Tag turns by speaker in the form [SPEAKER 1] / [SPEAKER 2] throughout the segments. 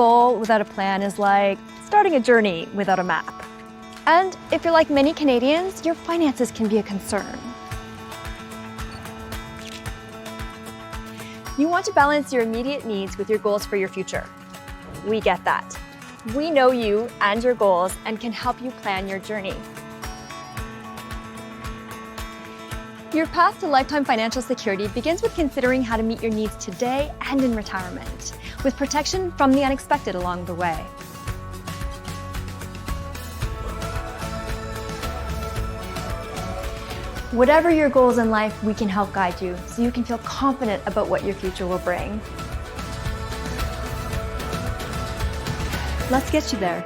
[SPEAKER 1] goal without a plan is like starting a journey without a map. And if you're like many Canadians, your finances can be a concern. You want to balance your immediate needs with your goals for your future. We get that. We know you and your goals and can help you plan your journey. Your path to lifetime financial security begins with considering how to meet your needs today and in retirement, with protection from the unexpected along the way. Whatever your goals in life, we can help guide you so you can feel confident about what your future will bring. Let's get you there.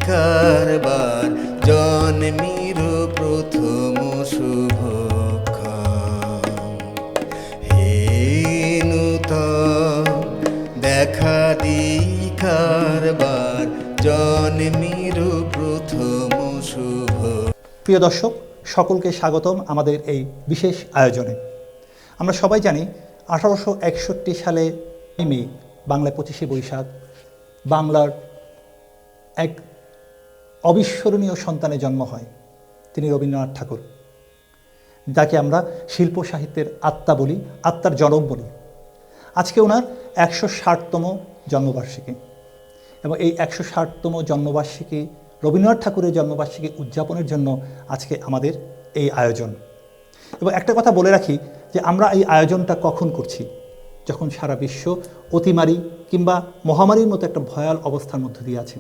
[SPEAKER 2] কারবার জন্মির প্রথম শুভক্ষণ হে নূতন দেখা দি কারবার জন্মির প্রথম শুভ।
[SPEAKER 3] প্রিয় দর্শক, সকলকে স্বাগতম আমাদের এই বিশেষ আয়োজনে। আমরা সবাই জানি 1861 সালে মে বাংলায় 25শে বৈশাখ বাংলার এক অবিস্মরণীয় সন্তানের জন্ম হয়। তিনি রবীন্দ্রনাথ ঠাকুর, যাকে আমরা শিল্প সাহিত্যের আত্মা বলি, আত্মার জনক বলি। আজকে ওনার 160তম জন্মবার্ষিকী এবং এই 160তম জন্মবার্ষিকী রবীন্দ্রনাথ ঠাকুরের জন্মবার্ষিকী উদযাপনের জন্য আজকে আমাদের এই আয়োজন। এবং একটা কথা বলে রাখি যে আমরা এই আয়োজনটা কখন করছি, যখন সারা বিশ্ব অতিমারি কিংবা মহামারীর মতো একটা ভয়াল অবস্থার মধ্য দিয়ে আছে।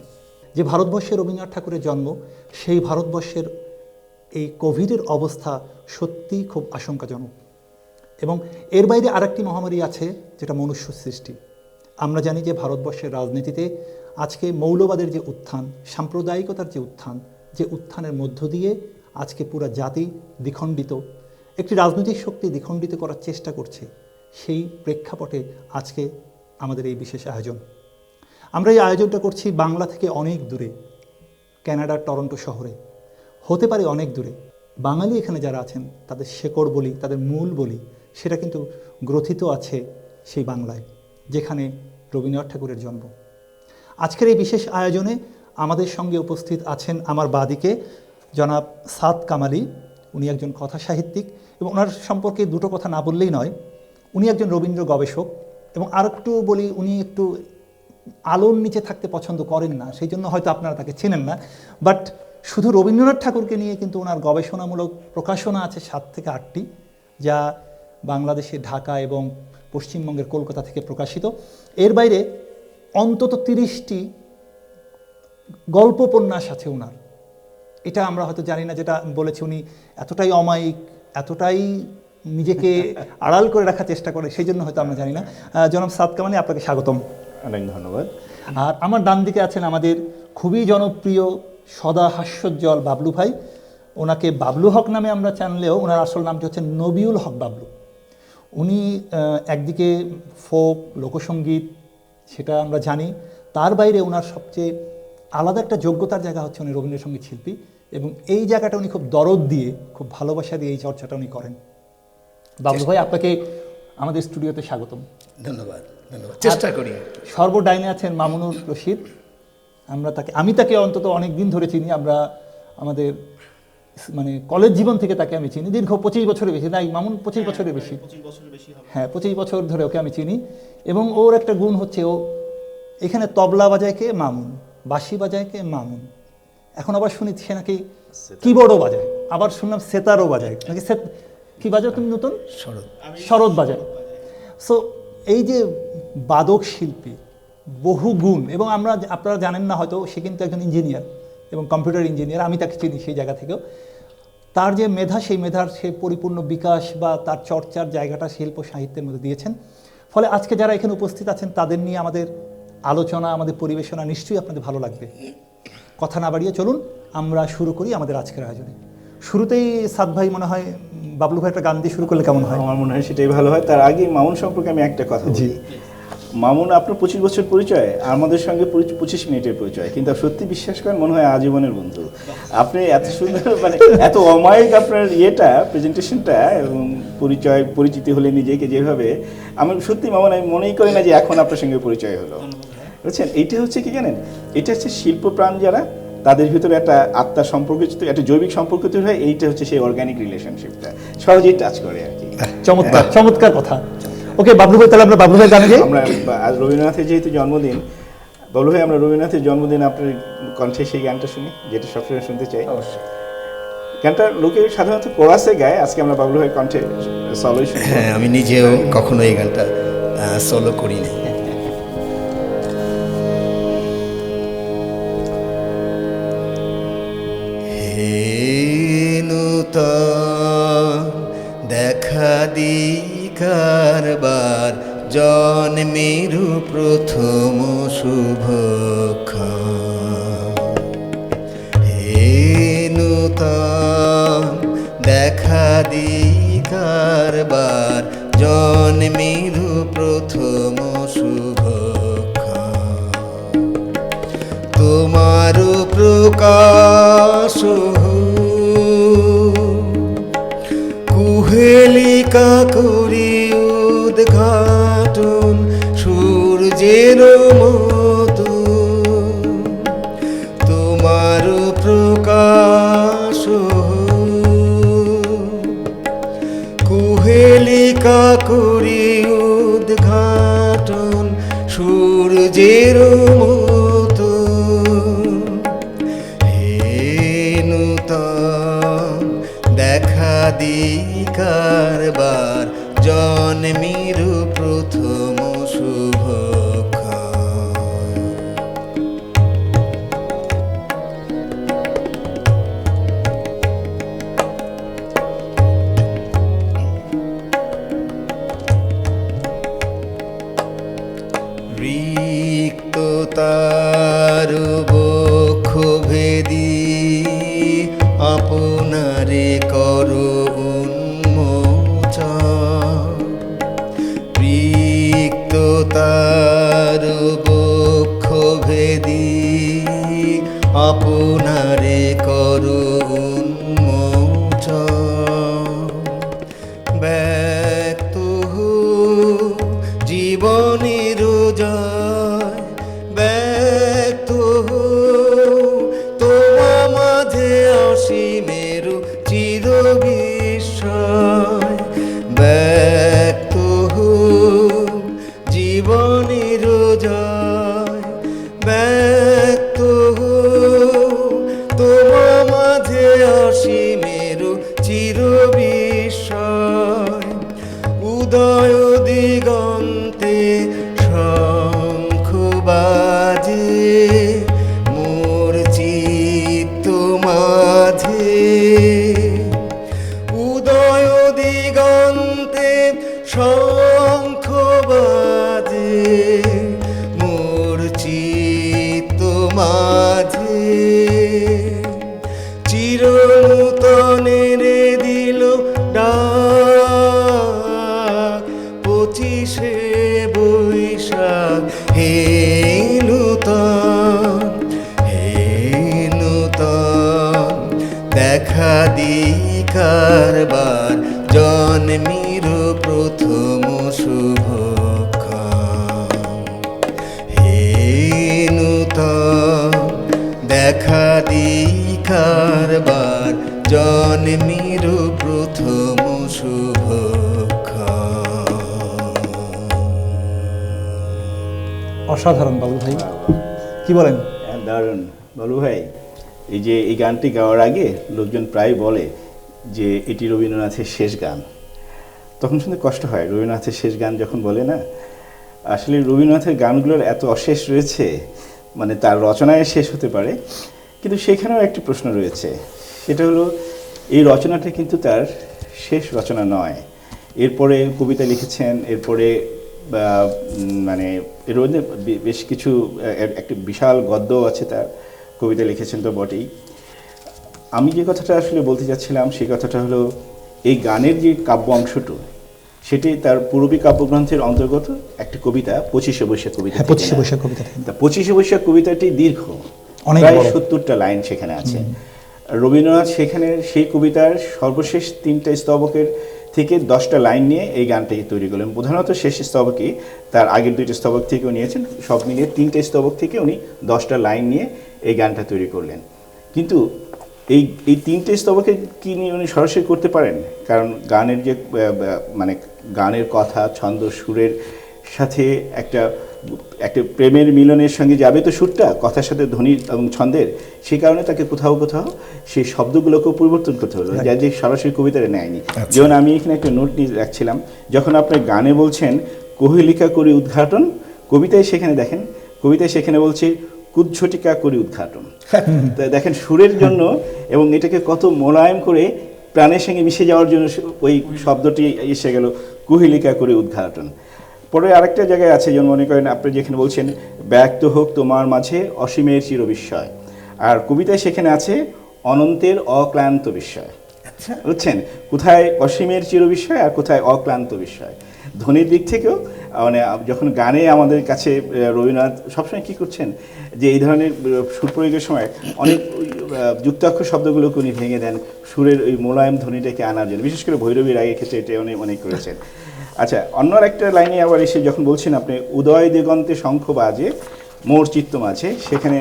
[SPEAKER 3] যে ভারতবর্ষে রবীন্দ্রনাথ ঠাকুরের জন্ম, সেই ভারতবর্ষের এই কোভিডের অবস্থা সত্যিই খুব আশঙ্কাজনক। এবং এর বাইরে আরেকটি মহামারী আছে, যেটা মনুষ্য সৃষ্টি। আমরা জানি যে ভারতবর্ষের রাজনীতিতে আজকে মৌলবাদের যে উত্থান, সাম্প্রদায়িকতার যে উত্থানের মধ্য দিয়ে আজকে পুরা জাতি দ্বিখণ্ডিত, একটি রাজনৈতিক শক্তি দ্বিখণ্ডিত করার চেষ্টা করছে। সেই প্রেক্ষাপটে আজকে আমাদের এই বিশেষ আয়োজন। আমরা এই আয়োজনটা করছি বাংলা থেকে অনেক দূরে, কানাডার টরন্টো শহরে, হতে পারে অনেক দূরে। বাঙালি এখানে যারা আছেন তাদের শেকড় বলি, তাদের মূল বলি, সেটা কিন্তু গ্রথিত আছে সেই বাংলায়, যেখানে রবীন্দ্রনাথ ঠাকুরের জন্ম। আজকের এই বিশেষ আয়োজনে আমাদের সঙ্গে উপস্থিত আছেন আমার বাদিকে জনাব সাদ কামালি। উনি একজন কথা সাহিত্যিক এবং ওনার সম্পর্কে দুটো কথা না বললেই নয়, উনি একজন রবীন্দ্র গবেষক। এবং আর একটু বলি, উনি একটু আলোর নিচে থাকতে পছন্দ করেন না, সেই জন্য হয়তো আপনারা তাকে চেনেন না। বাট শুধু রবীন্দ্রনাথ ঠাকুরকে নিয়ে কিন্তু ওনার গবেষণামূলক প্রকাশনা আছে 7 থেকে 8টি, যা বাংলাদেশে ঢাকা এবং পশ্চিমবঙ্গের কলকাতা থেকে প্রকাশিত। এর বাইরে অন্তত 30টি গল্প উপন্যাস আছে ওনার। এটা আমরা হয়তো জানি না, যেটা বলেছি উনি এতটাই অমায়িক, এতটাই নিজেকে আড়াল করে রাখার চেষ্টা করে, সেই জন্য হয়তো আমরা জানি না। জনাব সাদ কামালি, আপনাকে স্বাগতম।
[SPEAKER 4] অনেক ধন্যবাদ।
[SPEAKER 3] আর আমার ডান দিকে আছেন আমাদের খুবই জনপ্রিয় সদা হাস্যোজ্জ্বল বাবলু ভাই। ওনাকে বাবলু হক নামে আমরা জানলেও ওনার আসল নামটি হচ্ছে নবিউল হক বাবলু। উনি একদিকে ফোক লোকসঙ্গীত, সেটা আমরা জানি, তার বাইরে ওনার সবচেয়ে আলাদা একটা যোগ্যতার জায়গা হচ্ছে উনি রবীন্দ্রসঙ্গীত শিল্পী, এবং এই জায়গাটা উনি খুব দরদ দিয়ে, খুব ভালোবাসা দিয়ে এই চর্চাটা উনি করেন। বাবলু ভাই, আপনাকে আমাদের স্টুডিওতে স্বাগতম।
[SPEAKER 2] ধন্যবাদ। ধন্যবাদ, চেষ্টা করি।
[SPEAKER 3] সর্বডাইনে আছেন মামুনুর রশিদ। আমি তাকে অন্তত অনেক দিন ধরে চিনি। আমরা আমাদের কলেজ জীবন থেকে তাকে আমি চিনি, দীর্ঘ 25 বছরের বেশি। তাই মামুন 25 বছরের বেশি, হ্যাঁ 25 বছর ধরে ওকে আমি চিনি। এবং ওর একটা গুণ হচ্ছে, ও এখানে তবলা বাজায় কে মামুন, বাঁশি বাজায় কে মামুন, এখন আবার শুনি সে নাকি কিবোর্ডও বাজায়, আবার শুনলাম সেতারও বাজায়, নাকি কি বাজাও তুমি নতুন? শরৎ বাজায়। সো এই যে বাদক শিল্পী, বহু গুণ। এবং আপনারা জানেন না হয়তো, সে কিন্তু একজন ইঞ্জিনিয়ার এবং কম্পিউটার ইঞ্জিনিয়ার, আমি তাকে চিনি সেই জায়গা থেকেও। তার যে মেধা, সেই মেধার সে পরিপূর্ণ বিকাশ বা তার চর্চার জায়গাটা শিল্প সাহিত্যের মধ্যে দিয়েছেন। ফলে আজকে যারা এখানে উপস্থিত আছেন তাদের নিয়ে আমাদের আলোচনা, আমাদের পরিবেশনা নিশ্চয়ই আপনাদের ভালো লাগবে। কথা না বাড়িয়ে চলুন আমরা শুরু করি আমাদের আজকের আয়োজনে। শুরুতেই সাদ ভাই মনে হয় বাবলু ভাই একটা গান দিয়ে শুরু করলে কেমন হয়?
[SPEAKER 4] আমার মনে হয় সেটাই ভালো হয়। তার আগে মামুন সম্পর্কে আমি একটা কথা বলি। মামুন আপনার 25 বছর পরিচয়, আমাদের সঙ্গে 25 মিনিটের পরিচয়, কিন্তু সত্যি বিশ্বাস করেন মনে হয় আজীবনের বন্ধু। আপনি এত সুন্দর মানে এত অমায়িক আপনার ইয়েটা, প্রেজেন্টেশনটা এবং পরিচিতি হলে নিজেকে যেভাবে, আমি সত্যি মামুন আমি মনেই করি না যে এখন আপনার সঙ্গে পরিচয় হলো, বুঝছেন? এইটা হচ্ছে কি জানেন, এটা হচ্ছে শিল্পপ্রাণ যারা, তাদের ভিতরে একটা আত্মার সম্পর্ক, একটা জৈবিক সম্পর্ক তৈরি হয়। এইটা হচ্ছে সেই অর্গানিক রিলেশনশিপটা সহজেই টাচ করে আর কি।
[SPEAKER 3] চমৎকার চমৎকার কথা। ওকে বাবলু ভাই, তাহলে আমরা বাবলু ভাই গানে যাই।
[SPEAKER 4] আমরা আজ রবীন্দ্রনাথের যেহেতু জন্মদিন, বাবলু ভাই আমরা রবীন্দ্রনাথের জন্মদিন আপনার কণ্ঠে সেই গানটা শুনি, যেটা সবসময় শুনতে চাই।
[SPEAKER 2] অবশ্যই।
[SPEAKER 4] গানটা লোকে সাধারণত কোরাসে গায়, আজকে আমরা বাবলু ভাইয়ের কণ্ঠে সলোই শুনি।
[SPEAKER 2] হ্যাঁ, আমি নিজেও কখনো এই গানটা সোলো করিনি। দেখা দি কারবার জন্মেরু প্রথম শুভক্ষণ। হে নূতন দেখা দি কারবার জন্মেরু প্রথম শুভক্ষণ। তোমার প্রকাশ কুহেলিকা করি উদ্ঘাটন সূর্যের মতো। তোমার প্রকাশ কুহেলিকা করি উদ্ঘাটন সূর্যের মতো। হে নূতন দেখা দি কারবার জন্মেরু প্রথম শুভক্ষণ। রিক্ততার বক্ষ ভেদি আপনারে করো উন্মোচন। রিক্ততার বক্ষ ভেদি আপনারে করো উন্মোচন। ব্যক্ত জীবনের জয়, ব্যক্ত তোমা মাঝে অসীমের চির বিস্ময়। ব্যক্ত জীবনের জয়, ব্যক্ত তোমা মাঝে অসীমের চির বিস্ময়। উদয় দিগন্তে শঙ্খ বাজে মোর চিত্ত মাঝে। উদয় দিগন্তে শঙ্খ বাজে মোর চিত্ত মাঝে। চিরনূতনের দিল ডাক 25শে বৈশাখ। হে নূতন, হে নূতন দেখা দি কারবার জন্মেরু প্রথম শুভক্ষণ। হে নূতন দেখা দি কারবার জন্মেরু প্রথম শুভক্ষণ।
[SPEAKER 3] অসাধারণ বাবলু ভাই, কি বলেন?
[SPEAKER 4] হ্যাঁ, দারুণ বাবলু ভাই। এই যে এই গানটি গাওয়ার আগে লোকজন প্রায় বলে যে এটি রবীন্দ্রনাথের শেষ গান। তখন শুনতে কষ্ট হয়, রবীন্দ্রনাথের শেষ গান যখন বলে না। আসলে রবীন্দ্রনাথের গানগুলোর এত অশেষ রয়েছে, মানে তার রচনায় শেষ হতে পারে, কিন্তু সেখানেও একটি প্রশ্ন রয়েছে, সেটা হলো এই রচনাটা কিন্তু তার শেষ রচনা নয়। এরপরে কবিতা লিখেছেন, এরপরে মানে এর মধ্যে বেশ কিছু একটি বিশাল গদ্য আছে, তার কবিতা লিখেছেন তো বটেই। আমি যে কথাটা আসলে বলতে চাচ্ছিলাম সেই কথাটা হলো এই গানের যে কাব্য অংশটু, সেটি তার পূরবী কাব্যগ্রন্থের অন্তর্গত একটি কবিতা 25শে বৈশাখ কবিতা।
[SPEAKER 3] 25শে বৈশাখ কবিতা,
[SPEAKER 4] 25শে বৈশাখ কবিতাটি দীর্ঘ, প্রায় 70টা লাইন সেখানে আছে। রবীন্দ্রনাথ সেখানে সেই কবিতার সর্বশেষ 3টা স্তবকের থেকে 10টা লাইন নিয়ে এই গানটাকে তৈরি করলেন। প্রধানত শেষ স্তবকই, তার আগের 2টি স্তবক থেকেও নিয়েছেন, সব মিলিয়ে 3টে স্তবক থেকে উনি 10টা লাইন নিয়ে এই গানটা তৈরি করলেন। কিন্তু এই 3টে স্তবকে কি নিয়ে উনি সরাসরি করতে পারেন? কারণ গানের যে মানে গানের কথা, ছন্দ, সুরের সাথে একটা প্রেমের মিলনের সঙ্গে যাবে তো সুরটা, কথার সাথে ধ্বনি এবং ছন্দের, সেই কারণে তাকে কোথাও কোথাও সেই শব্দগুলোকেও পরিবর্তন করতে হলো, যা যে সরাসরি কবিতারে নেয়নি। যেমন আমি এখানে একটা নোট নিয়ে রাখছিলাম, যখন আপনি গানে বলছেন কোহিলিকা করি উদ্ঘাটন, কবিতায় সেখানে দেখেন, কবিতায় সেখানে বলছে কুজ্ঝটিকা করি উদ্ঘাটন। দেখেন সুরের জন্য, এবং এটাকে কত মোলায়েম করে প্রাণের সঙ্গে মিশে যাওয়ার জন্য ওই শব্দটি এসে গেল কুহিলিকা করি উদ্ঘাটন। পরে আরেকটা জায়গায় আছে, যেমন মনে করেন আপনি যেখানে বলছেন ব্যক্ত হোক তোমার মাঝে অসীমের চিরবিস্ময়, আর কবিতায় সেখানে আছে অনন্তের অক্লান্ত বিস্ময়। বুঝছেন, কোথায় অসীমের চিরবিস্ময় আর কোথায় অক্লান্ত বিস্ময়। ধ্বনির দিক থেকেও মানে যখন গানে আমাদের কাছে রবীন্দ্রনাথ সবসময় কী করছেন, যে এই ধরনের সুর প্রয়োগের সময় অনেক যুক্তাক্ষর শব্দগুলোকে উনি ভেঙে দেন সুরের ওই মোলায়েম ধ্বনিটাকে আনার জন্য, বিশেষ করে ভৈরবী রাগের ক্ষেত্রে এটা অনেক করেছেন। আচ্ছা, অন্য একটা লাইনে আবার এসে যখন বলছেন আপনি উদয় দিগন্তে শঙ্খ বাজে মোর চিত্ত মাঝে, সেখানে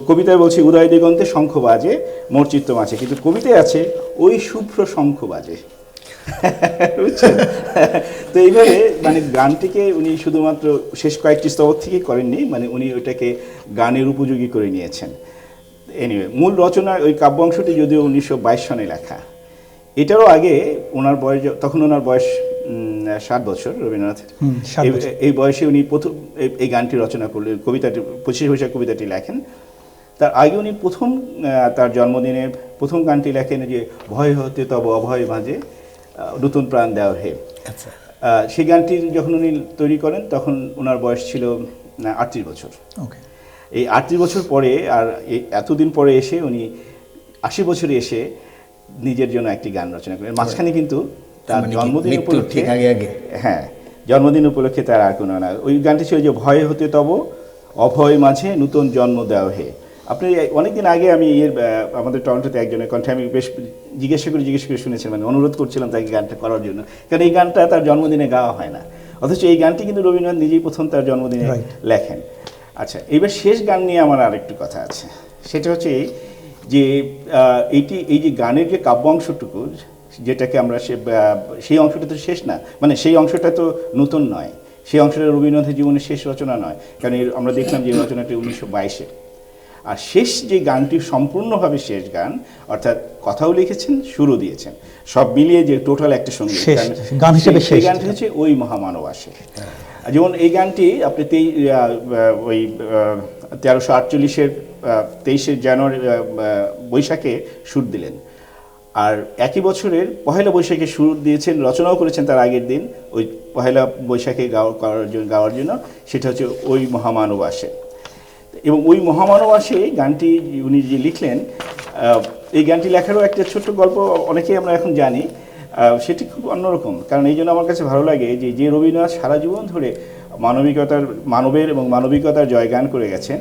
[SPEAKER 4] কবিতায় বলছি উদয় দিগন্তে শঙ্খ বাজে মোর চিত্ত মাঝে, কিন্তু কবিতায় আছে ওই শুভ্র শঙ্খ বাজে। বুঝছেন? তো এইভাবে মানে গানটিকে উনি শুধুমাত্র শেষ কয়েকটি স্তবক থেকেই করেননি, মানে উনি ওইটাকে গানের উপযোগী করে নিয়েছেন। এনিওয়ে, মূল রচনা ওই কাব্য অংশটি যদিও 1922 সনে লেখা, এটারও আগে ওনার বয়স, তখন ওনার বয়স 7 বছর রবীন্দ্রনাথের। এই বয়সে উনি প্রথম এই গানটি রচনা করলেন, কবিতাটি 25শে বৈশাখ কবিতাটি লেখেন। তার আগে উনি প্রথম তার জন্মদিনে প্রথম গানটি লেখেন যে ভয় হতে তব অভয় মাঝে নতুন প্রাণ দেওয়া হে।
[SPEAKER 2] আচ্ছা,
[SPEAKER 4] সেই গানটি যখন উনি তৈরি করেন তখন ওনার বয়স ছিল 38 বছর। এই 38 বছর পরে আর এতদিন পরে এসে উনি 80 বছরে এসে নিজের জন্য একটি গান রচনা করেন। মাঝখানে কিন্তু তার জন্মদিন উপলক্ষে, হ্যাঁ, জন্মদিন উপলক্ষে তার আর কোনো না, ওই গানটি ছিল যে ভয় হতে তব অভয় মাঝে নতুন জন্ম দেওয়া হে। আপনি অনেকদিন আগে আমি আমাদের টরন্টোতে একজনের কণ্ঠে আমি বেশ জিজ্ঞেস করে শুনেছিলাম, মানে অনুরোধ করছিলাম তাকে গানটা করার জন্য, কারণ এই গানটা তার জন্মদিনে গাওয়া হয় না, অথচ এই গানটি কিন্তু রবীন্দ্রনাথ নিজেই প্রথম তার জন্মদিনে লেখেন। আচ্ছা, এবার শেষ গান নিয়ে আমার আরেকটু কথা আছে, সেটা হচ্ছে যে এই যে গানের যে কাব্য অংশটুকু, যেটাকে আমরা সেই অংশটা তো শেষ না, মানে সেই অংশটা তো নতুন নয়, সেই অংশটা রবীন্দ্রনাথের জীবনের শেষ রচনা নয়, কারণ আমরা দেখলাম যে রচনাটি 1922-এ। আর শেষ যে গানটি সম্পূর্ণভাবে শেষ গান, অর্থাৎ কথাও লিখেছেন, সুরও দিয়েছেন, সব মিলিয়ে যে টোটাল একটা সঙ্গীত গান হিসেবে সেই গানটি হচ্ছে ওই মহামানব আসে। যেমন এই গানটি আপনি ওই 1348-এর 23শে জানুয়ারি বৈশাখে সুর দিলেন, আর একই বছরের পহেলা বৈশাখে সুর দিয়েছেন, রচনাও করেছেন তার আগের দিন ওই পহেলা বৈশাখে গাওয়ার জন্য, সেটা হচ্ছে ওই মহামানব আসে। এবং ওই মহামানব আসে গানটি উনি যে লিখলেন, এই গানটি লেখারও একটা ছোট্ট গল্প অনেকেই আমরা এখন জানি, সেটি খুব অন্যরকম। কারণ এই জন্য আমার কাছে ভালো লাগে যে রবীন্দ্রনাথ সারা জীবন ধরে মানবের এবং মানবিকতার জয়গান করে গেছেন,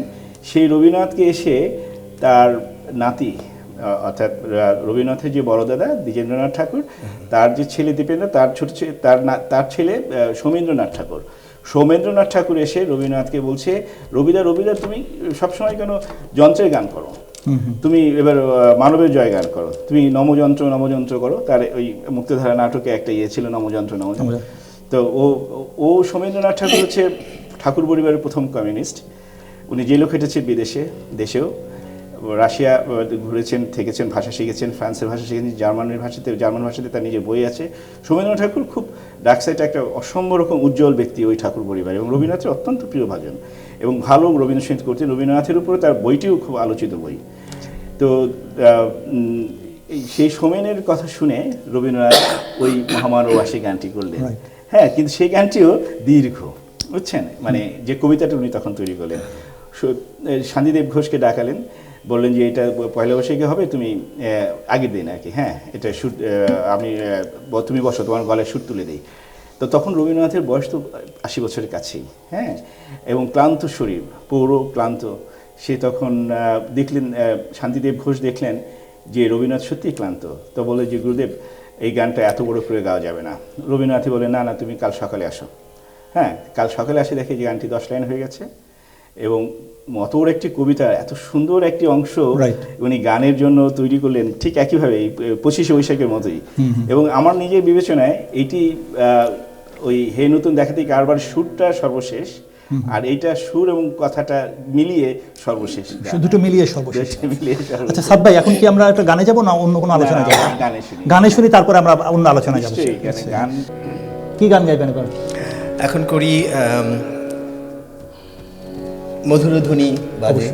[SPEAKER 4] সেই রবীন্দ্রনাথকে এসে তার নাতি, অর্থাৎ রবীন্দ্রনাথের যে বড় দাদা দ্বিজেন্দ্রনাথ ঠাকুর, তার যে ছেলে দীপেন্দ্র, তার ছেলে সৌমেন্দ্রনাথ ঠাকুর এসে রবীন্দ্রনাথকে বলছে, রবিদা তুমি সবসময় কেন যন্ত্রের গান করো, তুমি এবার মানবের জয় গান করো, তুমি নমযন্ত্র করো। তার ওই মুক্তধারা নাটকে একটা ছিল নমযন্ত্র। তো ও সৌমেন্দ্রনাথ ঠাকুর হচ্ছে ঠাকুর পরিবারের প্রথম কমিউনিস্ট। উনি জেলও খেটেছেন দেশেও, রাশিয়া ঘুরেছেন, থেকেছেন, ভাষা শিখেছেন, ফ্রান্সের ভাষা শিখেছেন, জার্মান ভাষাতে তার নিজের বই আছে। সৌমেন্দ্রনাথ ঠাকুর খুব ডার্ক সাইডে একটা অসম্ভব রকম উজ্জ্বল ব্যক্তি ওই ঠাকুর পরিবার, এবং রবীন্দ্রনাথের অত্যন্ত প্রিয় ভাজন এবং ভালো রবীন্দ্রসঙ্গীত করতেন। রবীন্দ্রনাথের উপরে তার বইটিও খুব আলোচিত বই। তো সেই সোমেনের কথা শুনে রবীন্দ্রনাথ ওই মহামানববাসী গানটি করলেন।
[SPEAKER 3] Right.
[SPEAKER 4] হ্যাঁ, কিন্তু সেই গানটিও দীর্ঘ, বুঝছেন, মানে যে কবিতাটা উনি তখন তৈরি করলেন। শান্তিদেব ঘোষকে ডাকালেন, বললেন যে এটা পয়লা বৈশাখে হবে, তুমি আগের দিন আর কি, হ্যাঁ এটা সুর তুমি বসো, তোমার গলায় সুর তুলে দিই। তো তখন রবীন্দ্রনাথের বয়স তো 80 বছরের কাছেই, হ্যাঁ, এবং ক্লান্ত শরীর, পুরো ক্লান্ত। সে তখন দেখলেন, শান্তিদেব ঘোষ দেখলেন যে রবীন্দ্রনাথ সত্যিই ক্লান্ত। তো বলে যে গুরুদেব, এই গানটা এত বড় করে গাওয়া যাবে না। রবীন্দ্রনাথই বলে, না না, তুমি কাল সকালে আসো। হ্যাঁ, কাল সকালে আসে দেখে যে গানটি 10 লাইন হয়ে গেছে, এবং অত বড় একটি কবিতা, এত সুন্দর একটি অংশ উনি গানের জন্য তৈরি করলেন, ঠিক একইভাবে 25শে বৈশাখের মতোই। এবং আমার নিজের বিবেচনায় এইটি ওই হে নতুন দেখাতেই কারবার সুরটা সর্বশেষ, আর এইটা সুর এবং কথাটা মিলিয়ে সর্বশেষ,
[SPEAKER 3] দুটো মিলিয়ে সর্বশেষ। আচ্ছা সাদ ভাই, এখন কি আমরা একটা গানে যাব না অন্য কোনো আলোচনা যাব? গানে শুনি, তারপরে আমরা অন্য আলোচনা যাব।
[SPEAKER 4] গান
[SPEAKER 3] কি গান গাইবেন এবার?
[SPEAKER 2] এখন করি মধুর ধ্বনি বাজে।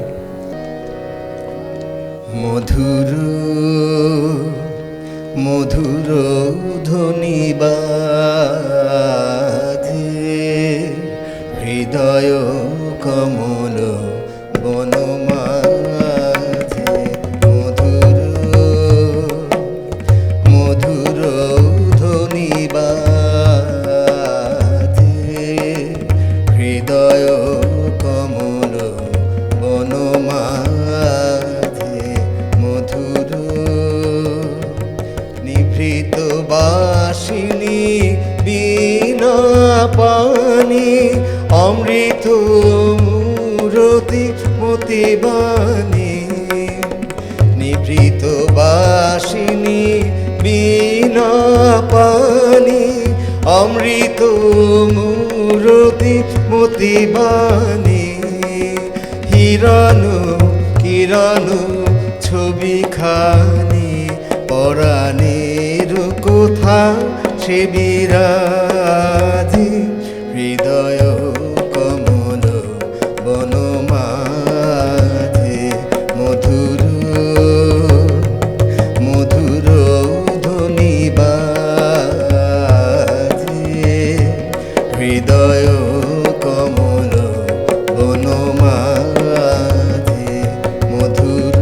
[SPEAKER 2] মধুর মধুর ধ্বনি বাজে, হৃদয় কমল বনমাঝে। মধুর মধুর ধ্বনি বাজে, হৃদয় কমল বনমাঝে। মধুর নিভৃত বাসিনী বীণা পানি, অমৃত মূরতি মতিবাণী। নিভৃত বাসিনী বীণা পানি, অমৃত মূরতি মতিবাণী। হিরণ কিরণ ছবি খানি, পরাণের কোথা সে বিরাজি। হৃদয় কমল বনমাঝে, মধুর মধুর ধ্বনি বাজে, হৃদয় কমল বনমাঝে। মধুর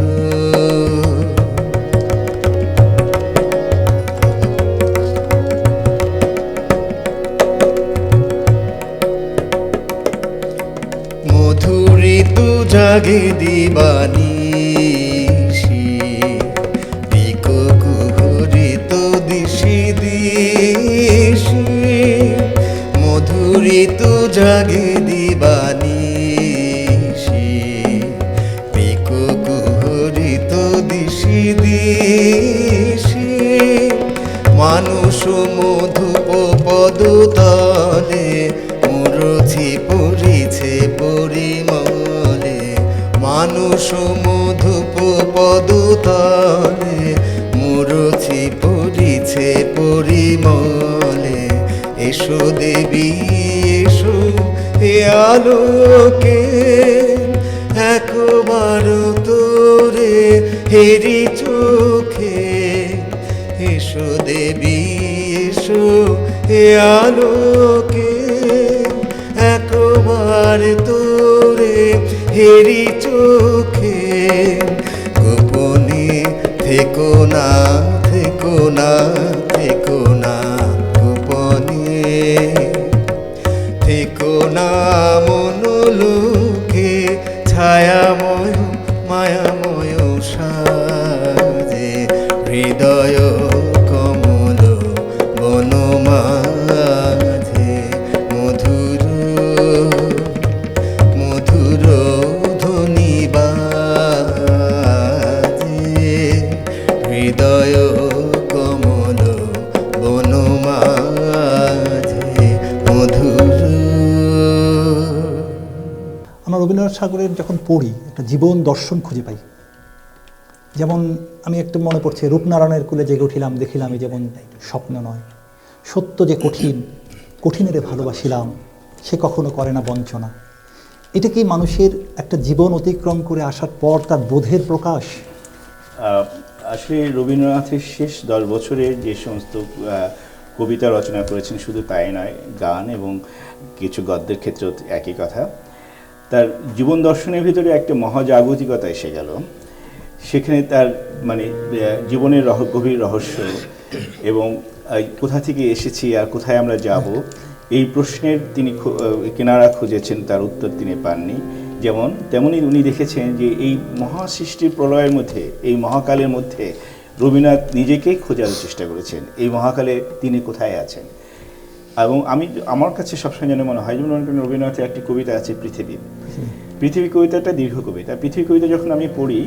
[SPEAKER 2] মধুরিতু জাগে দিবানিশি, পিকো কুহরিত দিশি দিশি। মধুরিতু জাগে দিবানিশি, পিকো কুহরিত দিশি দিশি। মানুষ মধুপ পদতলে, মুরছি পড়িছে পরিমলে। মানুষ মধুপ পদতলে, মুরছি পড়িছে পরিমলে। এসো দেবী এসো এ আলোকে, একবার তোরে হেরি চোখে। এসো দেবী এসো এ আলোকে, একবার তোরে হেরি চোখে। গোপনে থেকো না থেকো না থেকো না, গোপনে থেকো না মনোলোকে। ছায়াময় মায়াময় সাজে, হৃদয় কমল বনমাঝে। মধুর মধুর ধ্বনি বাজে, হৃদয় কমল বনমাঝে। মধুর।
[SPEAKER 3] আমরা রবীন্দ্রনাথ ঠাকুরের যখন পড়ি, একটা জীবন দর্শন খুঁজে পাই। যেমন আমি একটু মনে পড়ছে, রূপনারায়ণের কুলে জেগে উঠিলাম, দেখিলাম এই যেমন স্বপ্ন নয়। সত্য যে কঠিন, কঠিনেরে ভালোবাসিলাম, সে কখনো করে না বঞ্চনা। এটা কি মানুষের একটা জীবন অতিক্রম করে আসার পর তার বোধের প্রকাশ?
[SPEAKER 4] আসলে রবীন্দ্রনাথের শেষ 10 বছরের যে সমস্ত কবিতা রচনা করেছেন, শুধু তাই নয়, গান এবং কিছু গদ্যের ক্ষেত্রেও একই কথা। তার জীবন দর্শনের ভিতরে একটা মহাজাগতিকতা এসে গেল। সেখানে তার মানে জীবনের গভীর রহস্য এবং কোথা থেকে এসেছি আর কোথায় আমরা যাব, এই প্রশ্নের তিনি কিনারা খুঁজেছেন, তার উত্তর তিনি পাননি। তেমনই উনি দেখেছেন যে এই মহাসৃষ্টির প্রলয়ের মধ্যে, এই মহাকালের মধ্যে রবীন্দ্রনাথ নিজেকেই খোঁজার চেষ্টা করেছেন, এই মহাকালে তিনি কোথায় আছেন। এবং আমার কাছে সবসময় যেন মনে হয়, যেমন রবীন্দ্রনাথের একটি কবিতা আছে পৃথিবী। পৃথিবী কবিতাটা দীর্ঘ কবিতা। পৃথিবী কবিতা যখন আমি পড়ি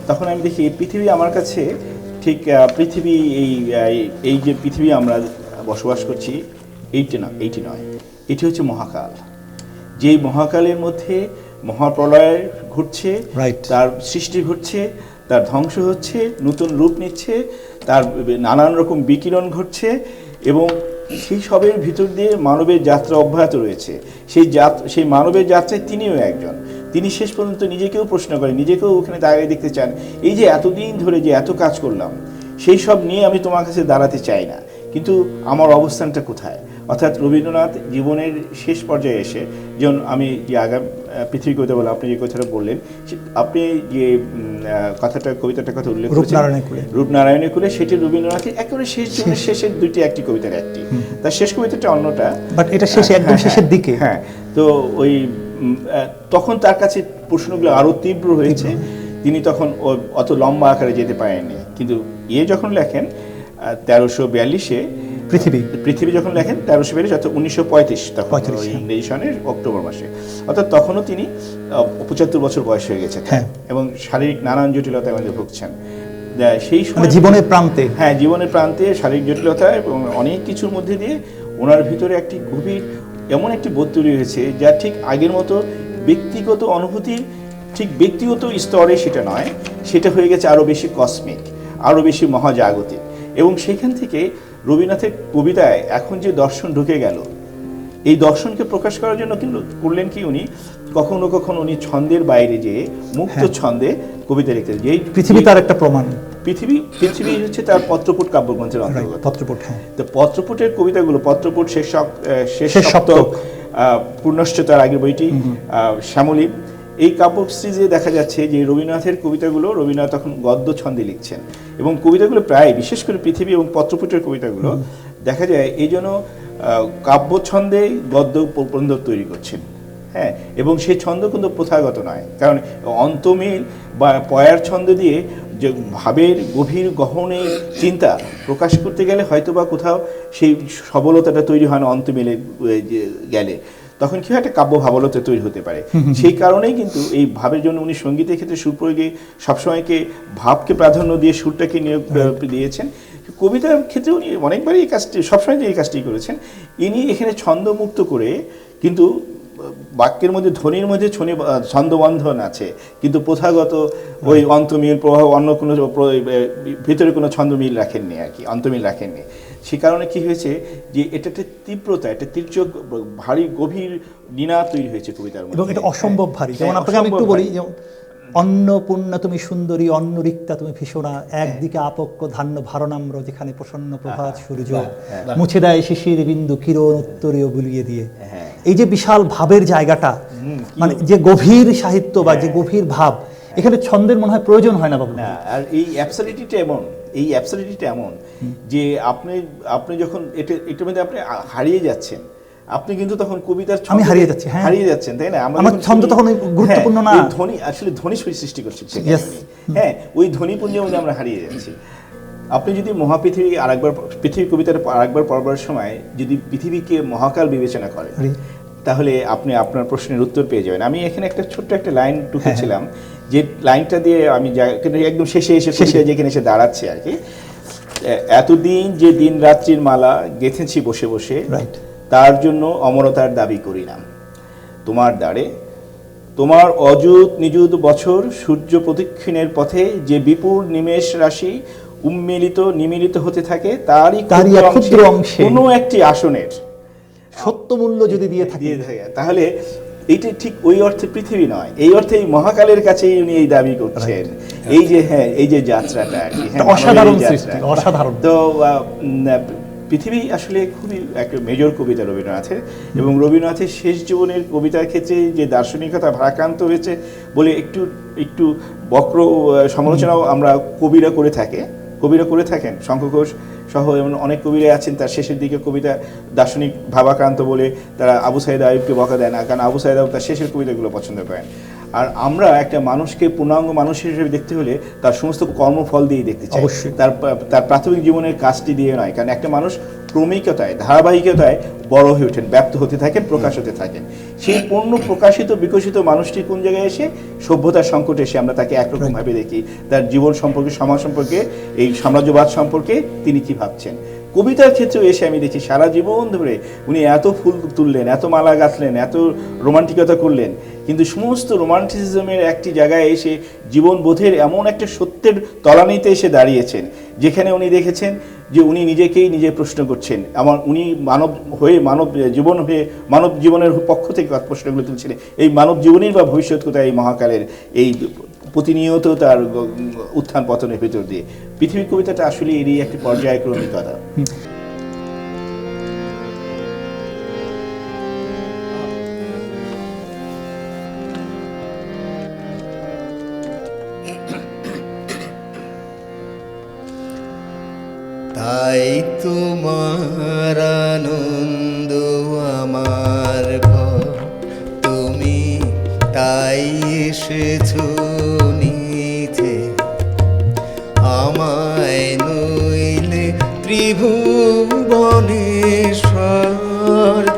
[SPEAKER 4] তখন আমি দেখি পৃথিবী আমার কাছে ঠিক পৃথিবী এই যে পৃথিবী আমরা বসবাস করছি এইটি নয়, এটি হচ্ছে মহাকাল। যেই মহাকালের মধ্যে মহাপ্রলয় ঘটছে, তার সৃষ্টি ঘটছে, তার ধ্বংস হচ্ছে, নতুন রূপ নিচ্ছে, তার নানান রকম বিকিরণ ঘটছে এবং সেই সবের ভিতর দিয়ে মানবের যাত্রা অব্যাহত রয়েছে। সেই মানবের যাত্রায় তিনিও একজন। তিনি শেষ পর্যন্ত নিজেকেও প্রশ্ন করেন, নিজেকেও ওখানে দাঁড়িয়ে দেখতে চান, এই যে এতদিন ধরে যে এত কাজ করলাম, সেই সব নিয়ে আমি তোমার কাছে দাঁড়াতে চাই না, কিন্তু আমার অবস্থানটা কোথায়। অর্থাৎ রবীন্দ্রনাথ জীবনের শেষ পর্যায়ে এসে, যেমন আমি যে পৃথিবী কবিতা বলে আপনি যে কথাটা বললেন, আপনি যে কবিতাটার কথা উল্লেখ করেছেন রূপনারায়ণের কুলে, সেটি রবীন্দ্রনাথের একেবারে শেষের একটি কবিতার একটি। তার শেষ কবিতাটা অন্যটা, বাট এটা শেষে একদম শেষের দিকে। হ্যাঁ, তো ওই তখন তার কাছে প্রশ্নগুলো আরো তীব্র হয়েছে। তিনি তখন অত লম্বা আকারে যেতে পারেননি, কিন্তু যখন লেখেন 1342-এ পৃথিবী যখন লেখেন 1342, অর্থাৎ 1935, তখন ইংরেজি সনের অক্টোবর মাসে, অর্থাৎ তখনও তিনি 75 বছর বয়স হয়ে গেছেন এবং শারীরিক নানান জটিলতার মধ্যে ভুগছেন। সেই সময় জীবনের প্রান্তে শারীরিক জটিলতা এবং অনেক কিছুর মধ্যে দিয়ে ওনার ভিতরে একটি গভীর এমন একটি বোধ তৈরি হয়েছে, যা ঠিক আগের মতো ব্যক্তিগত অনুভূতি, ঠিক ব্যক্তিগত স্তরে সেটা নয়, সেটা হয়ে গেছে আরো বেশি কসমিক, আরো বেশি মহাজাগতিক। এবং সেখান থেকে রবীন্দ্রনাথের কবিতায় এখন যে দর্শন ঢুকে গেল, এই দর্শনকে প্রকাশ করার জন্য করলেন কি, উনি কখনো কখনো উনি ছন্দের বাইরে যেয়ে মুক্ত ছন্দে কবিতা লিখতেন। যে পৃথিবী তার একটা প্রমাণ। পৃথিবী হচ্ছে তার পত্রপুট কাব্যগ্রন্থের অন্তর্গত। তো পত্রপুটের কবিতাগুলো, পত্রপুট, শেষ সপ্তক, পূর্ণশ্চ তার আগের বইটি, শ্যামলী, এই কাব্য সিরিজে দেখা যাচ্ছে যে রবীন্দ্রনাথের কবিতাগুলো রবীন্দ্রনাথ তখন গদ্য ছন্দে লিখছেন এবং কবিতাগুলো প্রায়, বিশেষ করে পৃথিবী এবং পত্রপুটের কবিতাগুলো দেখা যায় এই জন্য কাব্য ছন্দে গদ্য প্রবন্ধ তৈরি করছেন। হ্যাঁ, এবং সেই ছন্দ কিন্তু প্রথাগত নয়, কারণ অন্তমিল বা পয়ার ছন্দ দিয়ে যে ভাবের গভীর গহনে চিন্তা প্রকাশ করতে গেলে হয়তো বা কোথাও সেই সবলতাটা তৈরি হয় না অন্তমিলে গেলে, তখন কি হয়, একটা কাব্য ভাবলতা তৈরি হতে পারে। সেই কারণেই কিন্তু এই ভাবের জন্য উনি সঙ্গীতের ক্ষেত্রে সুর প্রয়োগে সবসময়কে ভাবকে প্রাধান্য দিয়ে সুরটাকে দিয়েছেন। কবিতার ক্ষেত্রে উনি অনেকবারই এই কাজটি, সবসময় এই কাজটি করেছেন। ইনি এখানে ছন্দমুক্ত করে, কিন্তু বাক্যের মধ্যে ধ্বনির মধ্যে ছন্দবন্ধন আছে, কিন্তু প্রথাগত ওই অন্তমিল প্রভাব, অন্য কোনো ভিতরে কোনো ছন্দমিল রাখেননি আর কি, অন্তমিল রাখেননি। সে কারণে কি হয়েছে যে এটা একটা তীব্রতা, একটা তীর্যক ভারী গভীর নিনাদ তৈরি হয়েছে কবিতার মধ্যে, এবং এটা অসম্ভব ভারী। যেমন আপনাকে আমি একটু বলি, অন্নপূর্ণা তুমি সুন্দরী, অন্ন রিক্তা তুমি ভীষণা, একদিকে আপক্ষ ধান্য ভারনাম্র, যেখানে প্রসন্ন প্রভাত সূর্য মুছে দেয় শিশির বিন্দু কিরণ উত্তরীয় বুলিয়ে দিয়ে। এই যে বিশাল ভাবের জায়গাটা, মানে যে গভীর সাহিত্য বা যে গভীর ভাব, এখানে ছন্দের মনে হয় প্রয়োজন হয় না বাবু। আর এই অ্যাবসলিউটিটা এমন যে আপনি যখন এটার মধ্যে আপনি হারিয়ে যাচ্ছেন, আপনি কিন্তু তখন কবিতার আমি হারিয়ে যাচ্ছেন, তাই না? আমার ছন্দ তখন গুরুত্বপূর্ণ না, ধ্বনি আসলে ধ্বনি সৃষ্টি করছে। হ্যাঁ, ওই ধ্বনিপুঞ্জের মধ্যে আমরা হারিয়ে যাচ্ছি। আপনি যদি পৃথিবী কবিতাটা আরেকবার পড়বার সময় যদি পৃথিবীকে মহাকাল বিবেচনা করেন, তাহলে আপনি আপনার প্রশ্নের উত্তর পেয়ে যাবেন। আমি এখানে একটা ছোট্ট একটা লাইন টুকেছিলাম, যে লাইনটা দিয়ে আমি একদম শেষে যেখানে এসে দাঁড়াচ্ছে আর কি, এতদিন যে দিন রাত্রির মালা গেঁথেছি বসে বসে, তার জন্য অমরতার দাবি করি না তোমার দ্বারে, তোমার অযুত নিযুত বছর সূর্য প্রদক্ষিণের পথে যে বিপুল নিমেষ রাশি নিমিলিত হতে থাকে, তারই ক্ষুদ্র অংশে কোনো একটি আসনের সত্যমূল্য যদি দিয়ে থাকে, তাহলে এইটা ঠিক ওই অর্থে পৃথিবী নয়, এই অর্থে এই মহাকালের কাছেই উনি এই দাবি করছেন। এই যে হ্যাঁ, এই যে যাত্রাটা আর কি, হ্যাঁ,
[SPEAKER 3] অসাধারণ
[SPEAKER 4] মানবের
[SPEAKER 3] সৃষ্টি,
[SPEAKER 4] যাত্রা।
[SPEAKER 3] অসাধারণ।
[SPEAKER 4] তো পৃথিবী আসলে খুবই একটা মেজর কবিতা রবীন্দ্রনাথের, এবং রবীন্দ্রনাথের শেষ জীবনের কবিতার ক্ষেত্রে যে দার্শনিকতা ভারাক্রান্ত হয়েছে বলে একটু একটু বক্র সমালোচনাও আমরা কবিরা করে থাকেন। শঙ্খ ঘোষ সহ এমন অনেক কবিরা আছেন তার শেষের দিকে কবিতা দার্শনিক ভাবাক্রান্ত বলে তারা আবু সাইদ আইয়ুবকে বকা দেয় না, কারণ আবু সাইদ আইয়ুব তার শেষের কবিতাগুলো পছন্দ করেন। আর আমরা একটা মানুষকে পূর্ণাঙ্গ মানুষ হিসেবে দেখতে হলে তার সমস্ত কর্মফল দিয়ে দেখতে চাই,
[SPEAKER 3] অবশ্যই।
[SPEAKER 4] তার প্রাথমিক জীবনের কাজটি দিয়ে নয়। কারণ একটা মানুষ ক্রমিকতায়, ধারাবাহিকতায় বড় হয়ে ওঠেন, ব্যপ্ত হতে থাকেন, প্রকাশ হতে থাকেন। সেই পূর্ণ প্রকাশিত বিকশিত মানুষটি কোন জায়গায় এসে সভ্যতার সংকটে এসে আমরা তাকে একরকম ভাবে দেখি, তার জীবন সম্পর্কে, সমাজ সম্পর্কে, এই সাম্রাজ্যবাদ সম্পর্কে তিনি কি ভাবছেন। কবিতার ক্ষেত্রেও এসে আমি দেখি সারা জীবন ধরে উনি এত ফুল তুললেন, এত মালা গাঁথলেন, এত রোমান্টিকতা করলেন, কিন্তু সমস্ত রোমান্টিসিজমের একটি জায়গায় এসে জীবনবোধের এমন একটা সত্যের তলানিতে এসে দাঁড়িয়েছেন, যেখানে উনি দেখেছেন যে উনি নিজেকেই নিজে প্রশ্ন করছেন। উনি মানব জীবনের পক্ষ থেকে প্রশ্নগুলো তুলছিলেন, এই মানব জীবনের বা ভবিষ্যৎ কোথায় এই মহাকালের এই প্রতিনিয়ত তার উত্থান পতনের ভেতর দিয়ে। পৃথিবীর কবিতাটা আসলে এরই একটি পর্যায়ক্রমিকতা।
[SPEAKER 2] তাই তোমার আনন্দ আমার ঘর, তুমি তাই এসেছো নিতে, আমায় নইলে ত্রিভুবনেশ্বর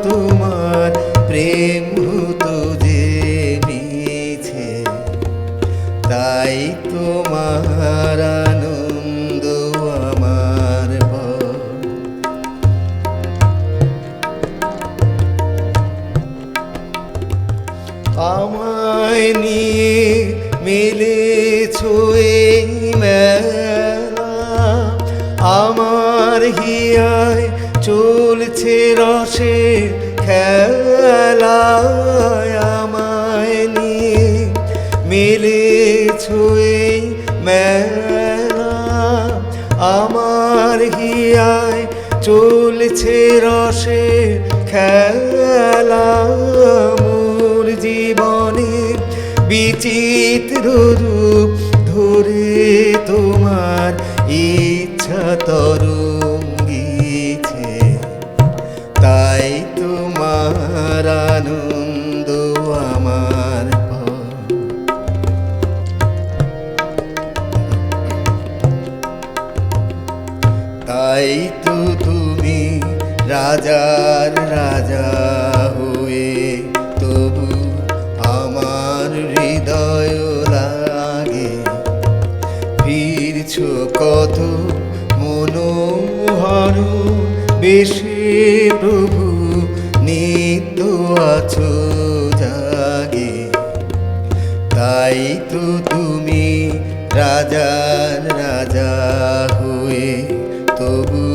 [SPEAKER 2] তোমার প্রেম হতো যে মিছে। তাই তোমার আনন্দ আমার ভর। আমায় নিয়ে মিলেছো এই মেলা, আমার হিয়ায় চলছে রসের খেলা। আমায় নিয়ে মিলেছো এই মেলা, আমার হিয়ায় চলছে রসের খেলা। মোর জীবনের বিচিত্র রূপ ধরে তোমার ইচ্ছা তরঙ্গিছে। তাই তোমার আনন্দ আমার ভর। তাই তো তুমি রাজার রাজা হয়ে তবু আমার হৃদয় লাগে। ফিরছো কত মনোহর বেশে প্রভু, নিত্য আছো জাগে। তাই তো তুমি রাজার রাজা হয়ে তবু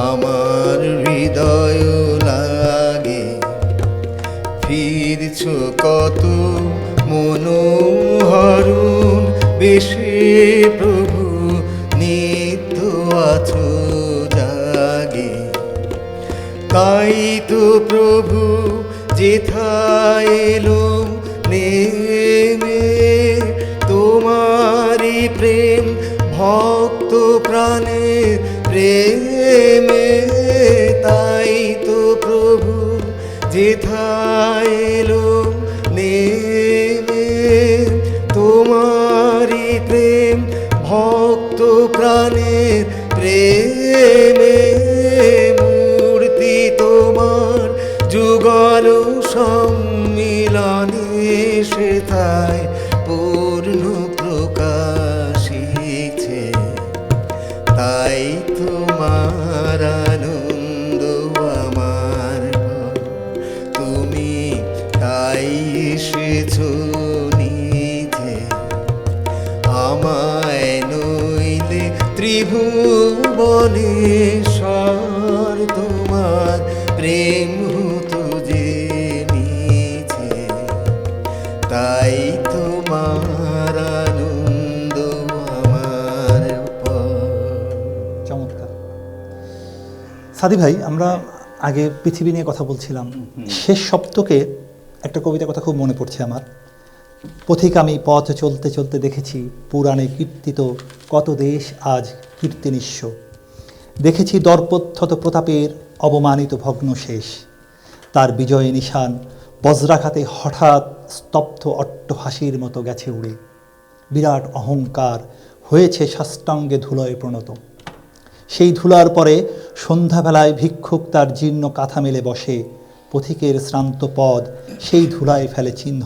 [SPEAKER 2] আমার হৃদয় লাগে। ফিরছো কত মনোহর বেশে প্রভু, নিত্য আছো জাগে। তাই তো প্রভু যেথায় এলো নেমে, তোমারি প্রেম ভক্ত প্রাণের প্রেমে। তাই তো প্রভু যেথায় এলো নেমে, তোমারি প্রেম ভক্ত প্রাণের প্রেমে। মূর্তি তোমার যুগল সম্মিলনে, সেথায় পূর্ণ প্রকাশিছে। তাই তোমার আনন্দ আমার ভর। তুমি তাই এসেছো নিতে, আমায় নইলে ত্রিভুবনেশ্বর তোমার প্রেম হতো যে মিছে।
[SPEAKER 3] সাদি ভাই, আমরা আগে পৃথিবী নিয়ে কথা বলছিলাম, শেষ সপ্তকে একটা কবিতার কথা খুব মনে পড়ছে আমার। পথিক আমি পথ চলতে চলতে দেখেছি পুরাণে কীর্তিত কত দেশ আজ কীর্তি নিঃস্ব। দেখেছি দর্পোত্থত প্রতাপের অবমানিত ভগ্ন শেষ, তার বিজয় নিশান বজ্রাঘাতে হঠাৎ স্তব্ধ অট্টহাসির মতো গেছে উড়ে। বিরাট অহংকার হয়েছে সাষ্টাঙ্গে ধুলোয় প্রণত। সেই ধুলার পরে সন্ধ্যাবেলায় ভিক্ষুক তার জীর্ণ কাঁথা মেলে বসে, পথিকের শ্রান্ত পদ সেই ধুলায় ফেলে চিহ্ন।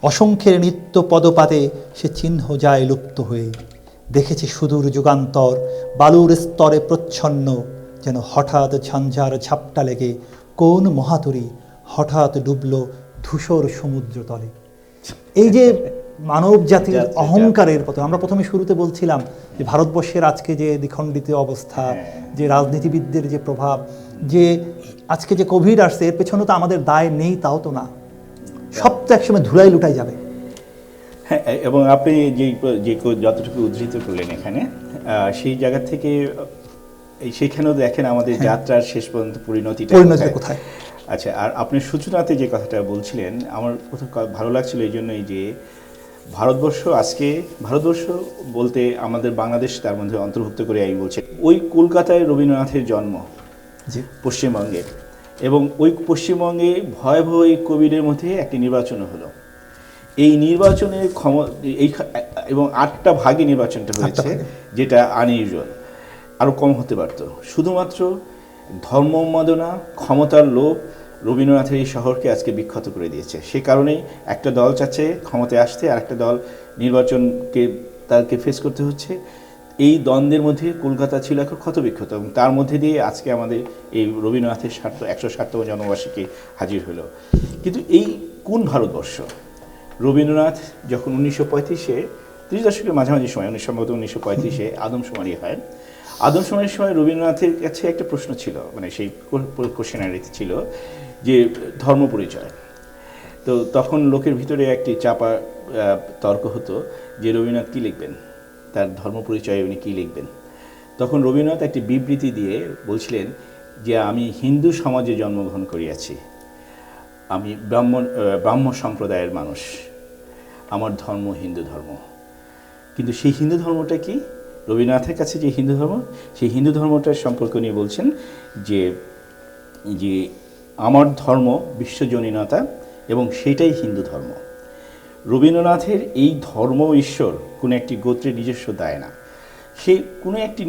[SPEAKER 3] অসংখ্যের নিত্য পদপাতে সে চিহ্ন যায় লুপ্ত হয়ে। দেখেছি সুদূর যুগান্তর বালুর স্তরে প্রচ্ছন্ন, যেন হঠাৎ ঝঞ্ঝার ঝাপটা লেগে কোন মহাতরী হঠাৎ ডুবল ধূসর সমুদ্র তলে। এই যে মানব জাতির অহংকারের পথে, আমরা প্রথমে শুরুতে বলছিলাম যে ভারতবর্ষের আজকে যে দ্বিখণ্ডিত অবস্থা, যে রাজনীতিবিদদের যে প্রভাব, যে আজকে যে কোভিড আসছে, এর পেছনে তো আমাদের দায় নেই তাও তো না, সব তো একসময় ধুলাই লুটাই যাবে।
[SPEAKER 4] হ্যাঁ, এবং আপনি যে যতটুকু উদ্ধৃত করলেন এখানে, সেই জায়গা থেকে সেইখানেও দেখেন আমাদের যাত্রার শেষ পর্যন্ত পরিণতিটা
[SPEAKER 3] কোথায়।
[SPEAKER 4] আচ্ছা, আর আপনি সূচনাতে যে কথাটা বলছিলেন আমার কোথাও ভালো লাগছিল এই জন্যই যে ভারতবর্ষ আজকে, ভারতবর্ষ বলতে আমাদের বাংলাদেশ তার মধ্যে অন্তর্ভুক্ত করে আমি বলছি, ওই কলকাতায় রবীন্দ্রনাথের জন্ম পশ্চিমবঙ্গে, এবং ওই পশ্চিমবঙ্গে ভয়াবহ এই কোভিডের মধ্যে একটি নির্বাচন হলো। এই নির্বাচনের এবং 8টা ভাগে নির্বাচনটা হয়েছে, যেটা আনইউজুয়াল, আরও কম হতে পারত। শুধুমাত্র ধর্ম উন্মাদনা, ক্ষমতার লোভ রবীন্দ্রনাথের এই শহরকে আজকে বিখ্যাত করে দিয়েছে। সে কারণেই একটা দল চাচ্ছে ক্ষমতায় আসতে, আর একটা দল নির্বাচনকে তাকে ফেস করতে হচ্ছে। এই দ্বন্দ্বের মধ্যে কলকাতা ছিল এখন ক্ষতবিক্ষত, এবং তার মধ্যে দিয়ে আজকে আমাদের এই রবীন্দ্রনাথের 160তম জন্মবার্ষিকী হাজির হলো। কিন্তু এই কোন ভারতবর্ষ? রবীন্দ্রনাথ যখন 1935-এ 30 দশকের মাঝামাঝি সময়, 1935-এ আদমশুমারি হয়। আদমশুমারির সময় রবীন্দ্রনাথের কাছে একটা প্রশ্ন ছিল, মানে সেই কোশ্চেনারিতে ছিল যে ধর্ম পরিচয়। তো তখন লোকের ভিতরে একটি চাপা তর্ক হতো যে রবীন্দ্রনাথ কী লিখবেন, তার ধর্ম পরিচয়ে উনি কী লিখবেন। তখন রবীন্দ্রনাথ একটি বিবৃতি দিয়ে বলছিলেন যে আমি হিন্দু সমাজে জন্মগ্রহণ করিয়াছি, আমি ব্রাহ্ম সম্প্রদায়ের মানুষ, আমার ধর্ম হিন্দু ধর্ম। কিন্তু সেই হিন্দু ধর্মটা কি? রবীন্দ্রনাথের কাছে যে হিন্দু ধর্ম, সেই হিন্দু ধর্মটার সম্পর্ক নিয়ে বলছেন যে যে আমার ধর্ম বিশ্বজনীনতা, এবং সেটাই হিন্দু ধর্ম। রবীন্দ্রনাথের এই ধর্ম ঈশ্বর কোনো একটি গোত্রের নিজস্ব দায় না। সে কোনো একটি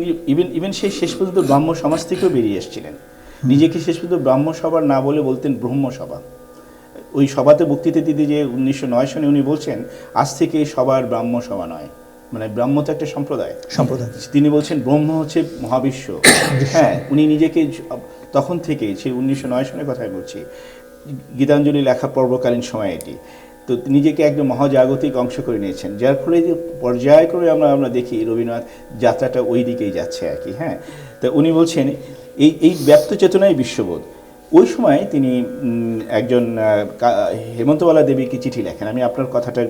[SPEAKER 4] ইভেন সে শেষ পর্যন্ত ব্রাহ্ম সমাজ থেকেও বেরিয়ে এসেছিলেন। নিজেকে শেষ পর্যন্ত ব্রাহ্ম সভা না বলে বলতেন ব্রহ্ম সভা। ওই সভাতে বক্তৃতা দিতে যে 1909 সনে উনি বলছেন আজ থেকে সবার ব্রাহ্ম সভা নয়, মানে ব্রাহ্ম তো একটা সম্প্রদায়। তিনি বলছেন ব্রহ্ম হচ্ছে মহাবিশ্ব। হ্যাঁ, উনি নিজেকে তখন থেকে, সেই 1909 সনের কথাই বলছি, গীতাঞ্জলি লেখা পর্বকালীন সময় এটি, তো নিজেকে একদম মহাজাগতিক অংশ করে নিয়েছেন, যার ফলে যে পর্যায় করে আমরা দেখি রবীন্দ্রনাথ যাত্রাটা ওই দিকেই যাচ্ছে আর কি। হ্যাঁ, তা উনি বলছেন এই ব্যপ্ত চেতনায় বিশ্ববোধ। ওই সময় তিনি একজন হেমন্তবালা দেবীকে চিঠি লেখেন। আমি আপনার কথাটার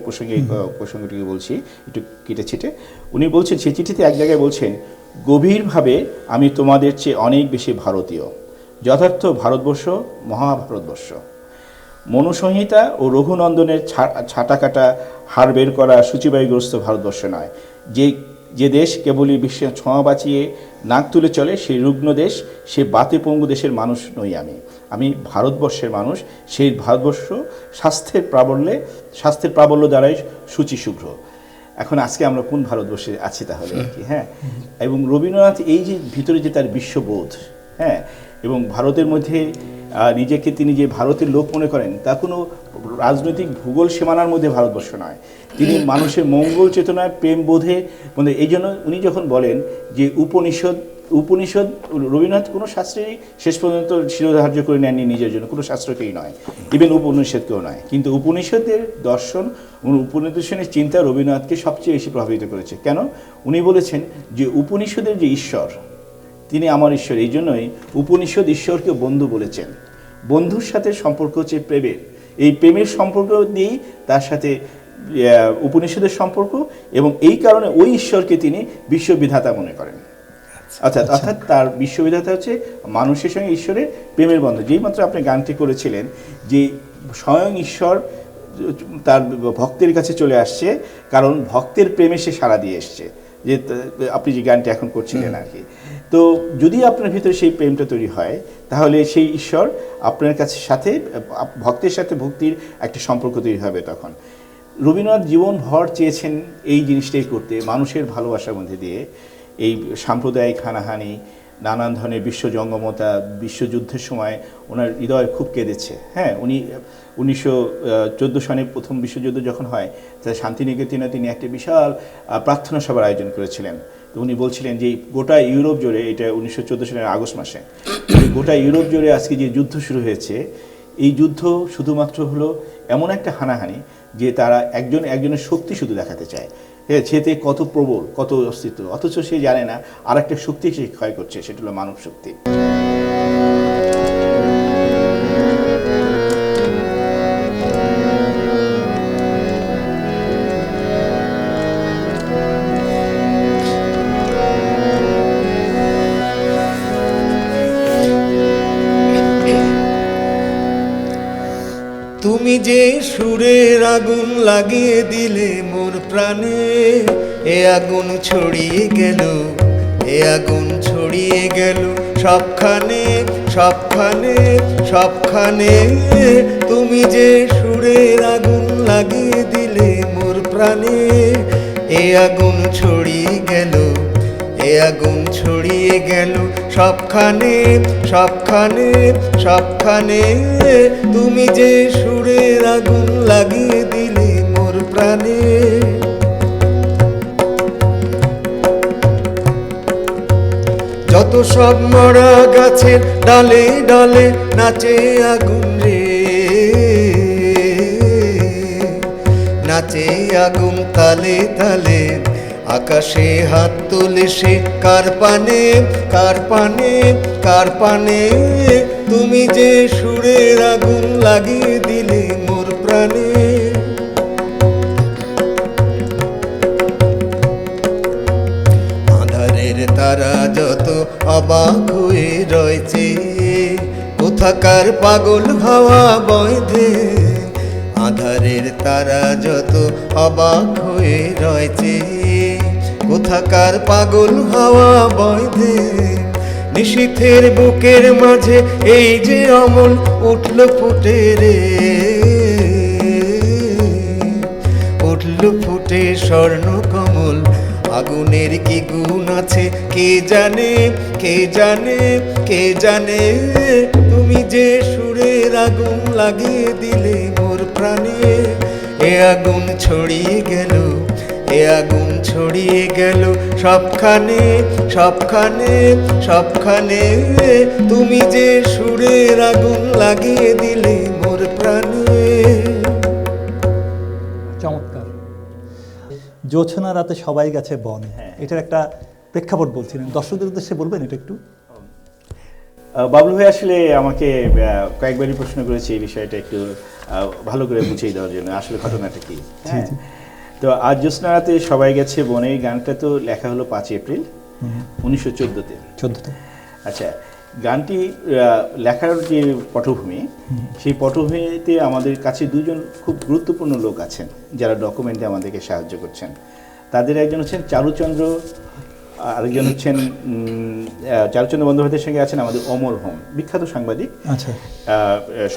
[SPEAKER 4] প্রসঙ্গটিকে বলছি একটু কেটে ছিটে। উনি বলছেন, সেই চিঠিতে এক জায়গায় বলছেন, গভীরভাবে আমি তোমাদের চেয়ে অনেক বেশি ভারতীয়, যথার্থ ভারতবর্ষ মহাভারতবর্ষ। মনুসংহিতা ও রঘুনন্দনের ছাটাকাটা হাড় বের করা সূচিবায়ুগ্রস্ত ভারতবর্ষ নয়, যে দেশ কেবলই বিশ্বের ছোঁয়া বাঁচিয়ে নাক তুলে চলে, সেই রুগ্ন দেশ, সে বাতে পঙ্গু দেশের মানুষ নই। আমি ভারতবর্ষের মানুষ। সেই ভারতবর্ষ স্বাস্থ্যের প্রাবল্য দ্বারাই সূচি শুভ্র। এখন আজকে আমরা কোন ভারতবর্ষে আছি তাহলে আর কি? হ্যাঁ, এবং রবীন্দ্রনাথ এই যে ভিতরে যে তার বিশ্ববোধ, হ্যাঁ, এবং ভারতের মধ্যে নিজেকে তিনি যে ভারতের লোক মনে করেন, তা কোনো রাজনৈতিক ভূগোল সীমানার মধ্যে ভারতবর্ষ নয়। তিনি মানুষের মঙ্গল চেতনায়, প্রেম বোধে, মানে এই জন্য উনি যখন বলেন যে উপনিষদ রবীন্দ্রনাথ কোনো শাস্ত্রেরই শেষ পর্যন্ত শিরোধার্য করে নেননি নিজের জন্য, কোনো শাস্ত্রকেই নয়, ইভেন উপনিষদকেও নয়। কিন্তু উপনিষদের দর্শন, উপনিষদের চিন্তা রবীন্দ্রনাথকে সবচেয়ে বেশি প্রভাবিত করেছে। কেন? উনি বলেছেন যে উপনিষদের যে ঈশ্বর, তিনি আমার ঈশ্বর। এই জন্যই উপনিষদ ঈশ্বরকে বন্ধু বলেছেন। বন্ধুর সাথে সম্পর্ক হচ্ছে প্রেমের। এই প্রেমের সম্পর্ক দিয়েই তার সাথে উপনিষদের সম্পর্ক, এবং এই কারণে ওই ঈশ্বরকে তিনি বিশ্ববিধাতা মনে করেন। অর্থাৎ তার বিশ্ববিদ্যালয়টা হচ্ছে মানুষের সঙ্গে ঈশ্বরের প্রেমের বন্ধন। যেই মাত্র আপনি গানটি করেছিলেন যে স্বয়ং ঈশ্বর তার ভক্তের কাছে চলে আসছে, কারণ ভক্তের প্রেমে সে সাড়া দিয়ে এসছে, যে আপনি যে গানটি এখন করছিলেন আর কি। তো যদি আপনার ভিতরে সেই প্রেমটা তৈরি হয়, তাহলে সেই ঈশ্বর আপনার কাছে সাথে ভক্তের সাথে ভক্তির একটা সম্পর্ক তৈরি হবে। তখন রবীন্দ্রনাথ জীবনভর চেয়েছেন এই জিনিসটাই করতে, মানুষের ভালোবাসার মধ্যে দিয়ে এই সাম্প্রদায়িক হানাহানি, নানান ধরনের বিশ্বজঙ্গমতা, বিশ্বযুদ্ধের সময় ওনার হৃদয় খুব কেঁদেছে। হ্যাঁ, উনি 1914 সনে প্রথম বিশ্বযুদ্ধ যখন হয়, তাই শান্তিনিকেতনে তিনি একটা বিশাল প্রার্থনা সভার আয়োজন করেছিলেন। তো উনি বলছিলেন যে গোটা ইউরোপ জুড়ে, এটা 1914 সালের আগস্ট মাসে, গোটা ইউরোপ জুড়ে আজকে যে যুদ্ধ শুরু হয়েছে, এই যুদ্ধ শুধুমাত্র হলো এমন একটা হানাহানি যে তারা একজনের শক্তি শুধু দেখাতে চায়, হ্যাঁ, সেতে কত প্রবল, কত অস্তিত্ব, অথচ সে জানে না আর একটা শক্তি সে ক্ষয় করছে, সেটা হলো মানব শক্তি।
[SPEAKER 5] তুমি যে সুরের আগুন লাগিয়ে দিলে মোর প্রাণে, এ আগুন ছড়িয়ে গেল, এ আগুন ছড়িয়ে গেল সবখানে, সবখানে, সবখানে। তুমি যে সুরের আগুন লাগিয়ে দিলে মোর প্রাণে, এ আগুন ছড়িয়ে গেল, এ আগুন ছড়িয়ে গেল সবখানে, সবখানে, সবখানে। তুমি যে সুরের আগুন লাগিয়ে দিলে মোর প্রাণে। যত সব মরা গাছের ডালে ডালে নাচে আগুন রে, নাচে আগুন তালে তালে, আকাশে হাত তোলে সে কার পানে, কার পানে, কার পানে। তুমি যে সুরের আগুন লাগিয়ে দিলে মোর প্রাণে। আঁধারের তারা যত অবাক হয়ে রয়েছে, কোথাকার পাগল হাওয়া বইধে। আঁধারের তারা যত অবাক হয়ে রয়েছে, কোথাকার পাগল হাওয়া বইধে। নিশীথের বুকের মাঝে এই যে অমল উঠল ফুটে রে, উঠল ফুটে স্বর্ণ কমল। আগুনের কি গুণ আছে কে জানে, কে জানে, কে জানে। তুমি যে সুরের আগুন লাগিয়ে দিলে মোর প্রাণে, এ আগুন ছড়িয়ে গেল, এ আগুন ছড়িয়ে গেল সবখানে, সবখানে, সবখানে। তুমি যে সুরের আগুন লাগিয়ে দিলে মোর প্রাণে।
[SPEAKER 3] চমৎকার। জোছনা রাতে সবাই গেছে বনে, এটার একটা প্রেক্ষাপট বলছিলেন, দর্শকদের উদ্দেশ্যে বলবেন এটা একটু?
[SPEAKER 4] বাবলু ভাই আসলে আমাকে কয়েকবারই প্রশ্ন করেছে এই বিষয়টা একটু ভালো করে বুঝিয়ে দেওয়ার জন্য, আসলে ঘটনাটা কি। হ্যাঁ, তো আজ জ্যোৎস্না রাতে সবাই গেছে বনে, এই গানটা তো লেখা হলো 5 এপ্রিল 1914-তে। আচ্ছা, গানটি লেখার যে পটভূমি, সেই পটভূমিতে আমাদের কাছে দুজন খুব গুরুত্বপূর্ণ লোক আছেন যারা ডকুমেন্টে আমাদেরকে সাহায্য করছেন। তাদের একজন হচ্ছেন চারুচন্দ্র, আরেকজন হচ্ছেন চারুচন্দ্র বন্দ্যোপাধ্যায়ের সঙ্গে আছেন আমাদের অমর হোম, বিখ্যাত সাংবাদিক, আচ্ছা,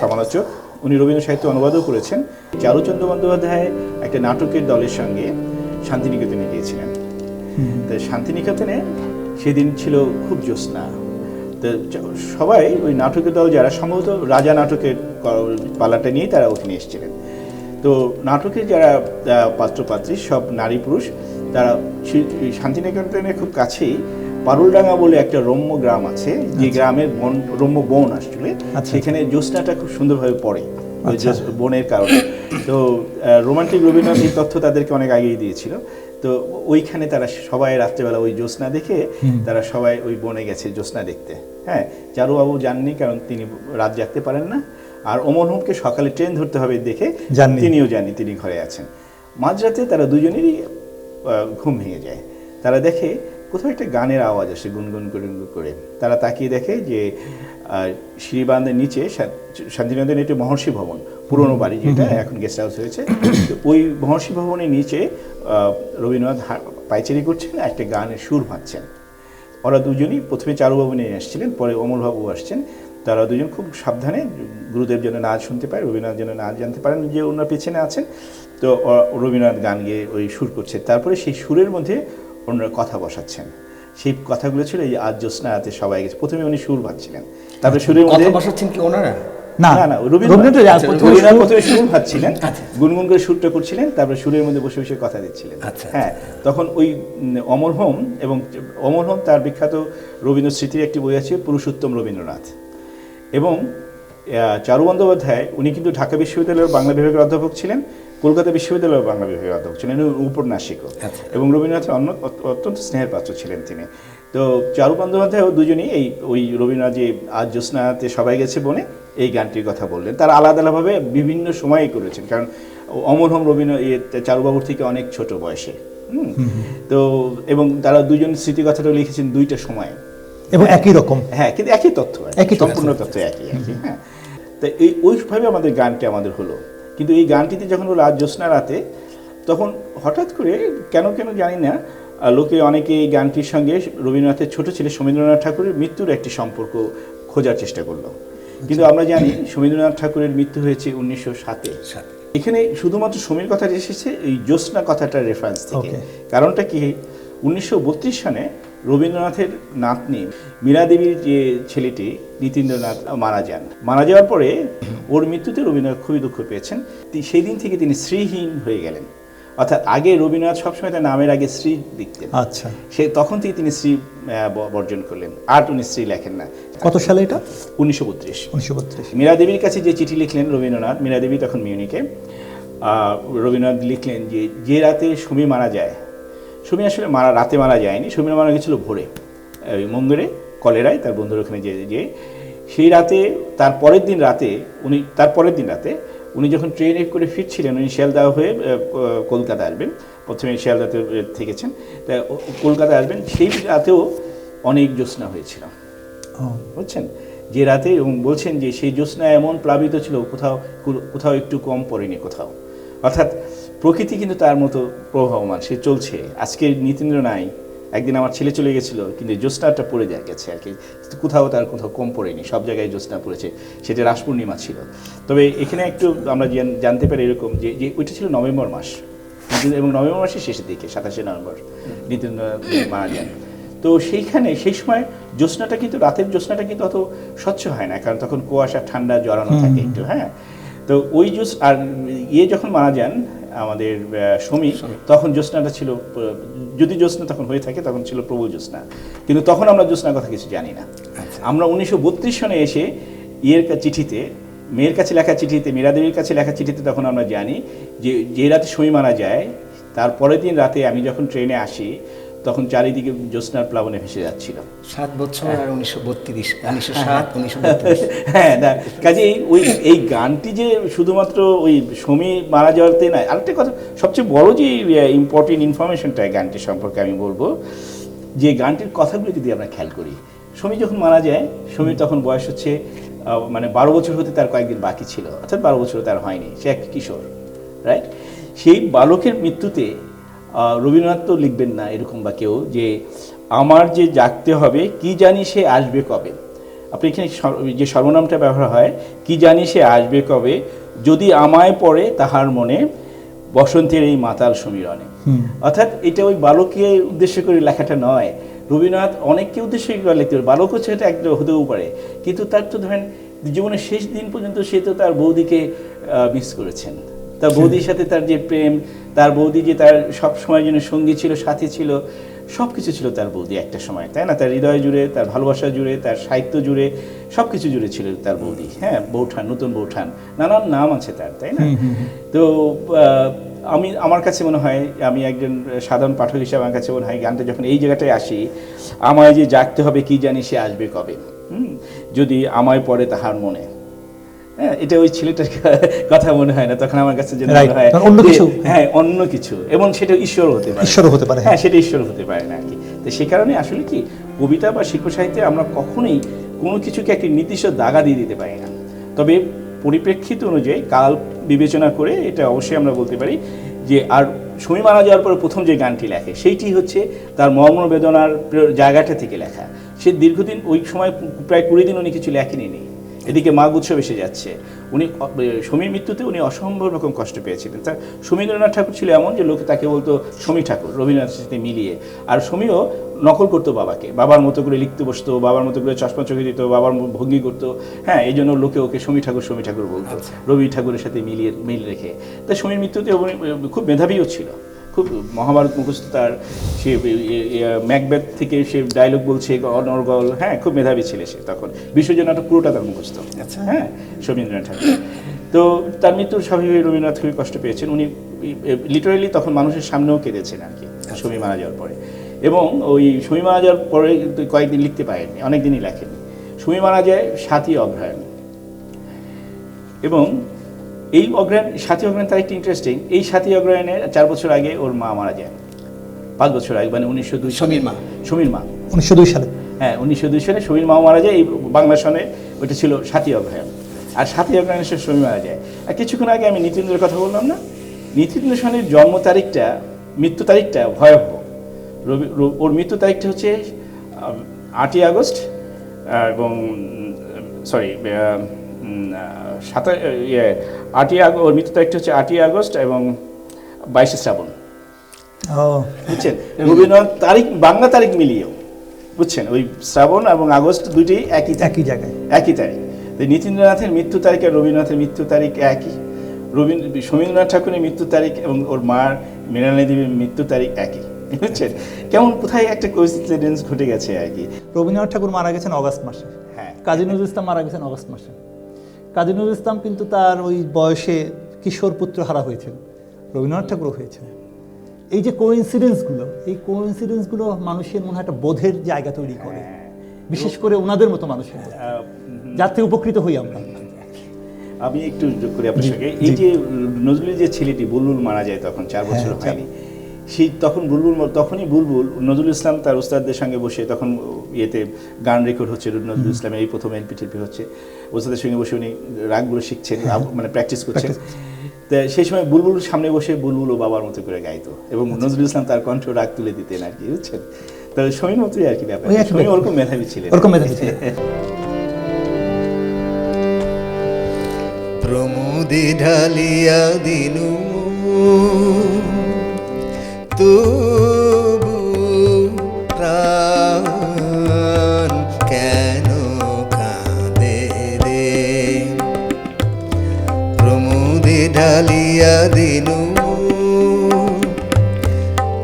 [SPEAKER 4] সমালোচক। উনি রবীন্দ্র সাহিত্য অনুবাদও করেছেন। চারুচন্দ্র বন্দ্যোপাধ্যায় একটা নাটকের দলের সঙ্গে শান্তিনিকেতনে গিয়েছিলেন। তো শান্তিনিকেতনে সেদিন ছিল খুব জ্যোৎস্না। তো সবাই ওই নাটকের দল যারা, সম্ভবত রাজা নাটকের পালাটা নিয়েই তারা ওখানে এসেছিলেন। তো নাটকের যারা পাত্রপাত্রী সব নারী পুরুষ, তারা শান্তিনিকেতনের খুব কাছেই পারুলডাঙ্গা বলে একটা রম্য গ্রাম আছে, যে গ্রামের রম্য বন আসলে, সেখানে জ্যোৎস্নাটা খুব সুন্দরভাবে পড়ে বনের কারণে। তো রোমান্টিক রবীন্দ্রনাথ এই তথ্য তাদেরকে অনেক আগেই দিয়েছিল। তো ওইখানে তারা সবাই রাত্রেবেলা ওই জ্যোৎস্না দেখে তারা সবাই ওই বনে গেছে জ্যোৎস্না দেখতে। হ্যাঁ, চারুবাবু যাননি, কারণ তিনি রাত জাগতে পারেন না। আর অমর হোমকে সকালে ট্রেন ধরতে হবে দেখে তিনিও যাননি, তিনি ঘরে আছেন। মাঝরাতে তারা দুজনেরই ঘুম ভেঙে যায়। তারা দেখে কোথাও একটা গানের আওয়াজ আসে গুনগুন করে। তারা তাকিয়ে দেখে যে সিঁড়িবান্ধের নিচে শান্তিনিকেতনের একটি মহর্ষি ভবন, পুরনো বাড়ি যেটা এখন গেস্ট হাউস হয়েছে, তো ওই মহর্ষি ভবনের নিচে রবীন্দ্রনাথ পায়চারি করছেন, একটা গানের সুর ভাঙছেন। ওরা দুজনই প্রথমে চারুবাবু নিয়ে আসছিলেন, পরে অমলবাবু আসছেন। তারা দুজন খুব সাবধানে, গুরুদেব যেন নাচ শুনতে পায়, রবীন্দ্রনাথ যেন নাচ জানতে পারেন যে ওনার পেছনে আছেন, তো রবীন্দ্রনাথ গান গেয়ে ওই সুর করছে। তারপরে সেই সুরের মধ্যে ওনারা কথা বসাচ্ছেন। সেই কথাগুলো ছিল এই আজ জ্যোৎস্না রাতে সবাই গেছে। প্রথমে উনি সুর ভাবছিলেন, তারপরে সুরের মধ্যে
[SPEAKER 5] কথা বসাচ্ছেন কি ওনারা?
[SPEAKER 3] না,
[SPEAKER 4] রবীন্দ্রনাথ প্রথমে সুর ভাবছিলেন, গুনগুন করে সুরটা করছিলেন, তারপরে সুরের মধ্যে বসে বসে কথা দিচ্ছিলেন। হ্যাঁ, তখন ওই অমরহোম, এবং অমরহোম তার বিখ্যাত রবীন্দ্র স্মৃতির একটি বই আছে, পুরুষোত্তম রবীন্দ্রনাথ। এবং চারু বন্দ্যোপাধ্যায়, উনি কিন্তু ঢাকা বিশ্ববিদ্যালয়ের বাংলা বিভাগের অধ্যাপক ছিলেন, কলকাতা বিশ্ববিদ্যালয়ের বাংলা বিভাগের অধ্যাপক ছিলেন, উপন্যাসিকও, এবং রবীন্দ্রনাথের অত্যন্ত স্নেহের পাত্র ছিলেন তিনি। তো চারু বন্দ্যোপাধ্যায় দুজনেই ওই রবীন্দ্রনাথ যে আজ জ্যোৎস্নাতে সবাই গেছে বনে এই গানটির কথা বললেন। তারা আলাদা আলাদাভাবে বিভিন্ন সময়ে করেছেন, কারণ অমরহোম চারুবাবুর থেকে অনেক ছোট বয়সে। তো এবং তারা দুজন স্মৃতি কথাটা লিখেছেন দুইটা সময়ে,
[SPEAKER 3] এবং একই রকম,
[SPEAKER 4] হ্যাঁ, কিন্তু একই তথ্য, সম্পূর্ণ তথ্য একই। হ্যাঁ, তো ওইভাবে আমাদের গানটি আমাদের হলো। কিন্তু এই গানটিতে যখন হলো আজ জ্যোৎস্না রাতে, তখন হঠাৎ করে কেন জানি না, লোকে অনেকে এই গানটির সঙ্গে রবীন্দ্রনাথের ছোট ছেলে সমীন্দ্রনাথ ঠাকুরের মৃত্যুর একটি সম্পর্ক খোঁজার চেষ্টা করলো। কিন্তু আমরা জানি সমীন্দ্রনাথ ঠাকুরের মৃত্যু হয়েছে 1907-এ। এখানে শুধুমাত্র সমীর কথাটা এসেছে এই জ্যোৎস্না কথাটার রেফারেন্স থেকে। কারণটা কি, 1932 সালে রবীন্দ্রনাথের নাতনি মীরা দেবীর যে ছেলেটি নীতিন্দ্রনাথ মারা যাওয়ার পরে ওর মৃত্যুতে রবীন্দ্রনাথ খুবই দুঃখ পেয়েছেন। সেই দিন থেকে তিনি শ্রীহীন হয়ে গেলেন। অর্থাৎ আগে রবীন্দ্রনাথ সবসময় তার নামের আগে শ্রী লিখতেন, আচ্ছা, তখন থেকে তিনি শ্রী বর্জন করলেন, আর উনি শ্রী লেখেন না।
[SPEAKER 3] কত সালে এটা?
[SPEAKER 4] 1932। মীরা দেবীর কাছে যে চিঠি লিখলেন রবীন্দ্রনাথ, মীরা দেবী তখন মিউনিকে, রবীন্দ্রনাথ লিখলেন যে রাতে সুমি মারা যায়, সুমি আসলে রাতে মারা যায়নি, সুমি মারা গেছিল ভোরে, ওই মঙ্গলে কলেরায় তার বন্ধুর ওখানে যে সেই রাতে, তার পরের দিন রাতে উনি যখন ট্রেনে করে ফিরছিলেন, উনি শিয়ালদহ হয়ে কলকাতা আসবেন, প্রথমে শিয়ালদাতে থেকেছেন, তা কলকাতা আসবেন, সেই রাতেও অনেক জ্যোৎস্না হয়েছিল, বুঝছেন, যে রাতে, এবং বলছেন যে সেই জ্যোৎস্না এমন প্লাবিত ছিল, কোথাও একটু কম পড়েনি কোথাও। অর্থাৎ প্রকৃতি কিন্তু তার মতো প্রভাবমান, সে চলছে। আজকে নীতিন্দ্র নাই, একদিন আমার ছেলে চলে গেছিল, কিন্তু জ্যোৎস্নাটা পড়ে গেছে আর কি, কোথাও কম পড়েনি, সব জায়গায় জ্যোৎস্না পড়েছে, সেটা রাস পূর্ণিমা ছিল। তবে এখানে একটু আমরা জানতে পারি এরকম যে ওইটা ছিল নভেম্বর মাস, এবং নভেম্বর মাসের শেষের দিকে 27শে নভেম্বর নীতিন্দ্র মারা যান। তো সেই সময় জ্যোৎস্নাটা কিন্তু, রাতের জ্যোৎস্নাটা কিন্তু অত স্বচ্ছ হয় না, কারণ তখন কুয়াশা ঠান্ডা জড়ানো থাকে একটু। হ্যাঁ, তো ওই আর যখন মারা যান আমাদের সমী, তখন জ্যোৎস্নাটা ছিল, যদি জ্যোৎস্না তখন হয়ে থাকে তখন ছিল প্রবল জ্যোৎস্না, কিন্তু তখন আমরা জ্যোৎস্নার কথা কিছু জানি না। আমরা 1932 সনে এসে মেয়ের কাছে লেখা চিঠিতে, মীরা দেবীর কাছে লেখা চিঠিতে তখন আমরা জানি যে রাতে সমী মারা যায়, তার পরের দিন রাতে আমি যখন ট্রেনে আসি, তখন চারিদিকে জ্যোৎস্নার প্লাবনে ভেসে যাচ্ছিল।
[SPEAKER 5] 7 বছর আর 1932।
[SPEAKER 4] হ্যাঁ, না, কাজেই এই গানটি যে শুধুমাত্র ওই সমী মারা যাওয়াতে না, আরেকটা কথা, সবচেয়ে বড় যে ইম্পর্টেন্ট ইনফরমেশনটা গানটির সম্পর্কে আমি বলবো, যে গানটির কথাগুলো যদি আমরা খেয়াল করি, সমী যখন মারা যায়, সমীর তখন বয়স হচ্ছে 12 বছর হতে তার কয়েকদিন বাকি ছিল, অর্থাৎ 12 বছর তার হয়নি, সে এক কিশোর, রাইট? সেই বালকের মৃত্যুতে রবীন্দ্রনাথ তো লিখবেন না এরকম বা কেউ, যে আমার যে জাগতে হবে, কি জানি সে আসবে কবে। আপনি এখানে যে সর্বনামটা ব্যবহার হয়, কি জানি সে আসবে কবে, যদি আমায় পড়ে তাহার মনে বসন্তের এই মাতাল সমীরণে। অর্থাৎ এটা ওই বালককে উদ্দেশ্য করে লেখাটা নয়, রবীন্দ্রনাথ অনেককে উদ্দেশ্য করে লিখতে পারে, বালক হচ্ছে এটা একটা হতেও পারে, কিন্তু তার তো ধরেন জীবনের শেষ দিন পর্যন্ত সে তো তার বৌদিকে মিস করেছেন, তার বৌদির সাথে তার যে প্রেম, তার বৌদি যে তার সব সময়ের জন্য সঙ্গী ছিল, সাথী ছিল, সব কিছু ছিল তার বৌদি একটা সময়, তাই না? তার হৃদয় জুড়ে, তার ভালোবাসা জুড়ে, তার সাহিত্য জুড়ে, সব কিছু জুড়ে ছিল তার বৌদি। হ্যাঁ, বৌঠান, নতুন বৌঠান, নানান নাম আছে তার, তাই না? তো আমার কাছে মনে হয়, আমি একজন সাধারণ পাঠক হিসাবে আমার কাছে মনে হয় গানটা যখন এই জায়গাটায় আসি, আমায় যে জাগতে হবে, কি জানি সে আসবে কবে, যদি আমায় পড়ে তাহার মনে, হ্যাঁ, এটা ওই ছেলেটার কথা মনে হয় না, তখন আমার কাছে যেন মনে হয় অন্য কিছু, হ্যাঁ, অন্য কিছু, এবং সেটা ঈশ্বর হতে পারে, হ্যাঁ, সেটা ঈশ্বর হতে পারে না আর কি। তো সেই কারণে আসলে কি কবিতা বা শিল্প সাহিত্যে আমরা কখনোই কোনো কিছুকে একটি নির্দিষ্ট দাগা দিয়ে দিতে পারি না। তবে পরিপ্রেক্ষিত অনুযায়ী কাল বিবেচনা করে এটা অবশ্যই আমরা বলতে পারি যে আর সমী মারা যাওয়ার পরে প্রথম যে গানটি লেখে সেইটি হচ্ছে তার মর্মবেদনার জায়গাটা থেকে লেখা। সে দীর্ঘদিন ওই সময় প্রায় 20 দিন উনি কিছু লেখেনি নেই, এদিকে মাঘ উৎসব এসে যাচ্ছে। উনি সমীর মৃত্যুতে উনি অসম্ভব রকম কষ্ট পেয়েছিলেন। তার সমীন্দ্রনাথ ঠাকুর ছিল এমন যে লোকে তাকে বলতো সমী ঠাকুর, রবীন্দ্রনাথের সাথে মিলিয়ে। আর সমীও নকল করতো বাবাকে, বাবার মতো করে লিখতে বসতো, বাবার মতো করে চশমা চোখে দিত, বাবার ভঙ্গি করতো। হ্যাঁ, এই জন্য লোকে ওকে সমী ঠাকুর বলতো, রবি ঠাকুরের সাথে মিল রেখে। তাই সমীর মৃত্যুতে উনি খুব মেধাবীও ছিল, খুব মহাভারত মুখস্থ তার। সে ম্যাকবেথ থেকে সে ডায়লগ বলছে অনর্গল। হ্যাঁ, খুব মেধাবী ছিল সে তখন। বিশ্বজনীন নাটক পুরোটা তার মুখস্থ। আচ্ছা, হ্যাঁ, সমীন্দ্রনাথ ঠাকুর। তো তার মৃত্যুর স্বাভাবিকভাবে রবীন্দ্রনাথ খুবই কষ্ট পেয়েছেন। উনি লিটারেলি তখন মানুষের সামনেও কেঁদেছেন আর কি, সমী মারা যাওয়ার পরে। এবং ওই সমী মারা যাওয়ার পরে কয়েকদিন লিখতে পারেননি, অনেক দিনই লেখেননি। সমী মারা যায় 7ই অগ্রহায়ণ। এবং এই অগ্রহায়ণ, 7ই অগ্রহায়ণ তারিখটা ইন্টারেস্টিং। এই 7ই অগ্রহায়ণের 4 বছর আগে ওর মা মারা যায়, 5 বছর আগে, মানে 1902। সমীর মা
[SPEAKER 3] 1902 সালে।
[SPEAKER 4] হ্যাঁ, 1902 সালে সমীর মাও মারা যায়। এই বাংলা সনে ওইটা ছিল 7ই অগ্রহায়ণ। আর 7ই অগ্রহায়ণের সে সমী মারা যায়। আর কিছুক্ষণ আগে আমি নীতিন্দ্রের কথা বললাম না, নীতিন্দ্র সেনের জন্ম তারিখটা, মৃত্যু তারিখটা ভয়াবহ। ওর মৃত্যু তারিখটা হচ্ছে 8ই আগস্ট এবং ওর মৃত্যু তারিখটা হচ্ছে 8ই আগস্ট এবং 22শে শ্রাবণ। বুঝছেন, রবীন্দ্রনাথ তারিখ বাংলা তারিখ মিলিয়েও, বুঝছেন, ওই শ্রাবণ এবং আগস্ট দুইটি একই জায়গায়, একই তারিখ। নীতিন্দ্রনাথের মৃত্যু তারিখ আর রবীন্দ্রনাথের মৃত্যু তারিখ একই। সমীন্দ্রনাথ ঠাকুরের মৃত্যু তারিখ এবং ওর মার মৃণালিনী দেবীর মৃত্যু তারিখ একই। বুঝছেন কেমন কোথায় একটা কোইন্সিডেন্স ঘটে গেছে আর কি।
[SPEAKER 3] রবীন্দ্রনাথ ঠাকুর মারা গেছেন অগাস্ট মাসে,
[SPEAKER 4] হ্যাঁ,
[SPEAKER 3] কাজী নজরুল ইসলাম মারা গেছেন অগাস্ট মাসে। কাজী নজরুল ইসলাম কিন্তু তার ওই বয়সে কিশোর পুত্র হারা হয়েছিল, রবীন্দ্রনাথ ঠাকুরও হয়েছিল। এই যে কোইন্সিডেন্সগুলো মানুষের মনে হয় একটা বোধের জায়গা তৈরি করে, বিশেষ করে ওনাদের মতো মানুষের, যার থেকে উপকৃত হই আমরা।
[SPEAKER 4] আমি একটু যোগ করি আপনার সঙ্গে। এই যে নজরুলের যে ছেলেটি বুলবুল মারা যায় তখন 4 বছর হয়নি, সেই তখনই বুলবুল নজরুল ইসলাম তার ওস্তাদদের সঙ্গে বসে, তখন ইয়েতে গান রেকর্ড হচ্ছে, নজরুল ইসলামের এই প্রথম এলপি হচ্ছে, ওস্তাদের সঙ্গে বসে উনি রাগগুলো শিখছেন, মানে প্র্যাকটিস করছেন। তো সেই সময় বুলবুল সামনে বসে বুলবুলও বাবার মতো করে গাইতো এবং নজরুল ইসলাম তার কণ্ঠ রাগ তুলে দিতেন আর কি, বুঝছেন। তো সমীর মতোই আর কি ব্যাপার, সমীর ওরকম মেধাবী ছিলেন।
[SPEAKER 2] প্রমোদে ঢালিয়া দিনু তবু প্রাণ কেন কাঁদে রে, প্রমোদে ঢালিয়া দিনু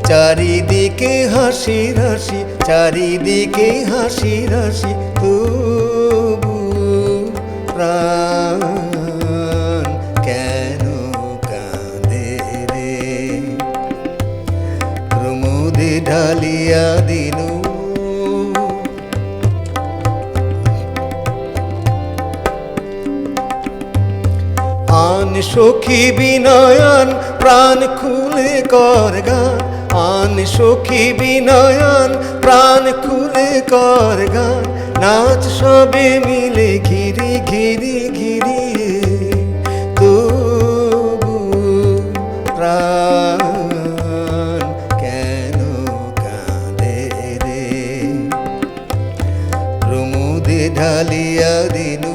[SPEAKER 2] চারিদিকে হাসি হাসি, চারিদিকে হাসি হাসি, তবু প্রাণ কেন কাঁদে রে, প্রমোদে ঢালিয়া দিনু। আন সখী বিনয়ন প্রাণ খুলে কর গান, আন সখী বিনয়ন প্রাণ খুলে কর গান, নাচ সবে মিলে ঘিরি ঘিরি ঘিরি, তবু প্রাণ কেন কাঁদে রে, প্রমোদে ঢালিয়া দিনু।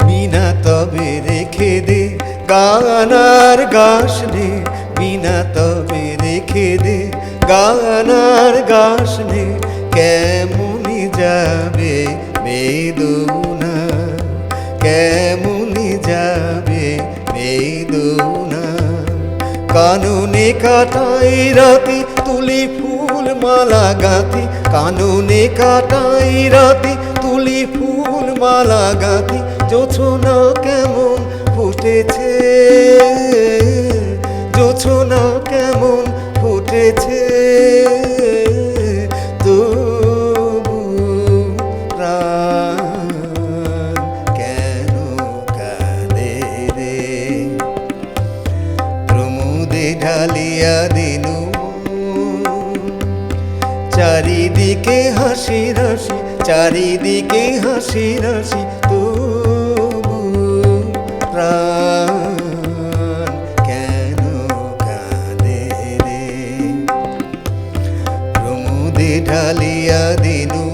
[SPEAKER 2] বিনা তবে রেখে দে গান আর গাস নে, বিনা তবে রেখে দে গান আর গাস নে, কেমনি যাবে বেদনা, কেমনি যাবে বেদনা, কাননে কাটাই রাতে তুলি ফুল মালা গাঁথি, কাননে কাটাই রাতে তুলি ফুল মালা গাঁথি, জোছনা কেমন ফুটেছে, জোছনা কেমন ফুটেছে, তবু প্রাণ কেন কাঁদে রে, ঢালিয়া দিনু চারিদিকে হাসি রাশি, চারিদিকে হাসি রাশি, তবু প্রাণ কেন কাঁদে রে? প্রমোদে ঢালিয়া দিনু।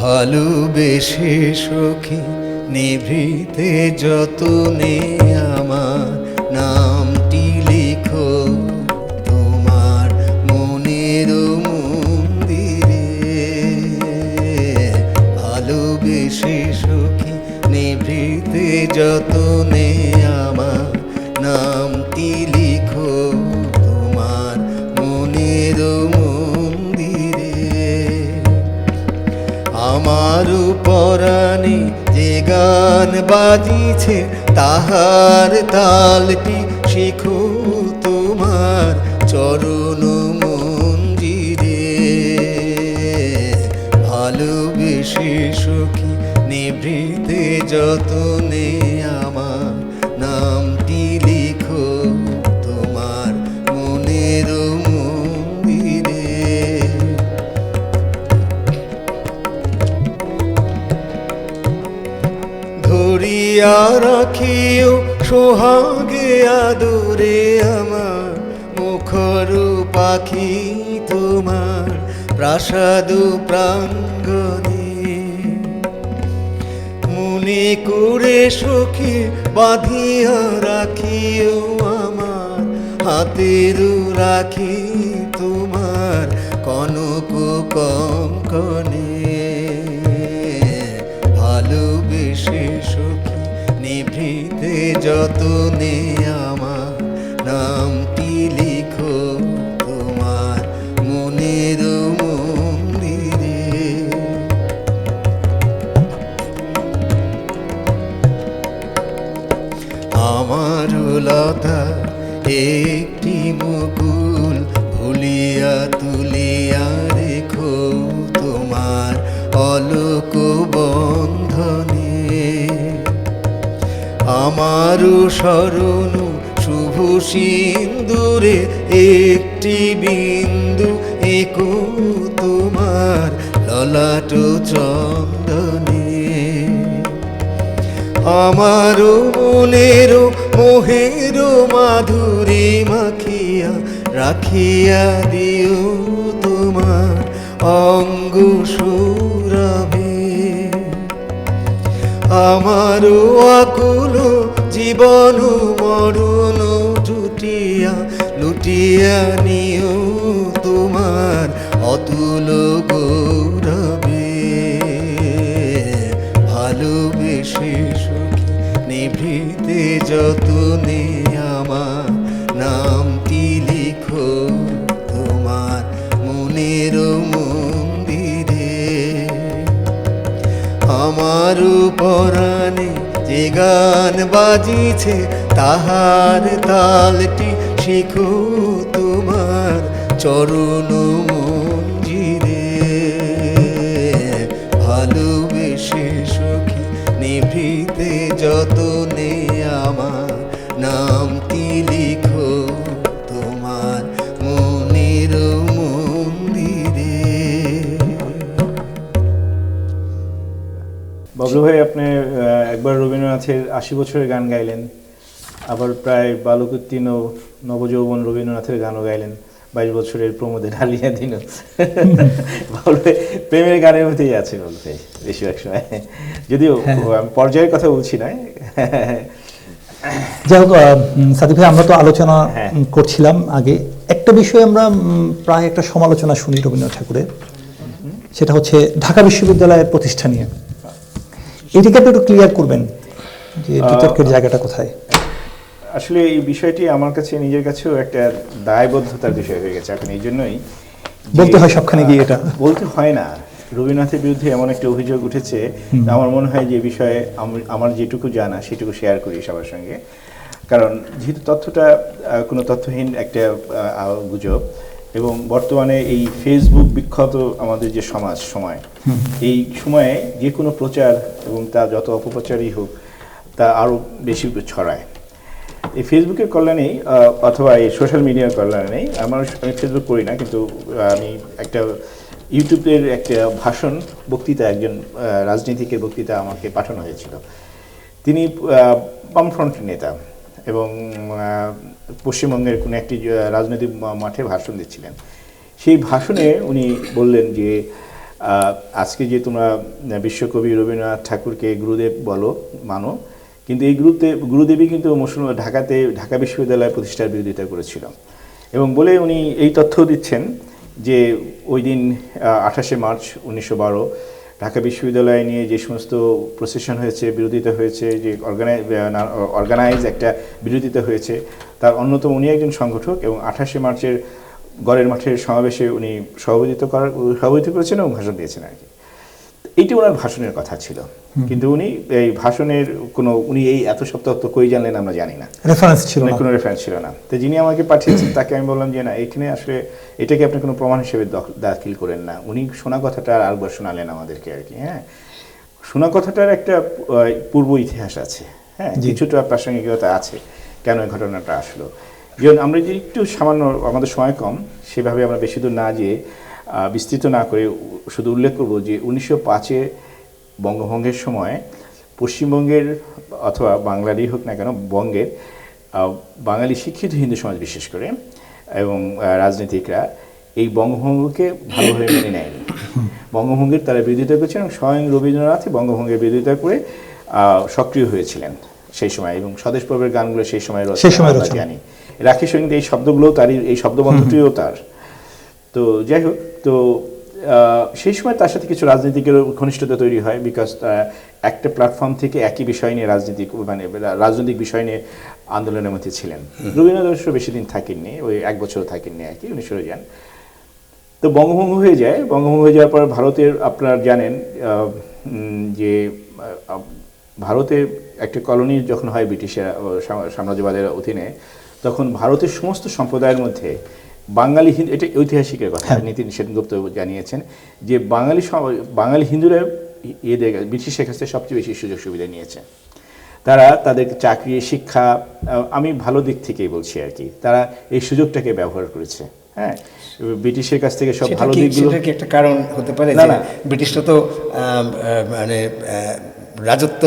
[SPEAKER 2] ভালোবেসে সখী নিভৃতে যতনে আমার নামটি লিখো তোমার মনের মন্দিরে। ভালোবেসে সখী নিভৃতে যতনে আমার নামটি লিখো তোমার মনের মন্দিরে। আমার পরাণে যে গান বাজিছে তাহার তালটি শিখো তোমার চরণ মঞ্জিরে। ভালোবেসে সখী নিভৃতে যতনে আমার নামটি লিখো তোমার মনের মন্দিরে। ধরিয়া রাখিও সোহাগে আদরে আমার মুখর পাখি তোমার প্রাসাদ প্রাঙ্গণে। মনে করে সখী বাঁধিয়া রাখিও আমার হাতের রাখি তোমার কনক কঙ্কণে। ভালোবেসে সখী নিভৃতে যতনে আমার নামটি লিখো তোমার মনের মন্দিরে। আমার লতা একটি মুকুল ভুলিয়া তুলিয়া রেখো তোমার অলোক বন্ধনে। আমার শরণ শুভ সিন্দুরে একটি বিন্দু একো তোমার ললাট চন্দনে। আমার মনের মোহের মাধুরী মাখিয়া রাখিয়া দিও তোমার অঙ্গ সৌরভে। আমার আকুল জীবন মরণ জুটিয়া লুটিয়া নিও তোমার অতুল গৌরবে। ভালোবেসে সখী নিভৃতে যতনে আমার নামটি লিখো তোমার মনের মন্দিরে। আমার পরাণে যে গান বাজিছে তাহার তালটি শিখো তোমার চরণ মঞ্জিরে। ভালোবেসে সখী নিভৃতে যতনে আমার নামটি লিখো তোমার মনের মন্দিরে।
[SPEAKER 4] বাবলু ভাই, আপনি একবার রবীন্দ্রনাথের ৮০ বছরের গান গাইলেন, আবার প্রায় বালকোত্তীর্ণ নবযৌবন রবীন্দ্রনাথের গানও গাইলেন, ২২ বছরের প্রমোদে ঢালিয়া দিন। বাবলু ভাই প্রেমের গানের মধ্যেই আছে বাবলু ভাই বেশিরভাগ সময়, যদিও আমি পর্যায়ের কথা বলছি না।
[SPEAKER 3] যাই হোক, সাদিক ভাই আমরা তো আলোচনা করছিলাম আগে, একটা বিষয়ে আমরা প্রায় একটা সমালোচনা শুনি রবীন্দ্রনাথ ঠাকুরের, সেটা হচ্ছে ঢাকা বিশ্ববিদ্যালয়ের প্রতিষ্ঠা নিয়ে। এটাকে আপনি একটু ক্লিয়ার করবেন যে বিতর্কের জায়গাটা কোথায়?
[SPEAKER 4] আসলে এই বিষয়টি আমার কাছে নিজের কাছেও একটা দায়বদ্ধতার বিষয় হয়ে গেছে এখন। এই জন্যই
[SPEAKER 3] বলতে হয় সবখানে গিয়ে, এটা
[SPEAKER 4] বলতে হয় না, রবীন্দ্রনাথের বিরুদ্ধে এমন একটা অভিযোগ উঠেছে, আমার মনে হয় যে বিষয়ে আমার যেটুকু জানা সেটুকু শেয়ার করি সবার সঙ্গে। কারণ যেহেতু তথ্যটা কোনো তথ্যহীন একটা গুজব, এবং বর্তমানে এই ফেসবুক বিখ্যাত আমাদের যে সময়, এই সময়ে যে কোনো প্রচার এবং তা যত অপপ্রচারই হোক তা আরও বেশি ছড়ায়। এই ফেসবুকের কল্যাণেই অথবা এই সোশ্যাল মিডিয়ার কল্যাণেই আমি ফেসবুক করি না, কিন্তু আমি একটা ইউটিউবের একটা বক্তৃতা, একজন রাজনীতিকের বক্তৃতা আমাকে পাঠানো হয়েছিল। তিনি বামফ্রন্টের নেতা এবং পশ্চিমবঙ্গের কোনো একটি রাজনৈতিক মাঠে ভাষণ দিচ্ছিলেন। সেই ভাষণে উনি বললেন যে আজকে যে তোমরা বিশ্বকবি রবীন্দ্রনাথ ঠাকুরকে গুরুদেব মানো, কিন্তু এই গুরুদেবই কিন্তু ঢাকা বিশ্ববিদ্যালয় প্রতিষ্ঠার বিরোধিতা করেছিল। এবং বলে উনি এই তথ্য দিচ্ছেন যে ওই দিন 28শে মার্চ 1912 ঢাকা বিশ্ববিদ্যালয় নিয়ে যে সমস্ত প্রসেশন হয়েছে, বিরোধিতা হয়েছে, যে অর্গানাইজ একটা বিরোধিতা হয়েছে, তার অন্যতম উনি একজন সংগঠক, এবং 28শে মার্চের গড়ের মাঠের সমাবেশে উনি সভাপতিত্ব করেছেন এবং ভাষণ দিয়েছেন আর কি। এইটি ওনার ভাষণের কথা ছিল, কিন্তু উনি এই ভাষণের উনি এই এত সব তথ্য কই জানলেন আমরা জানি না,
[SPEAKER 3] রেফারেন্স ছিল না,
[SPEAKER 4] কোনো রেফারেন্স ছিল না। তো যিনি আমাকে পাঠিয়েছেন তাকে আমি বললাম যে না, এখানে আসলে এটাকে আপনি কোনো প্রমাণ হিসেবে দাখিল করেন না। উনি শোনা কথাটা আরেকবার শোনালেন আমাদেরকে আর কি। হ্যাঁ, শোনা কথাটার একটা পূর্ব ইতিহাস আছে, হ্যাঁ, কিছুটা প্রাসঙ্গিকতা আছে কেন এই ঘটনাটা আসলো। যেমন আমরা যে একটু সামান্য, আমাদের সময় কম, সেভাবে আমরা বেশি দূর না যেয়ে বিস্তৃত না করে শুধু উল্লেখ করব যে 1905-এ বঙ্গভঙ্গের সময় পশ্চিমবঙ্গের অথবা বাংলারই হোক না কেন, বঙ্গের বাঙালি শিক্ষিত হিন্দু সমাজ বিশেষ করে এবং রাজনীতিকরা এই বঙ্গভঙ্গকে ভালোভাবে মেনে নেয়নি। বঙ্গভঙ্গের তারা বিরোধিতা করেছেন এবং স্বয়ং রবীন্দ্রনাথ বঙ্গভঙ্গের বিরোধিতা করে সক্রিয় হয়েছিলেন সেই সময়, এবং স্বদেশ পর্বের গানগুলো সেই সময় জানি। রাখি সঙ্গীত এই শব্দগুলোও তারই, এই শব্দবন্ধটিও তার। তো যাই হোক, তো সেই সময় তার সাথে কিছু রাজনীতিকের ঘনিষ্ঠতা তৈরি হয়, বিকজ একটা প্ল্যাটফর্ম থেকে একই বিষয় নিয়ে রাজনৈতিক বিষয় নিয়ে আন্দোলনের মধ্যে ছিলেন। রবীন্দ্রনাথ অবশ্য বেশি দিন থাকেননি, ওই 1 বছর থাকেননি আর কি, উনি সরে যান। তো বঙ্গভঙ্গ হয়ে যায়। বঙ্গভঙ্গ হয়ে যাওয়ার পর ভারতের, আপনারা জানেন যে ভারতে একটা কলোনি যখন হয় ব্রিটিশের সাম্রাজ্যবাদের অধীনে, তখন ভারতের সমস্ত সম্প্রদায়ের মধ্যে বাঙালি হিন্দু, এটা ঐতিহাসিকের কথা, নীতিন সেনগুপ্ত জানিয়েছেন যে বাঙালি হিন্দুরা ব্রিটিশের কাছ থেকে সবচেয়ে বেশি সুযোগ সুবিধা নিয়েছে। তারা তাদের চাকরি, শিক্ষা, আমি ভালো দিক থেকেই বলছি আর কি, তারা এই সুযোগটাকে ব্যবহার করেছে। হ্যাঁ, ব্রিটিশের কাছ থেকে সব ভালো দিকগুলো।
[SPEAKER 5] সেটা কি একটা কারণ হতে পারে?
[SPEAKER 4] না,
[SPEAKER 5] ব্রিটিশরা তো মানে রাজত্ব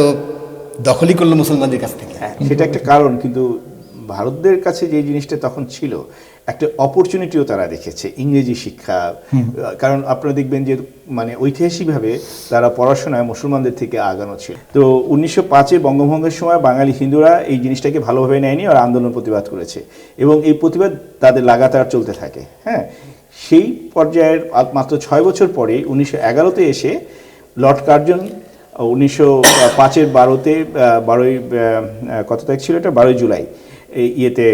[SPEAKER 5] দখলই করলো মুসলমানদের কাছ থেকে।
[SPEAKER 4] হ্যাঁ, সেটা একটা কারণ, কিন্তু ভারতদের কাছে যে জিনিসটা তখন ছিল, একটা অপরচুনিটিও তারা দেখেছে, ইংরেজি শিক্ষা। কারণ আপনারা দেখবেন যে ঐতিহাসিকভাবে তারা পড়াশোনায় মুসলমানদের থেকে আগানো ছিল। তো 1905-এ বঙ্গভঙ্গের সময় বাঙালি হিন্দুরা এই জিনিসটাকে ভালোভাবে নেয়নি আর আন্দোলন প্রতিবাদ করেছে, এবং এই প্রতিবাদ তাদের লাগাতার চলতে থাকে। হ্যাঁ, সেই পর্যায়ের মাত্র 6 বছর পরে 1911-তে এসে লর্ড কার্জন 1905-এর 12ই কত তারিখ ছিল এটা, 12ই জুলাই, ইয়েতে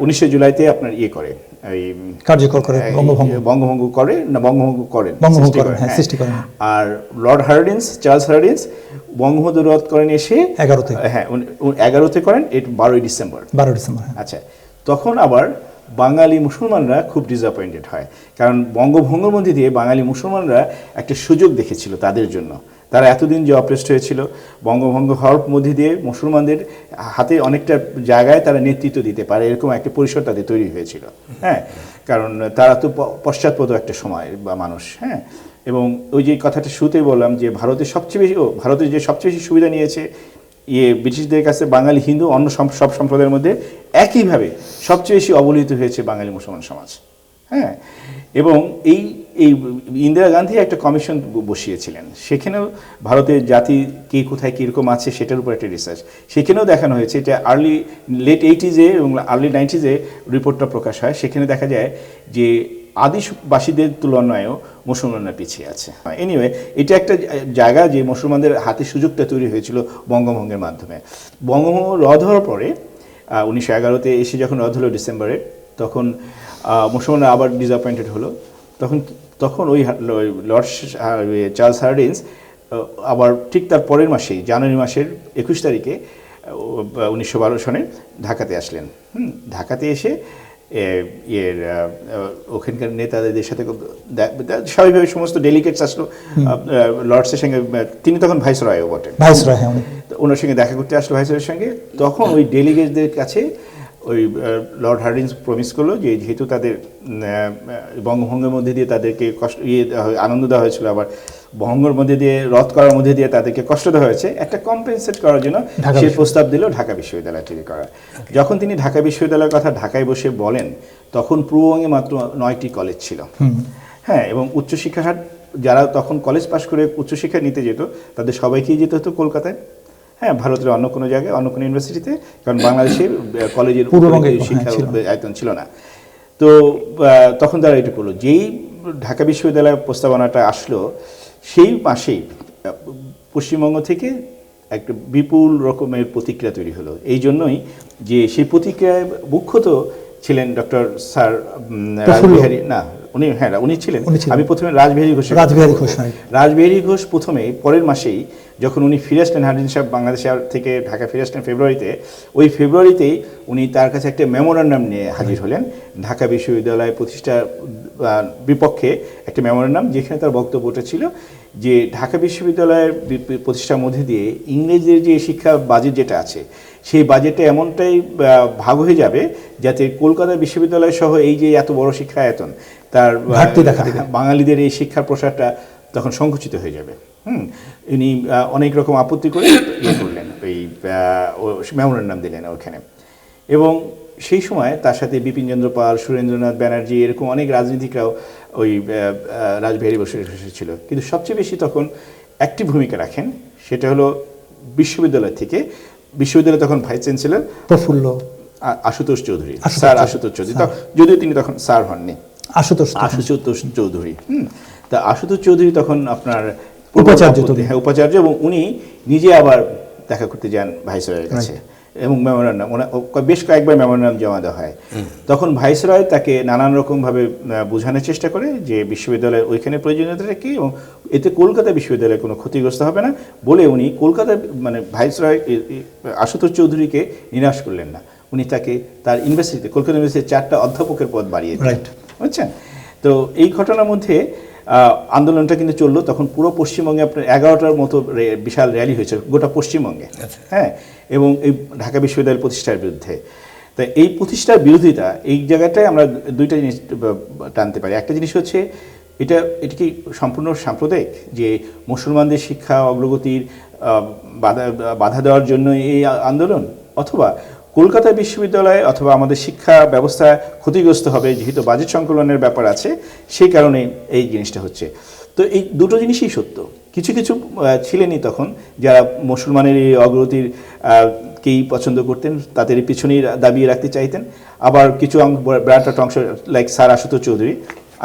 [SPEAKER 4] 19 জুলাইতে আপনার করে এই
[SPEAKER 3] কার্যকর করে
[SPEAKER 4] বঙ্গভঙ্গ করেন।
[SPEAKER 3] সৃষ্টি করেন।
[SPEAKER 4] আর লর্ড চার্লস হার্ডিন্স বঙ্গভঙ্গ রদ করেন এসে
[SPEAKER 3] 11-তে।
[SPEAKER 4] হ্যাঁ, 11-তে করেন, এটা 12ই ডিসেম্বর। আচ্ছা, তখন আবার বাঙালি মুসলমানরা খুব ডিসঅ্যাপয়েন্টেড হয়, কারণ বঙ্গভঙ্গের মধ্যে দিয়ে বাঙালি মুসলমানরা একটা সুযোগ দেখেছিল তাদের জন্য। তারা এতদিন যে অপ্রেস্ট হয়েছিল, বঙ্গভঙ্গ হওয়ার মধ্যে দিয়ে মুসলমানদের হাতে অনেকটা জায়গায় তারা নেতৃত্ব দিতে পারে, এরকম একটা পরিসর তাদের তৈরি হয়েছিল। হ্যাঁ, কারণ তারা তো পশ্চাৎপদ একটা সময় বা মানুষ। হ্যাঁ, এবং ওই যে কথাটা শুরুতেই বললাম যে ভারতের যে সবচেয়ে বেশি সুবিধা নিয়েছে ব্রিটিশদের কাছে বাঙালি হিন্দু, অন্য সব সম্প্রদায়ের মধ্যে একইভাবে সবচেয়ে বেশি অবহেলিত হয়েছে বাঙালি মুসলমান সমাজ। হ্যাঁ, এবং এই ইন্দিরা গান্ধী একটা কমিশন বসিয়েছিলেন, সেখানেও ভারতের জাতি কে কোথায় কীরকম আছে সেটার উপর একটা রিসার্চ, সেখানেও দেখানো হয়েছে। এটা লেট 80s এবং আর্লি 90s রিপোর্টটা প্রকাশ হয়। সেখানে দেখা যায় যে আদিবাসীদের তুলনায়ও মুসলমানরা পিছিয়ে আছে। এনিওয়ে, এটা একটা জায়গা যে মুসলমানদের হাতে সুযোগটা তৈরি হয়েছিল বঙ্গভঙ্গের মাধ্যমে। বঙ্গভঙ্গ রদ হওয়ার পরে 1911-তে এসে যখন রদ হলো ডিসেম্বরে, তখন মুসলমানরা আবার ডিসঅ্যাপয়েন্টেড হলো। তখন তখন ওই লর্ড চার্লস হার্ডিন্স আবার ঠিক তার পরের মাসেই জানুয়ারি মাসের 21 তারিখে 1912 সনে ঢাকাতে আসলেন। ঢাকাতে এসে ওখানকার নেতাদের সাথে স্বাভাবিকভাবে সমস্ত ডেলিগেটস আসলো লর্ডসের সঙ্গে। তিনি তখন ভাইসরয়ও বটেন, ওনার সঙ্গে দেখা করতে আসলো ভাইসরয়ের সঙ্গে। তখন ওই ডেলিগেটদের কাছে ওই লর্ড হার্ডিন্স প্রমিস করলো যে যেহেতু তাদের বঙ্গভঙ্গের মধ্যে দিয়ে তাদেরকে কষ্ট আনন্দ দেওয়া হয়েছিল, আবার বঙ্গের মধ্যে দিয়ে রদ করার মধ্যে দিয়ে তাদেরকে কষ্ট দেওয়া হয়েছে, একটা কম্পেনসেট করার জন্য সে প্রস্তাব দিল ঢাকা বিশ্ববিদ্যালয় তৈরি করা। যখন তিনি ঢাকা বিশ্ববিদ্যালয়ের কথা ঢাকায় বসে বলেন, তখন পূর্ববঙ্গে মাত্র 9টি কলেজ ছিল। হ্যাঁ, এবং উচ্চশিক্ষার হার যারা তখন কলেজ পাশ করে উচ্চশিক্ষা নিতে যেত তাদের সবাইকেই যেতে হতো কলকাতায়। হ্যাঁ, ভারতের অন্য কোনো জায়গায় অন্য কোনো ইউনিভার্সিটিতে, কারণ বাংলাদেশের কলেজের শিক্ষা আয়তন ছিল না। তো তখন তারা এটা করলো। যেই ঢাকা বিশ্ববিদ্যালয়ের প্রস্তাবনাটা আসলো, সেই মাসেই পশ্চিমবঙ্গ থেকে একটা বিপুল রকমের প্রতিক্রিয়া তৈরি হলো। এই জন্যই যে সেই প্রতিক্রিয়ায় মুখ্যত ছিলেন ডক্টর স্যার রাসবিহারী, না উনি ছিলেন। আমি প্রথমে রাসবিহারী ঘোষ প্রথমে পরের মাসেই যখন উনি ফিরে আসলেন, হার্ডিন্স সাহেব বাংলাদেশ থেকে ঢাকা ফিরে আসলেন ফেব্রুয়ারিতে, ওই ফেব্রুয়ারিতেই উনি তার কাছে একটা মেমোরান্ডাম নিয়ে হাজির হলেন ঢাকা বিশ্ববিদ্যালয় প্রতিষ্ঠার বিপক্ষে একটা মেমোরান্ডাম, যেখানে তার বক্তব্যটা ছিল যে ঢাকা বিশ্ববিদ্যালয়ের প্রতিষ্ঠার মধ্যে দিয়ে ইংরেজির যে শিক্ষা বাজেট যেটা আছে, সেই বাজেটটা এমনটাই ভাগ হয়ে যাবে যাতে কলকাতা বিশ্ববিদ্যালয় সহ এই যে এত বড় শিক্ষা আয়তন, তার বাঙালিদের এই শিক্ষার প্রসারটা তখন সংকুচিত হয়ে যাবে। উনি অনেক রকম আপত্তি করে ইয়ে করলেন, ওই মেমোরান্ডাম দিলেন ওখানে। এবং সেই সময় তার সাথে বিপিনচন্দ্র পাল, সুরেন্দ্রনাথ ব্যানার্জি, এরকম অনেক রাজনীতিকরাও ওই রাসবিহারী ঘোষের ছিল। কিন্তু সবচেয়ে বেশি তখন একটি ভূমিকা রাখেন, সেটা হলো বিশ্ববিদ্যালয় থেকে, বিশ্ববিদ্যালয় তখন ভাইস চ্যান্সেলর প্রফুল্ল আশুতোষ চৌধুরী, স্যার আশুতোষ চৌধুরী, যদিও তিনি তখন স্যার হননি, আশুতোষ চৌধুরী। তা আশুতোষ চৌধুরী তখন আপনার উপাচার্য, এবং উনি নিজে আবার দেখা করতে যান ভাইসরয়ের কাছে, এবং মেমোরান্ডাম বেশ কয়েকবার মেমোরান্ডাম জমা দেওয়া হয়। তখন ভাইসরয় তাকে নানান রকমভাবে বোঝানোর চেষ্টা করে যে বিশ্ববিদ্যালয়ের ওইখানে প্রয়োজনীয়তাটা কী, এবং এতে কলকাতা বিশ্ববিদ্যালয় কোনো ক্ষতিগ্রস্ত হবে না বলে উনি কলকাতা ভাইসরয় আশুতোষ চৌধুরীকে নিরাশ করলেন না। উনি তাকে তার ইউনিভার্সিটিতে, কলকাতা ইউনিভার্সিটির 4টা অধ্যাপকের পদ বাড়িয়ে দিলেন, বুঝছেন। তো এই ঘটনার মধ্যে আন্দোলনটা কিন্তু চললো। তখন পুরো পশ্চিমবঙ্গে আপনার 11টার মতো বিশাল র্যালি হয়েছে গোটা পশ্চিমবঙ্গে। হ্যাঁ, এবং এই ঢাকা বিশ্ববিদ্যালয় প্রতিষ্ঠার বিরুদ্ধে। তাই এই প্রতিষ্ঠার বিরোধিতা, এই জায়গাটায় আমরা দুইটা জিনিস টানতে পারি। একটা জিনিস হচ্ছে এটা কি সম্পূর্ণ সাম্প্রদায়িক, যে মুসলমানদের শিক্ষা অগ্রগতির বাধা দেওয়ার জন্য এই আন্দোলন, অথবা কলকাতা বিশ্ববিদ্যালয় অথবা আমাদের শিক্ষা ব্যবস্থা ক্ষতিগ্রস্ত হবে যেহেতু বাজেট সংকলনের ব্যাপার আছে, সেই কারণে এই জিনিসটা হচ্ছে। তো এই দুটো জিনিসই সত্য। কিছু কিছু ছিলেনই তখন যারা মুসলমানের এই অগ্রগতির কেই পছন্দ করতেন, তাদের পিছনেই দাবিয়ে রাখতে চাইতেন। আবার কিছু বিরাট অংশ লাইক স্যার আশুতোষ চৌধুরী,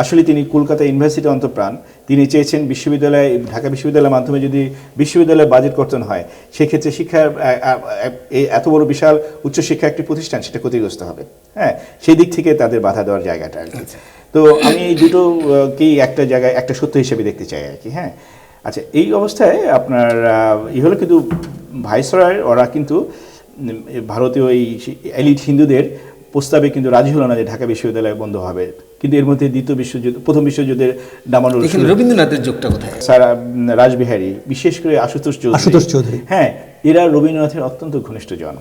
[SPEAKER 4] আসলে তিনি কলকাতা ইউনিভার্সিটি অন্তঃপ্রাণ। তিনি চেয়েছেন বিশ্ববিদ্যালয়, ঢাকা বিশ্ববিদ্যালয়ের মাধ্যমে যদি বিশ্ববিদ্যালয়ের বাজেট কর্তন হয়, সেক্ষেত্রে শিক্ষার এত বড় বিশাল উচ্চশিক্ষা একটি প্রতিষ্ঠান সেটা ক্ষতিগ্রস্ত হবে। হ্যাঁ, সেই দিক থেকে তাদের বাধা দেওয়ার জায়গাটা আর কি। তো আমি এই দুটোকেই একটা জায়গায় একটা সত্য হিসেবে দেখতে চাই আর কি। হ্যাঁ, আচ্ছা, এই অবস্থায় আপনার হলো কিন্তু ভাইসরয় ওরা কিন্তু ভারতীয় এই এলিট হিন্দুদের প্রস্তাবে কিন্তু রাজি হলো না যে ঢাকা বিশ্ববিদ্যালয় বন্ধ হবে। কিন্তু এর মধ্যে প্রথম বিশ্বযুদ্ধের ডামাডোল,
[SPEAKER 5] রবীন্দ্রনাথের যোগটা কোথায়?
[SPEAKER 4] স্যার রাসবিহারী, বিশেষ করে আশুতোষ চৌধুরী, হ্যাঁ, এরা রবীন্দ্রনাথের অত্যন্ত ঘনিষ্ঠ জন।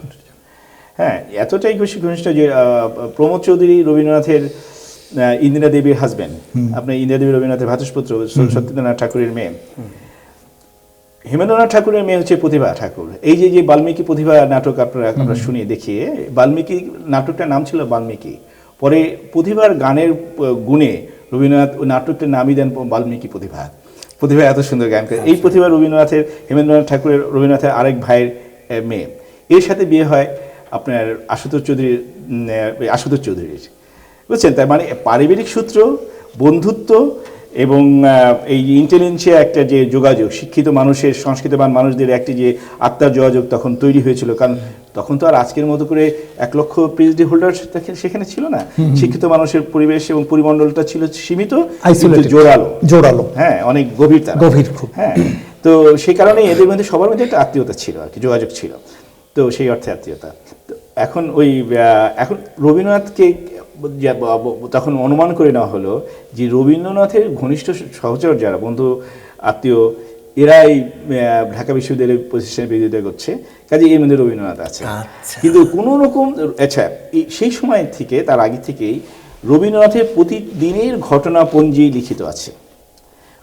[SPEAKER 4] হ্যাঁ, এতটাই ঘনিষ্ঠ যে প্রমোদ চৌধুরী রবীন্দ্রনাথের ইন্দিরা দেবীর হাজব্যান্ড, আপনার ইন্দিরা দেবী রবীন্দ্রনাথের ভ্রাতুষ্পুত্র, সত্যেন্দ্রনাথ ঠাকুরের মেয়ে। হেমেন্দ্রনাথ ঠাকুরের মেয়ে হচ্ছে প্রতিভা ঠাকুর। এই যে বাল্মীকি প্রতিভা নাটক আমরা শুনিয়ে দেখিয়ে, বাল্মীকি নাটকটার নাম ছিল বাল্মীকি, পরে প্রতিভার গানের গুণে রবীন্দ্রনাথ ওই নাটকটার নামই দেন বাল্মীকি প্রতিভা। প্রতিভা এত সুন্দর গান করে। এই প্রতিভা হেমেন্দ্রনাথ ঠাকুরের রবীন্দ্রনাথের আরেক ভাইয়ের মেয়ে। এর সাথে বিয়ে হয় আপনার আশুতোষ চৌধুরীর, বুঝছেন। তার মানে পারিবারিক সূত্র, বন্ধুত্ব এবং এই ইন্টেলিজেন্সিয়া একটা যে যোগাযোগ, শিক্ষিত মানুষের সংস্কৃতবান মানুষদের একটি যে আত্মার যোগাযোগ তখন তৈরি হয়েছিল, কারণ তখন তো আর আজকের মতো করে 1 লক্ষ পিএইচডি হোল্ডার সেখানে ছিল না। শিক্ষিত মানুষের পরিবেশ এবং পরিমণ্ডলটা ছিল সীমিত, কিন্তু জোরালো, হ্যাঁ, অনেক গভীর খুব, হ্যাঁ। তো সেই কারণে এদের মধ্যে সবার মধ্যে একটা আত্মীয়তা ছিল আর কি, যোগাযোগ ছিল। তো সেই অর্থে আত্মীয়তা। এখন এখন রবীন্দ্রনাথকে তখন অনুমান করে নেওয়া হলো যে রবীন্দ্রনাথের ঘনিষ্ঠ সহচর যারা বন্ধু আত্মীয়, এরাই ঢাকা বিশ্ববিদ্যালয়ের প্রতিষ্ঠানের বিরোধিতা করছে, কাজে এর মধ্যে রবীন্দ্রনাথ আছে। কিন্তু কোনো রকম সেই সময় থেকে, তার আগে থেকেই রবীন্দ্রনাথের প্রতিদিনের ঘটনাপঞ্জি লিখিত আছে।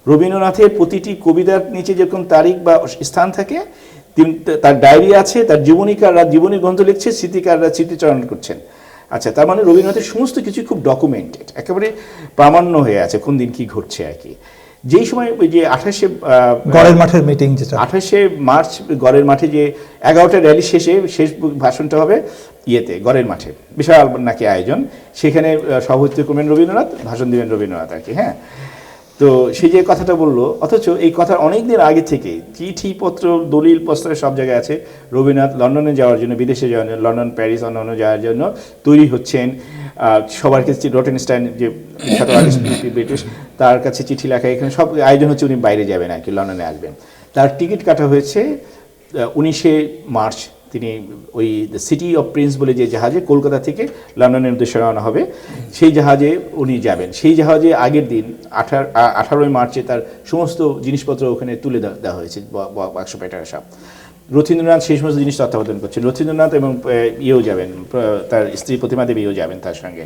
[SPEAKER 4] রবীন্দ্রনাথের প্রতিটি কবিতার নিচে যেরকম তারিখ বা স্থান থাকে, তার ডায়েরি আছে, তার জীবনীকাররা জীবনী গ্রন্থ লিখছে, স্মৃতিকাররা স্মৃতিচারণ করছেন। আচ্ছা, তার মানে রবীন্দ্রনাথের সমস্ত কিছু খুব ডকুমেন্টেড, একেবারে প্রামাণ্য হয়ে আছে কোন দিন কি ঘটছে আর কি। যেই সময় ওই যে 28শে
[SPEAKER 3] গড়ের মাঠের মিটিং, যেটা
[SPEAKER 4] 28শে মার্চ গড়ের মাঠে যে 11টা র্যালি শেষ ভাষণটা হবে গড়ের মাঠে, বিশাল নাকি আয়োজন, সেখানে সভাপতিত্ব করবেন রবীন্দ্রনাথ, ভাষণ দেবেন রবীন্দ্রনাথ আর কি, হ্যাঁ। তো সেই যে কথাটা বললো, অথচ এই কথার অনেক দিন আগে থেকে চিঠিপত্র, দলিল পত্র সব জায়গায় আছে রবীন্দ্রনাথ লন্ডনে যাওয়ার জন্য, বিদেশে যাওয়ার জন্য, লন্ডন, প্যারিস, অন্যান্য যাওয়ার জন্য তৈরি হচ্ছেন। সবার কাছে রটেনস্টাইন যে ব্রিটিশ, তার কাছে চিঠি লেখা, এখানে সব আয়োজন হচ্ছে, উনি বাইরে যাবেন আর কি, লন্ডনে আসবেন। তার টিকিট কাটা হয়েছে 19শে মার্চ। তিনি ওই সিটি অফ প্রিন্স বলে যে জাহাজে কলকাতা থেকে লন্ডনের উদ্দেশ্যে রওনা হবে, সেই জাহাজে উনি যাবেন। সেই জাহাজে আগের দিন 18 মার্চে তার সমস্ত জিনিসপত্র ওখানে তুলে দেওয়া হয়েছে, বাক্স প্যাটারা সব। রথীন্দ্রনাথ সেই সমস্ত জিনিস তত্ত্বাবধান করছেন। রথীন্দ্রনাথ এবং যাবেন, তার স্ত্রী প্রতিমা দেবীও যাবেন তার সঙ্গে।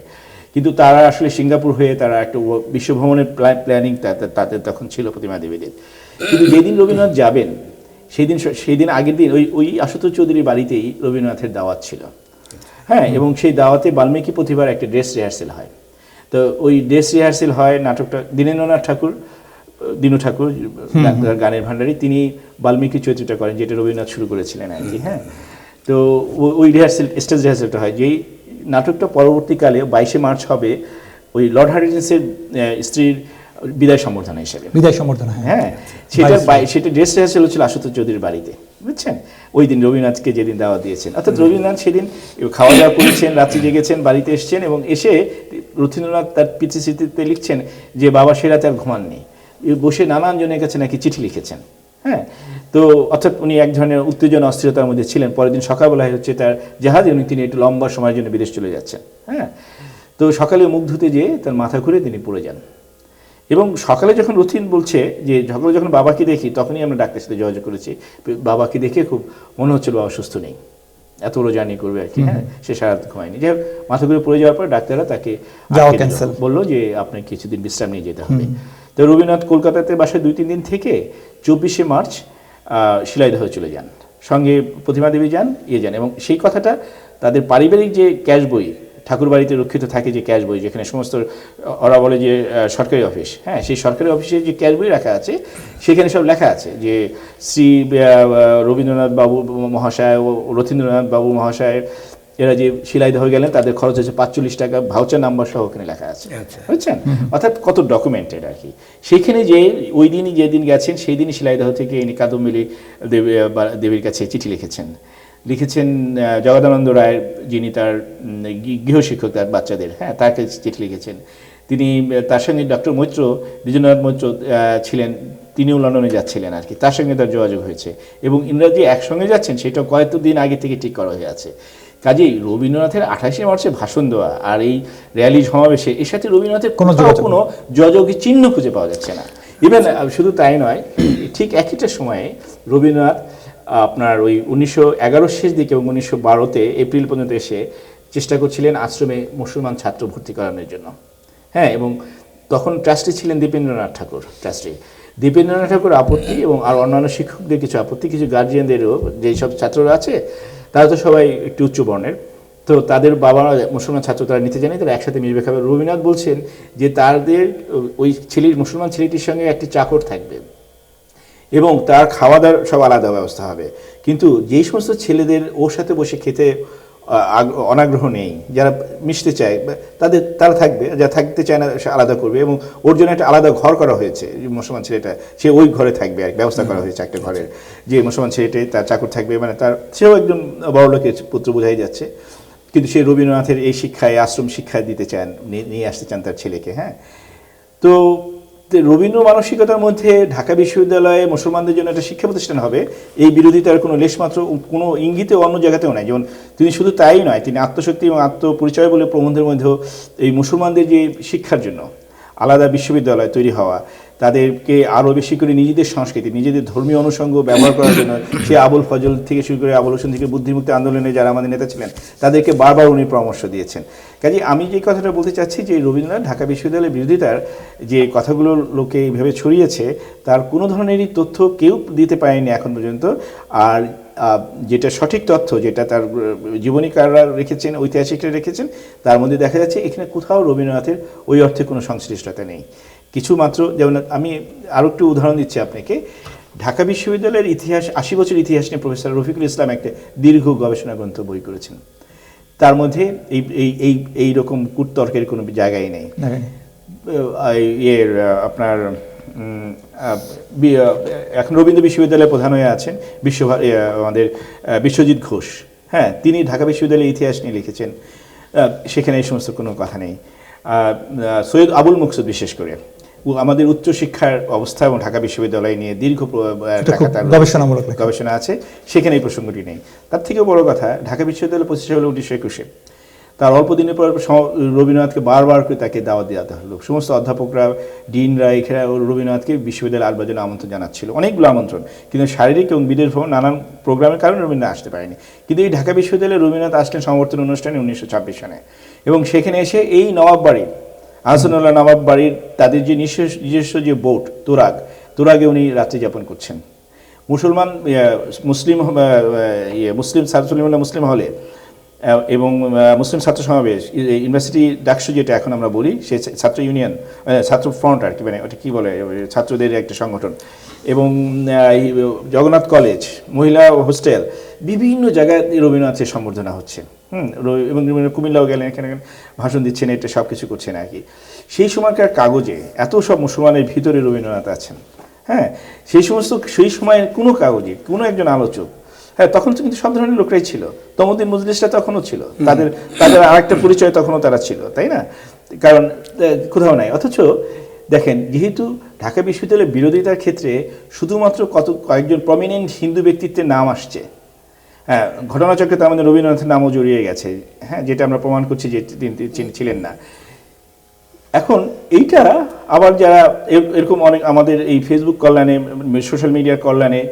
[SPEAKER 4] কিন্তু তারা আসলে সিঙ্গাপুর হয়ে তারা একটা বিশ্বভ্রমণের প্ল্যানিং তাদের তখন ছিল, প্রতিমা দেবীদের। কিন্তু যেদিন রবীন্দ্রনাথ যাবেন, সেই দিন আগের দিন ওই আশুতোষ চৌধুরীর বাড়িতেই রবীন্দ্রনাথের দাওয়াত ছিল, হ্যাঁ। এবং সেই দাওয়াতে বাল্মীকি প্রতিভার একটা ড্রেস রিহার্সেল হয়। তো ওই ড্রেস রিহার্সেল হয়, নাটকটা দীনেন্দ্রনাথ ঠাকুর, দীনু ঠাকুর গানের ভান্ডারী, তিনি বাল্মীকি চরিত্রটা করেন, যেটা রবীন্দ্রনাথ শুরু করেছিলেন আর কি, হ্যাঁ। তো ওই স্টেজ রিহার্সেলটা হয়। যেই নাটকটা পরবর্তীকালে 22শে মার্চ হবে ওই লর্ড হার্ডিঞ্জের স্ত্রীর বিদায় সম্বর্ধনা হিসেবে, হ্যাঁ। সেটা ড্রেস রিহার্সেল হচ্ছিল আশুতোষ চৌধুরীর বাড়িতে, বুঝছেন। ওই দিন রবীন্দ্রনাথকে যেদিন দাওয়াত দিয়েছেন, অর্থাৎ রবীন্দ্রনাথ সেদিন খাওয়া দাওয়া করেছেন, রাত্রি জেগেছেন, বাড়িতে এসছেন, এবং এসে রথীন্দ্রনাথ তার স্মৃতিতে লিখছেন যে বাবা সে রাতে আর ঘুমাননি, বসে নানান জনের কাছে নাকি চিঠি লিখেছেন, হ্যাঁ। তো অর্থাৎ উনি এক ধরনের উত্তেজনা, অস্থিরতার মধ্যে ছিলেন। পরের দিন সকালবেলায় হচ্ছে তার জাহাজে, এবং তিনি একটু লম্বা সময়ের জন্য বিদেশ চলে যাচ্ছেন, হ্যাঁ। তো সকালে মুখ ধুতে যেয়ে তার মাথা ঘুরে তিনি পড়ে যান। এবং সকালে যখন রথীন বলছে যে সকালে যখন বাবাকে দেখি, তখনই আমরা ডাক্তারের সাথে যোগাযোগ করেছি, বাবাকে দেখে খুব মনে হচ্ছিল বাবা সুস্থ নেই, এত বড় জার্নি করবে আর কি, হ্যাঁ। সে সারা রাত ঘুমায়নি। যাই হোক, মাথা ঘুরে পড়ে যাওয়ার পর ডাক্তাররা তাকে বললো যে আপনার কিছুদিন বিশ্রাম নিয়ে যেতে হবে। তো রবীন্দ্রনাথ কলকাতাতে বাসায় 2-3 দিন থেকে 24শে মার্চ শিলাইদহ চলে যান, সঙ্গে প্রতিমা দেবী যান, যান। এবং সেই কথাটা তাদের পারিবারিক যে ক্যাশ বই, ঠাকুর বাড়িতে রক্ষিত থাকে যে ক্যাশ বই, যেখানে সমস্ত ওরা বলে যে সরকারি অফিস, হ্যাঁ, সেই সরকারি অফিসে যে ক্যাশ বই রাখা আছে, সেখানে সব লেখা আছে যে শ্রী রবীন্দ্রনাথ বাবু মহাশয় ও রথীন্দ্রনাথ বাবু মহাশয় এরা যে শিলাইদহ গেলেন, তাদের খরচ হয়েছে 45 টাকা, ভাউচার নাম্বার সহ ওখানে লেখা আছে, বুঝছেন। অর্থাৎ কত ডকুমেন্টেড আর কি। সেইখানে যে ওই দিনই যেদিন গেছেন, সেই দিনই শিলাইদহ থেকে ইনি কাদম্বিনী দেবীর কাছে চিঠি লিখেছেন জগদানন্দ রায়, যিনি তার গৃহশিক্ষক তার বাচ্চাদের, হ্যাঁ, তার কাছে চিঠি লিখেছেন। তিনি তার সঙ্গে ডক্টর মৈত্র, দ্বিজেন্দ্রনাথ মৈত্র ছিলেন, তিনিও লন্ডনে যাচ্ছিলেন আর কি, তার সঙ্গে তার যোগাযোগ হয়েছে। এবং ইংরাজি একসঙ্গে যাচ্ছেন, সেটা কয়েকদিন আগে থেকে ঠিক করা হয়ে আছে। কাজেই রবীন্দ্রনাথের 28শে মার্চে ভাষণ দেওয়া আর এই র্যালি সমাবেশে, এর সাথে রবীন্দ্রনাথের কোনো যোগাযোগের চিহ্ন খুঁজে পাওয়া যাচ্ছে না। ইভেন শুধু তাই নয়, ঠিক একইটা সময়ে রবীন্দ্রনাথ আপনার ওই 1911 শেষ দিকে এবং 1912-তে এপ্রিল পর্যন্ত এসে চেষ্টা করছিলেন আশ্রমে মুসলমান ছাত্র ভর্তি করানোর জন্য, হ্যাঁ। এবং তখন ট্রাস্টি ছিলেন দীপেন্দ্রনাথ ঠাকুর, দীপেন্দ্রনাথ ঠাকুর আপত্তি, এবং আর অন্যান্য শিক্ষকদের কিছু আপত্তি, কিছু গার্জিয়ানদেরও, যেই সব ছাত্ররা আছে তারা তো সবাই একটু উচ্চ বর্ণের, তো তাদের বাবারা মুসলমান ছাত্র তারা নিতে জানে, তারা একসাথে মিশবে খাবে। রবীন্দ্রনাথ বলছেন যে তাদের ওই মুসলমান ছেলেটির সঙ্গে একটি চাকর থাকবে এবং তার খাওয়া দাওয়ার সব আলাদা ব্যবস্থা হবে, কিন্তু যেই সমস্ত ছেলেদের ওর সাথে বসে খেতে অনাগ্রহ নেই, যারা মিশতে চায় তারা থাকবে, যারা থাকতে চায় না সে আলাদা করবে, এবং ওর জন্য একটা আলাদা ঘর করা হয়েছে। মুসলমান ছেলেটা সে ওই ঘরে থাকবে, আর ব্যবস্থা করা হয়েছে একটা ঘরের, যে মুসলমান ছেলেটাই তার চাকর থাকবে, মানে সেও একজন বড় লোকের পুত্র বোঝাই যাচ্ছে, কিন্তু সে রবীন্দ্রনাথের এই শিক্ষায় আশ্রম শিক্ষা দিতে চান, নিয়ে আসতে চান তার ছেলেকে। হ্যাঁ, তো রবীন্দ্র মানসিকতার মধ্যে ঢাকা বিশ্ববিদ্যালয়ে মুসলমানদের জন্য একটা শিক্ষা প্রতিষ্ঠান হবে, এই বিরোধিতার কোনো লেশমাত্র কোনো ইঙ্গিতে অন্য জায়গাতেও নাই। যেমন তিনি শুধু তাই নয়, তিনি আত্মশক্তি এবং আত্মপরিচয় বলে প্রবন্ধের মধ্যেও এই মুসলমানদের যে শিক্ষার জন্য আলাদা বিশ্ববিদ্যালয় তৈরি হওয়া, তাদেরকে আরও বেশি করে নিজেদের সংস্কৃতি, নিজেদের ধর্মীয় অনুষঙ্গ ব্যবহার করার জন্য সে আবুল ফজল থেকে শুরু করে আবুল হোসেন থেকে বুদ্ধিমুক্তি আন্দোলনে যারা আমাদের নেতা ছিলেন, তাদেরকে বারবার উনি পরামর্শ দিয়েছেন। কাজে আমি যে কথাটা বলতে চাচ্ছি, যে রবীন্দ্রনাথ ঢাকা বিশ্ববিদ্যালয়ের বিরোধিতার যে কথাগুলো লোকে এইভাবে ছড়িয়েছে, তার কোনো ধরনেরই তথ্য কেউ দিতে পারেনি এখন পর্যন্ত। আর যেটা সঠিক তথ্য, যেটা তার জীবনীকাররা রেখেছেন, ঐতিহাসিকরা রেখেছেন, তার মধ্যে দেখা যাচ্ছে এখানে কোথাও রবীন্দ্রনাথের ওই অর্থে কোনো সংশ্লিষ্টতা নেই। কিছু মাত্র, যেমন আমি আরও একটু উদাহরণ দিচ্ছি আপনাকে, ঢাকা বিশ্ববিদ্যালয়ের ইতিহাস ৮০ বছর ইতিহাস নিয়ে প্রফেসর রফিকুল ইসলাম একটা দীর্ঘ গবেষণা গ্রন্থ বই করেছেন, তার মধ্যে এই রকম কূটতর্কের কোনো জায়গাই নেই। আপনার এখন রবীন্দ্র বিশ্ববিদ্যালয়ের প্রধান হয়ে আছেন আমাদের বিশ্বজিৎ ঘোষ। হ্যাঁ, তিনি ঢাকা বিশ্ববিদ্যালয়ের ইতিহাস নিয়ে লিখেছেন, সেখানে এই সমস্ত কোনো কথা নেই। সৈয়দ আবুল মকসুদ বিশেষ করে আমাদের উচ্চশিক্ষার অবস্থা এবং ঢাকা বিশ্ববিদ্যালয় নিয়ে দীর্ঘ গবেষণা আছে, সেখানে এই প্রসঙ্গটি নেই। তার থেকেও বড় কথা, ঢাকা বিশ্ববিদ্যালয় প্রতিষ্ঠা হলো 1921-এ, তার অল্প দিনের পর রবীন্দ্রনাথকে বারবার করে তাকে দাওয়াত দেওয়া হলো। সমস্ত অধ্যাপকরা, ডিনরা এখানে রবীন্দ্রনাথকে বিশ্ববিদ্যালয়ে আসবার জন্য আমন্ত্রণ জানাচ্ছিল, অনেকগুলো আমন্ত্রণ, কিন্তু শারীরিক এবং বিদেশ ভ্রমণ নানান প্রোগ্রামের কারণে রবীন্দ্রনাথ আসতে পারেনি। কিন্তু এই ঢাকা বিশ্ববিদ্যালয়ে রবীন্দ্রনাথ আসলেন সমাবর্তন অনুষ্ঠানে 1926 সনে, এবং সেখানে এসে এই নবাব বাড়ির আহসানুল্লাহ নবাব বাড়ির তাদের যে নিজস্ব যে বোট তোরাগে উনি রাত্রি যাপন করছেন। মুসলিম ছাত্র মুসলিম হলে এবং মুসলিম ছাত্র সমাবেশ, ইউনিভার্সিটি ডাকসু যেটা এখন আমরা বলি, সে ছাত্র ইউনিয়ন, ছাত্র ফ্রন্ট আর কি, মানে ওটা কী বলে, ছাত্রদের একটা সংগঠন, এবং জগন্নাথ কলেজ, মহিলা হোস্টেল, বিভিন্ন জায়গায় রবীন্দ্রনাথের সম্বর্ধনা হচ্ছে। এবং কুমিল্লাও গেলেন, এখানে ভাষণ দিচ্ছেন, এটা সব কিছু করছেন আর কি। সেই সময়কার কাগজে এত সব মুসলমানের ভিতরে রবীন্দ্রনাথ আছেন। হ্যাঁ, সেই সময়ের কোনো কাগজে কোনো একজন আলোচক, হ্যাঁ তখন তো কিন্তু সব ধরনের লোকরাই ছিল, তমুদ্দিন মজলিসটা তখনও ছিল, তাদের আরেকটা পরিচয় তখনও তারা ছিল, তাই না? কারণ কোথাও নাই। অথচ দেখেন, যেহেতু ঢাকা বিশ্ববিদ্যালয়ের বিরোধিতার ক্ষেত্রে শুধুমাত্র কয়েকজন প্রমিনেন্ট হিন্দু ব্যক্তিত্বের নাম আসছে, হ্যাঁ ঘটনাচক্রে তার মধ্যে রবীন্দ্রনাথের নামও জড়িয়ে গেছে, হ্যাঁ যেটা আমরা প্রমাণ করছি যে তিনি ছিলেন না। এখন এইটা আবার যারা এরকম অনেক আমাদের এই ফেসবুক কল্যাণে, সোশ্যাল মিডিয়ার কল্যাণে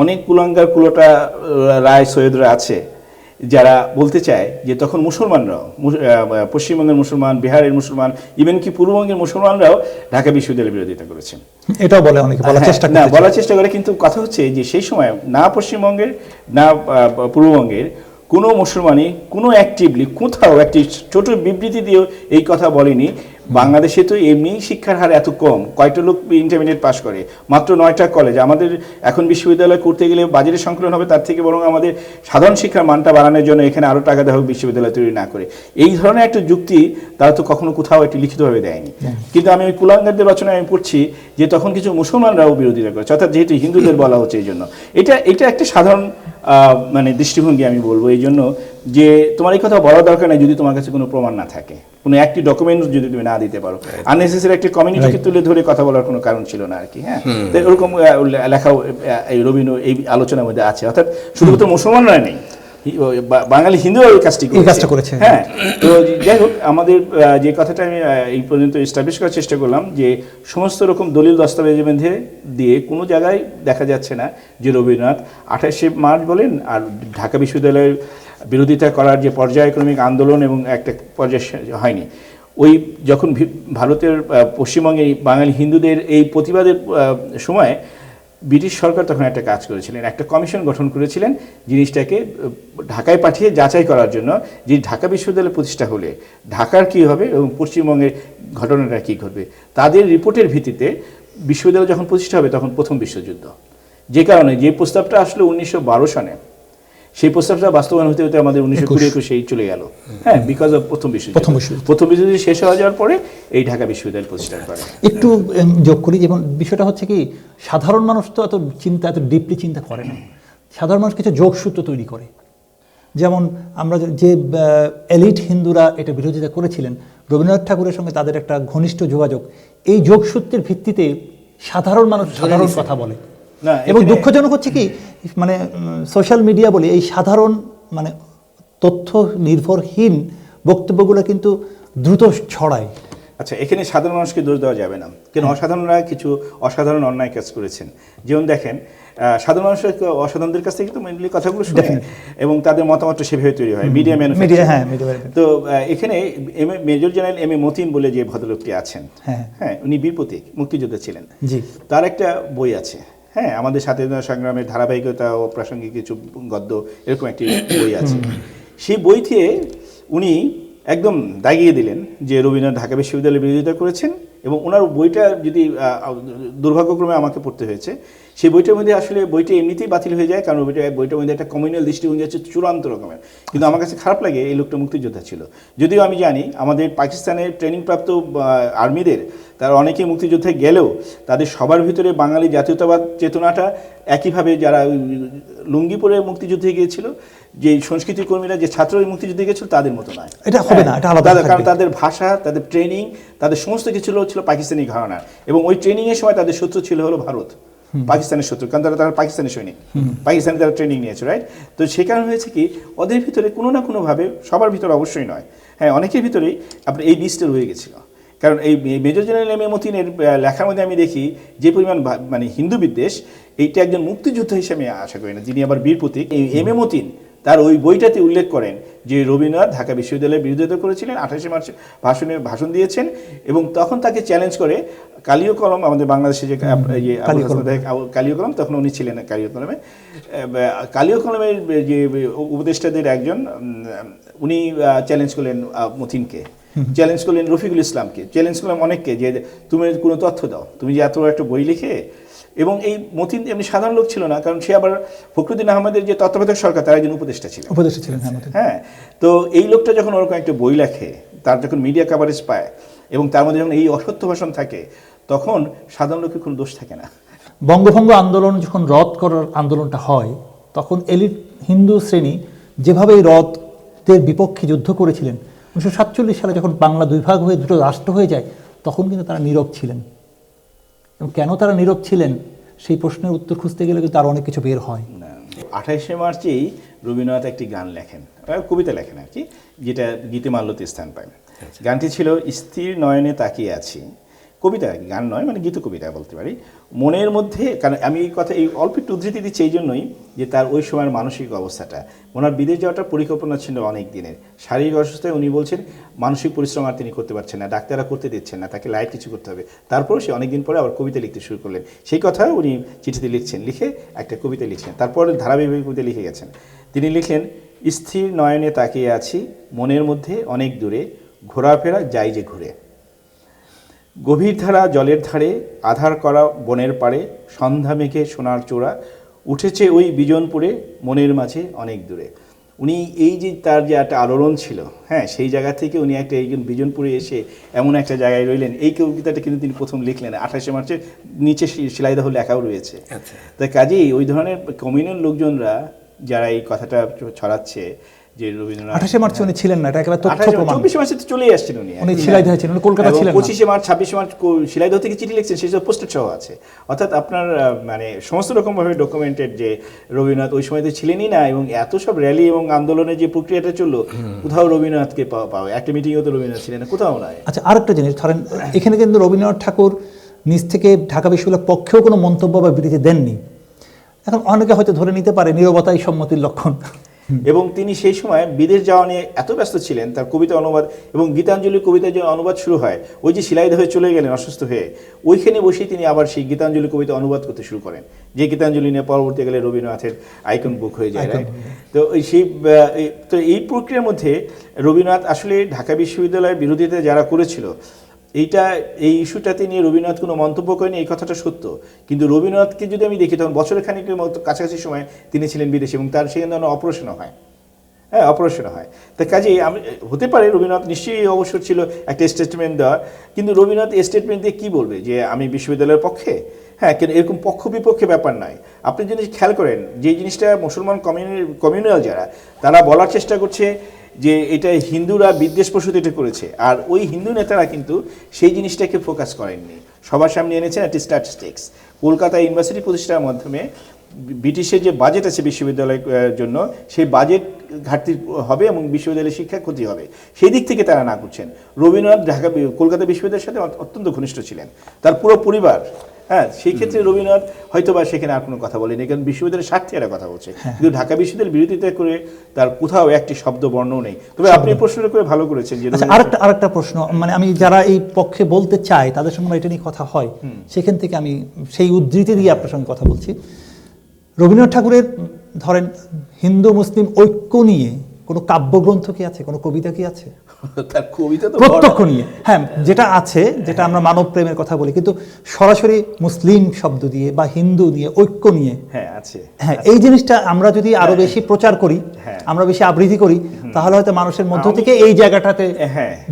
[SPEAKER 4] অনেক কুলাঙ্গার কুলোটা রায় সৈয়দরা আছে, যারা বলতে চায় যে তখন মুসলমানরাও, পশ্চিমবঙ্গের মুসলমান, বিহারের মুসলমান, ইভেন কি পূর্ববঙ্গের মুসলমানরাও ঢাকা বিশ্ববিদ্যালয়ের বিরোধিতা করেছেন।
[SPEAKER 3] এটাও বলে অনেকে,
[SPEAKER 4] বলার চেষ্টা করে, কিন্তু কথা হচ্ছে যে সেই সময় না পশ্চিমবঙ্গের না পূর্ববঙ্গের কোনো মুসলমানই কোনো অ্যাক্টিভলি কোথাও একটি ছোট বিবৃতি দিয়েও এই কথা বলেনি। বাংলাদেশে তো এমনি শিক্ষার হার এত কম, কয়টা লোক ইন্টারমিডিয়েট পাস করে, মাত্র 9টা কলেজ। আমাদের এখন বিশ্ববিদ্যালয় করতে গেলে বাজেটের সংকলন হবে, তার থেকে বরং আমাদের সাধারণ শিক্ষার মানটা বাড়ানোর জন্য এখানে আরও টাকা দেওয়া হোক বিশ্ববিদ্যালয় তৈরি না করে, এই ধরনের একটা যুক্তি তারা তো কখনো কোথাও একটি লিখিতভাবে দেয়নি। কিন্তু আমি ওই কুলাঙ্গারদের রচনায় আমি পড়ছি যে তখন কিছু মুসলমানরাও বিরোধিতা করেছে, অর্থাৎ যেহেতু হিন্দুদের বলা হচ্ছে এই জন্য। এটা একটা সাধারণ মানে দৃষ্টিভঙ্গি আমি বলবো, এই জন্য যে তোমার এই কথা বলা দরকার নেই যদি তোমার কাছে কোনো প্রমাণ না থাকে, কোনো একটি ডকুমেন্ট যদি তুমি না দিতে পারো। আননেসেসারি একটি কমিউনিটিকে তুলে ধরে কথা বলার কোনো কারণ ছিল না আর কি। হ্যাঁ, এরকম লেখাও এই রবীন্দ্র এই আলোচনার মধ্যে আছে, অর্থাৎ শুধুমাত্র মুসলমানরা নেই, বাঙালি হিন্দুও এই কাজটা করেছে। হ্যাঁ, তো যাই হোক, আমাদের যে কথাটা আমি এই পর্যন্ত এস্টাবলিশ করার চেষ্টা করলাম যে সমস্ত রকম দলিল দস্তাবেজের মধ্যে দিয়ে কোনো জায়গায় দেখা যাচ্ছে না যে রবীন্দ্রনাথ 28শে মার্চ বলেন আর ঢাকা বিশ্ববিদ্যালয়ের বিরোধিতা করার যে পর্যায়ক্রমিক আন্দোলন এবং একটা পর্যায় হয়নি, ওই যখন ভারতের পশ্চিমবঙ্গে বাঙালি হিন্দুদের এই প্রতিবাদের সময় ব্রিটিশ সরকার তখন একটা কাজ করেছিলেন, একটা কমিশন গঠন করেছিলেন জিনিসটাকে ঢাকায় পাঠিয়ে যাচাই করার জন্য যে ঢাকা বিশ্ববিদ্যালয় প্রতিষ্ঠা হলে ঢাকার কী হবে এবং পশ্চিমবঙ্গের ঘটনাটা কী ঘটবে। তাদের রিপোর্টের ভিত্তিতে বিশ্ববিদ্যালয় যখন প্রতিষ্ঠা হবে তখন প্রথম বিশ্বযুদ্ধ, যে কারণে যে প্রস্তাবটা আসলো 1912 সনে, সেই প্রস্তাবটা বাস্তবায়ন হতে হতে আমাদের 1920-21 চলে গেল, হ্যাঁ, বিকজ অফ প্রথম বিশ্বযুদ্ধ শেষ হয়ে যাওয়ার পরে এই ঢাকা বিশ্ববিদ্যালয় প্রতিষ্ঠা করে।
[SPEAKER 3] একটু যোগ করি, যেমন বিষয়টা হচ্ছে কি, সাধারণ মানুষ তো এত ডিপলি চিন্তা করে না। সাধারণ মানুষ কিছু যোগসূত্র তৈরি করে, যেমন আমরা যে এলিট হিন্দুরা এটা বিরোধিতা করেছিলেন, রবীন্দ্রনাথ ঠাকুরের সঙ্গে তাদের একটা ঘনিষ্ঠ যোগাযোগ, এই যোগসূত্রের ভিত্তিতে সাধারণ মানুষ সাধারণ কথা বলে। এবং দুঃখজনক হচ্ছে কি, মানে সোশ্যাল মিডিয়া বলে এই সাধারণ মানে তথ্য নির্ভরহীন বক্তব্যগুলো কিন্তু দ্রুত ছড়ায়।
[SPEAKER 4] আচ্ছা, এখানে সাধারণ মানুষকে দোষ দেওয়া যাবে না, কিন্তু অসাধারণরা কিছু অসাধারণ অন্যায় কাজ করেছেন। যেমন দেখেন, সাধারণ মানুষের অসাধারণদের কাছ থেকে তো মেনলি কথাগুলো শুনে এবং তাদের মতামত সেভাবে তৈরি হয়, মিডিয়া ম্যানুফ্যাকচার। তো এখানে major general M A Matin বলে যে ভদ্রলোকটি আছেন, হ্যাঁ, উনি বীর প্রতীক মুক্তিযোদ্ধা ছিলেন। তার একটা বই আছে, হ্যাঁ, আমাদের স্বাধীনতা সংগ্রামের ধারাবাহিকতা ও প্রাসঙ্গিক কিছু গদ্য, এরকম একটি বই আছে। সেই বইতে উনি একদম দাগিয়ে দিলেন যে রবীন্দ্রনাথ ঢাকা বিশ্ববিদ্যালয়ের বিরোধিতা করেছেন, এবং ওনার বইটা যদি দুর্ভাগ্যক্রমে আমাকে পড়তে হয়েছে, সেই বইটার মধ্যে আসলে বইটা এমনিতেই বাতিল হয়ে যায়, কারণ বইটার মধ্যে একটা কমিউনাল দৃষ্টিভঙ্গি আছে চূড়ান্ত রকমের। কিন্তু আমার কাছে খারাপ লাগে, এই লোকটা মুক্তিযোদ্ধা ছিল। যদিও আমি জানি আমাদের পাকিস্তানের ট্রেনিংপ্রাপ্ত আর্মিদের তারা অনেকেই মুক্তিযুদ্ধে গেলেও তাদের সবার ভিতরে বাঙালি জাতীয়তাবাদ চেতনাটা একইভাবে, যারা লুঙ্গি পরে মুক্তিযুদ্ধে গিয়েছিল, যে সংস্কৃতি কর্মীরা যে ছাত্র মুক্তিযুদ্ধে গিয়েছিল তাদের মতো নয়,
[SPEAKER 3] এটা হবে না, এটা আলাদা।
[SPEAKER 4] কারণ তাদের ভাষা, তাদের ট্রেনিং, তাদের সমস্ত কিছু ছিল পাকিস্তানি ঘরানার, এবং ওই ট্রেনিং এর সময় তাদের শত্রু ছিল হলো ভারত, পাকিস্তানের শত্রু, কারণ তারা পাকিস্তানি সৈনিক, পাকিস্তানে তারা ট্রেনিং নিয়েছে, রাইট? তো সে কারণে হয়েছে কি, ওদের ভিতরে কোনো না কোনোভাবে, সবার ভিতরে অবশ্যই নয়, হ্যাঁ, অনেকের ভিতরেই আপনার এই বীজটা রয়ে গেছিল। কারণ এই মেজর জেনারেল এম এ মতিনের লেখার মধ্যে আমি দেখি যে পরিমাণ মানে হিন্দু বিদ্বেষ, এইটা একজন মুক্তিযোদ্ধা হিসেবে আশা করি না, যিনি আবার বীর প্রতীক। এই এম এ মতিন তার ওই বইটাতে উল্লেখ করেন যে রবীন্দ্রনাথ ঢাকা বিশ্ববিদ্যালয়ের বিরোধিতা করেছিলেন, 28 মার্চ ভাষণ দিয়েছেন, এবং তখন তাকে চ্যালেঞ্জ করে কালীয় কলম, আমাদের বাংলাদেশে যে কালীয় কলম, তখন উনি ছিলেন কালীয় কলমে, কালীয় কলমের যে উপদেষ্টাদের একজন, উনি চ্যালেঞ্জ করলেন মতিনকে, চ্যালেঞ্জ করলেন রফিকুল ইসলামকে, চ্যালেঞ্জ করলেন অনেককে, যে তুমি কোনো তথ্য দাও, তুমি যে এত একটা বই লিখে। এবং এই মতিন এমনি সাধারণ লোক ছিল না, কারণ সে আবার ফখরুদ্দিন আহমেদের যে তত্ত্বাবধায়ক সরকার, তার একজন উপদেষ্টা ছিলেন। হ্যাঁ, তো এই লোকটা যখন ওরকম একটা বই লেখে, তার যখন মিডিয়া কাভারেজ পায়, এবং তার মধ্যে যখন এই অসত্য ভাষণ থাকে, তখন সাধারণ লোকের কোনো দোষ থাকে না।
[SPEAKER 3] বঙ্গভঙ্গ আন্দোলন যখন রদ করার আন্দোলনটা হয়, তখন এলিট হিন্দু শ্রেণী যেভাবে এই রদের বিপক্ষে যুদ্ধ করেছিলেন, 1947 সালে যখন বাংলা দুই ভাগ হয়ে দুটো রাষ্ট্র হয়ে যায়, তখন কিন্তু তারা নীরব ছিলেন। এবং কেন তারা নীরব ছিলেন, সেই প্রশ্নের উত্তর খুঁজতে গেলে কিন্তু আরও অনেক কিছু বের হয়।
[SPEAKER 4] 28 মার্চেই রবীন্দ্রনাথ একটি গান লেখেন, কবিতা লেখেন আর কি, যেটা গীতিমাল্যতে স্থান পায়। গানটি ছিল স্থির নয়নে তাকিয়ে আছি, কবিতা, গান নয়, মানে গীত কবিতা বলতে পারি। মনের মধ্যে, কারণ আমি এই কথা এই অল্প একটু উদ্ধৃতি দিচ্ছি এই জন্যই যে তার ওই সময়ের মানসিক অবস্থাটা, ওনার বিদেশ যাওয়াটা পরিকল্পনা ছিল অনেক দিনের। শারীরিক অসুস্থতায় উনি বলছেন মানসিক পরিশ্রম আর তিনি করতে পারছেন না, ডাক্তাররা করতে দিচ্ছেন না, তাকে লাইট কিছু করতে হবে। তারপরেও সে অনেকদিন পরে আবার কবিতা লিখতে শুরু করলেন। সেই কথা উনি চিঠিতে লিখছেন, লিখে একটা কবিতা লিখছেন, তারপরে ধারাবাহিক কবিতা লিখে গেছেন। তিনি লিখলেন, স্থির নয়নে তাকিয়ে আছি, মনের মধ্যে অনেক দূরে, ঘোরাফেরা যাই যে ঘুরে, গভীর ধারা জলের ধারে, আধার করা বনের পাড়ে, সন্ধ্যা মেঘে সোনার চূড়া, উঠেছে ওই বিজনপুরে, মনের মাঝে অনেক দূরে। উনি এই যে তার যে একটা আলোড়ন ছিল, হ্যাঁ, সেই জায়গা থেকে উনি একটা এই বিজনপুরে এসে এমন একটা জায়গায় রইলেন। এই কবিতাটা কিন্তু তিনি প্রথম লিখলেন 28 মার্চে, নিচে শিলাইদহ লেখাও রয়েছে। তাই কাজেই ওই ধরনের কমিউনাল লোকজনরা যারা এই কথাটা ছড়াচ্ছে যে রবীন্দ্রনাথ
[SPEAKER 3] 28 মার্চে উনি ছিলেন না, এটা একেবারে তথ্য প্রমাণ।
[SPEAKER 4] 24 মার্চে তো চলেই আসছেন উনি
[SPEAKER 3] শিলাইদহ ছিলেন, উনি কলকাতা ছিলেন না।
[SPEAKER 4] 25 মার্চ 26 মার্চ শিলাইদহ থেকে চিঠি লিখছেন, সেই সব পোস্টেড সহ আছে। অর্থাৎ আপনার মানে সমস্ত রকমভাবে ডকুমেন্টেড যে রবীন্দ্রনাথ ওই সময়তে ছিলেনই না, এবং এত সব র্যালি এবং আন্দোলনের যে প্রক্রিয়াটা চললো, কোথাও রবীন্দ্রনাথকে পাওয়া, একটা মিটিংও তো রবীন্দ্রনাথ ছিলেন না, কোথাও নয়।
[SPEAKER 3] আচ্ছা, আরেকটা জিনিস ধরেন, এখানে কিন্তু রবীন্দ্রনাথ ঠাকুর নিজ থেকে ঢাকা বিশ্ববিদ্যালয়ের পক্ষেও কোনো মন্তব্য বা বিরতি দেননি। এখন অনেকে হয়তো ধরে নিতে পারে নীরবতাই সম্মতির লক্ষণ।
[SPEAKER 4] এবং তিনি সেই সময় বিদেশ যাওয়া নিয়ে এত ব্যস্ত ছিলেন, তার কবিতা অনুবাদ এবং গীতাঞ্জলি কবিতা যে অনুবাদ শুরু হয়, ওই যে শিলাইদহে চলে গেলেন অসুস্থ হয়ে, ওইখানে বসেই তিনি আবার সেই গীতাঞ্জলি কবিতা অনুবাদ করতে শুরু করেন, যে গীতাঞ্জলি নিয়ে পরবর্তীকালে রবীন্দ্রনাথের আইকন বুক হয়ে যায়, রাইট? তো এই প্রক্রিয়ার মধ্যে রবীন্দ্রনাথ আসলে ঢাকা বিশ্ববিদ্যালয়ের বিরোধিতা যারা করেছিল, এইটা এই ইস্যুটাতে নিয়ে রবীন্দ্রনাথ কোনো মন্তব্য করেনি, এই কথাটা সত্য। কিন্তু রবীন্দ্রনাথকে যদি আমি দেখি, তখন বছরের খানিকের মতো কাছাকাছি সময় তিনি ছিলেন বিদেশে, এবং তার সেখানে অপারেশনও হয়। হ্যাঁ, অপারেশন হয়। তা কাজেই আমি হতে পারে রবীন্দ্রনাথ নিশ্চয়ই অবসর ছিল একটা স্টেটমেন্ট দেওয়া, কিন্তু রবীন্দ্রনাথ এই স্টেটমেন্ট দিয়ে কী বলবে যে আমি বিশ্ববিদ্যালয়ের পক্ষে? হ্যাঁ, কিন্তু এরকম পক্ষ বিপক্ষে ব্যাপার নয়। আপনি যদি খেয়াল করেন যে জিনিসটা মুসলমান কমিউনাল যারা, তারা বলার চেষ্টা করছে যে এটা হিন্দুরা বিদ্বেষপ্রসূত এটা করেছে, আর ওই হিন্দু নেতারা কিন্তু সেই জিনিসটাকে ফোকাস করেননি, সবার সামনে এনেছেন একটি স্ট্যাটিস্টিক্স। কলকাতা ইউনিভার্সিটি প্রতিষ্ঠার মাধ্যমে ব্রিটিশের যে বাজেট আছে বিশ্ববিদ্যালয়ের জন্য, সেই বাজেট ঘাটতি হবে এবং বিশ্ববিদ্যালয়ের শিক্ষা ক্ষতি হবে, সেই দিক থেকে তারা না করছেন। রবীন্দ্রনাথ কলকাতা বিশ্ববিদ্যালয়ের সাথে অত্যন্ত ঘনিষ্ঠ ছিলেন, তার পুরো পরিবার। হ্যাঁ, সেই ক্ষেত্রে রবীন্দ্রনাথ হয়তো বা সেখানে আর কোনো কথা বলেনি, কারণ বিশ্ববিদ্যালয়ের স্বার্থে একটা কথা বলছে। কিন্তু ঢাকা বিশ্ববিদ্যালয়ের বিরোধিতা করে তার কোথাও একটি শব্দ বর্ণও নেই। তবে আপনি প্রশ্নটা করে ভালো করেছেন যে
[SPEAKER 3] আরেকটা প্রশ্ন, মানে আমি যারা এই পক্ষে বলতে চাই তাদের সঙ্গে এটা নিয়ে কথা হয়, সেখান থেকে আমি সেই উদ্ধৃতি দিয়ে আপনার সঙ্গে কথা বলছি। রবীন্দ্রনাথ ঠাকুরের ধরেন হিন্দু মুসলিম ঐক্য নিয়ে কোনো কাব্যগ্রন্থ কি আছে, কোনো কবিতা কি আছে?
[SPEAKER 4] তার কবিতা তো
[SPEAKER 3] প্রত্যক্ষ নিয়ে, হ্যাঁ, যেটা আছে, যেটা আমরা মানব প্রেমের কথা বলি, কিন্তু সরাসরি মুসলিম শব্দ দিয়ে বা হিন্দু নিয়ে ঐক্য নিয়ে,
[SPEAKER 4] হ্যাঁ আছে।
[SPEAKER 3] হ্যাঁ, এই জিনিসটা আমরা যদি আরো বেশি প্রচার করি, আমরা বেশি আবৃত্তি করি, তাহলে হয়তো মানুষের মধ্য থেকে এই জায়গাটাতে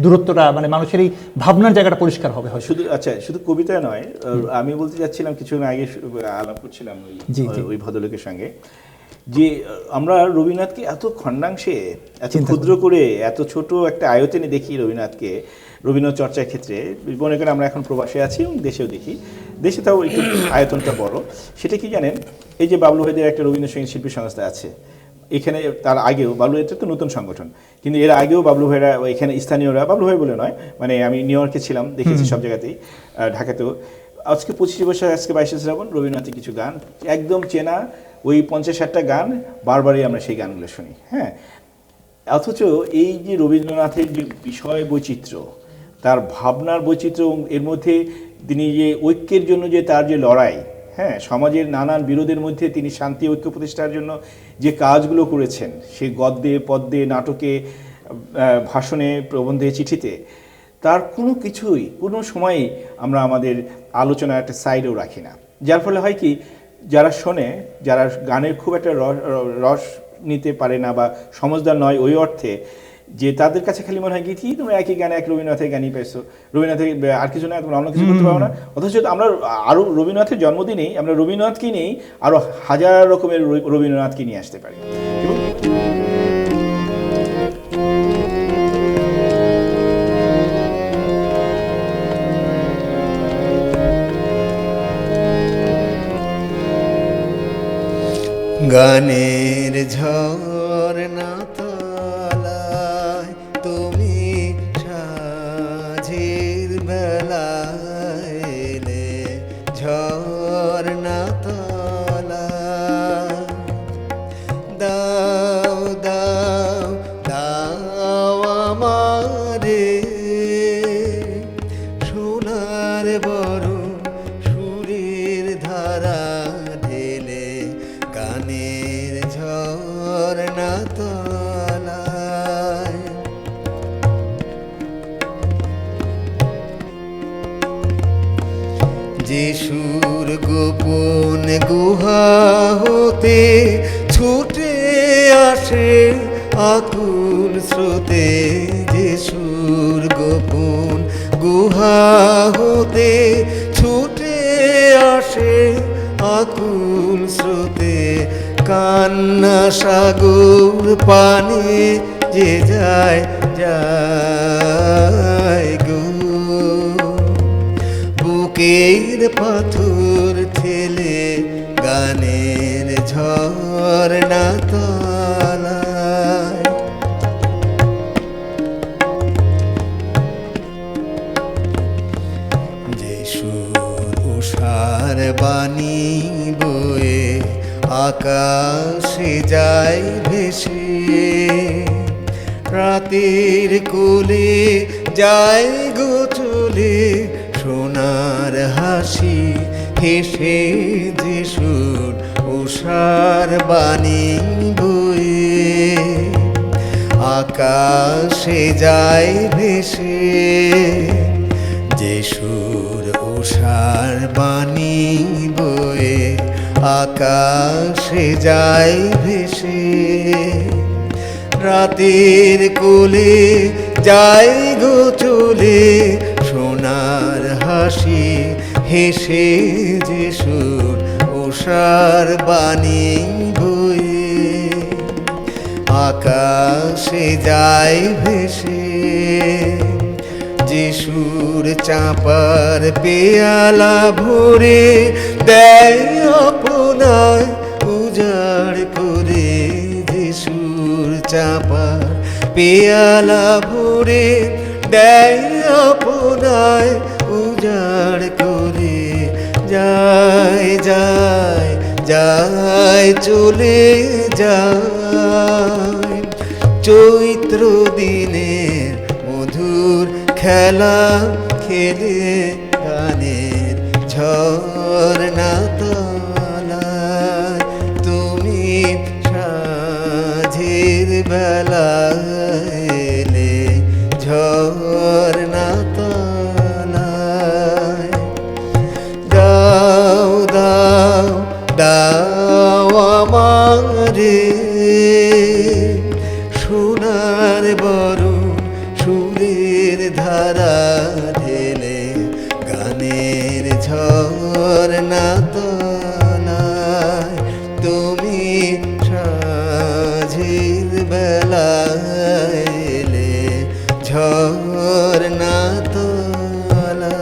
[SPEAKER 3] দূরত্বটা, মানে মানুষের এই ভাবনার জায়গাটা পরিষ্কার হবে। হয়
[SPEAKER 4] শুধু আচ্ছা, শুধু কবিতা নয়, আমি বলতে যাচ্ছিলাম কিছুদিন আগে আলাপ করছিলাম ওই ভদ্রলোকের সঙ্গে, যে আমরা রবীন্দ্রনাথকে এত খণ্ডাংশে, এত ক্ষুদ্র করে, এত ছোট একটা আয়তনে দেখি রবীন্দ্রনাথকে রবীন্দ্র চর্চার ক্ষেত্রে। মনে করেন আমরা এখন প্রবাসে আছি এবং দেশেও দেখি, দেশে তাও একটু আয়তনটা বড়। সেটা কি জানেন, এই যে বাবলু ভাইদের একটা রবীন্দ্রসঙ্গীত শিল্পী সংস্থা আছে এখানে, তার আগেও বাবলু ভাইদের তো নতুন সংগঠন, কিন্তু এর আগেও বাবলু ভাইরা এখানে স্থানীয়রা, বাবলু ভাই বলে নয়, মানে আমি নিউ ইয়র্কে ছিলাম, দেখেছি সব জায়গাতেই, ঢাকাতেও। আজকে 25 বছর, আজকে 22শে শ্রাবণ, রবীন্দ্রনাথের কিছু গান একদম চেনা, ওই 50-60টা গান বারবারই আমরা সেই গানগুলো শুনি। হ্যাঁ, অথচ এই যে রবীন্দ্রনাথের যে বিষয় বৈচিত্র্য, তার ভাবনার বৈচিত্র্য, এর মধ্যে তিনি যে ঐক্যের জন্য যে তার যে লড়াই, হ্যাঁ, সমাজের নানান বিরোধের মধ্যে তিনি শান্তি ঐক্য প্রতিষ্ঠার জন্য যে কাজগুলো করেছেন, সে গদ্যে, পদ্যে, নাটকে, ভাষণে, প্রবন্ধে, চিঠিতে, তার কোনো কিছুই কোনো সময়ই আমরা আমাদের আলোচনার একটা সাইডেও রাখি না। যার ফলে হয় কি, যারা শোনে, যারা গানের খুব একটা রস নিতে পারে না বা সমজদার নয় ওই অর্থে, যে তাদের কাছে খালি মনে হয় কি তোমরা একই গানে এক রবীন্দ্রনাথের গানই পেয়েছো, রবীন্দ্রনাথের আর কিছু নয়, তোমরা অন্য কিছু করতে পারো না। অথচ আমরা আরও রবীন্দ্রনাথের জন্মদিনেই আমরা রবীন্দ্রনাথকেই নেই, আরও হাজার রকমের রবীন্দ্রনাথকে নিয়ে আসতে পারি।
[SPEAKER 2] গানের ঝর্ণা তলায় তুমি সাঝের বেলায় এলে, ঝর্ণা তলায় দাও দাও দাও আমারে সোনার বরণ সুরের ধারা ঢেলে, গানের ঝর্ণা তলায়। যে সুর গোপন গুহা হতে ছুটে আসে আকুল স্রোতে, যে সুর গোপন গুহা হতে ছুটে আসে আকুল স্রোতে, কান্না সাগর পানে যে যায় যায় গো, বুকের পাথর ঠেলে গানের ঝর্ণা তলায়। যে সুর উষার বাণী বয়ে আকাশে যায় ভেসে, রাতের কোলে যায় গো চলে, সোনার হাসি হেসে যে সুর উষার বাণী বয়ে আকাশে যায় ভেসে,
[SPEAKER 5] যে সুর উষার বাণী বয়ে আকাশে যায় ভেসে, রাতের কোলে যায় গো চলে সোনার হাসি হেসে, যে সুর উষার বাণী বয়ে আকাশে যায় ভেসে, যে সুর চাপার পেয়ালা ভরে দেয় আপনার উজাড় করে, যে সুর চাপার পেয়ালা ভরে দেয় আপনার উজাড় করে, যায় যায় যায় চলে যায় চৈত্র দিনের মধুর খেলা খেলে, গানের ঝর্ণা তলায় তুমি সাঁঝের বেলা এলে ঝর্ণা তলায়। দাও দাও দাও আমারে সোনার বরণ সুরের ধারা ঢেলে, গানের ঝর্ণা তলায় তুমি সাঁঝের বেলা এলে ঝর্ণা তলায়।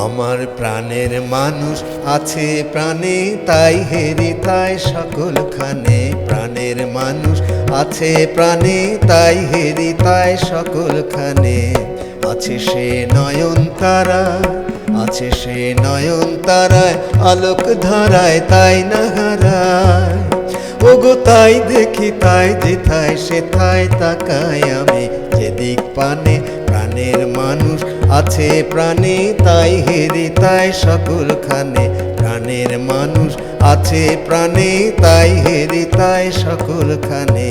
[SPEAKER 5] আমার প্রাণের মানুষ আছে প্রাণে তাই হেরি তাই সকলখানে, প্রাণের মানুষ আছে প্রাণে তাই হেরি তাই সকলখানে, আছে সে নয়নতারা আছে সে নয়নতারায় আলোক ধারায় তাই না হারায়, ওগো তাই দেখি তাই যেথায় সেথায় তাকাই আমি, যেদিক পানে প্রাণের মানুষ আছে প্রাণে তাই হেরি তাই সকলখানে, প্রাণের মানুষ আছে প্রাণে তাই হেরি তাই সকলখানে।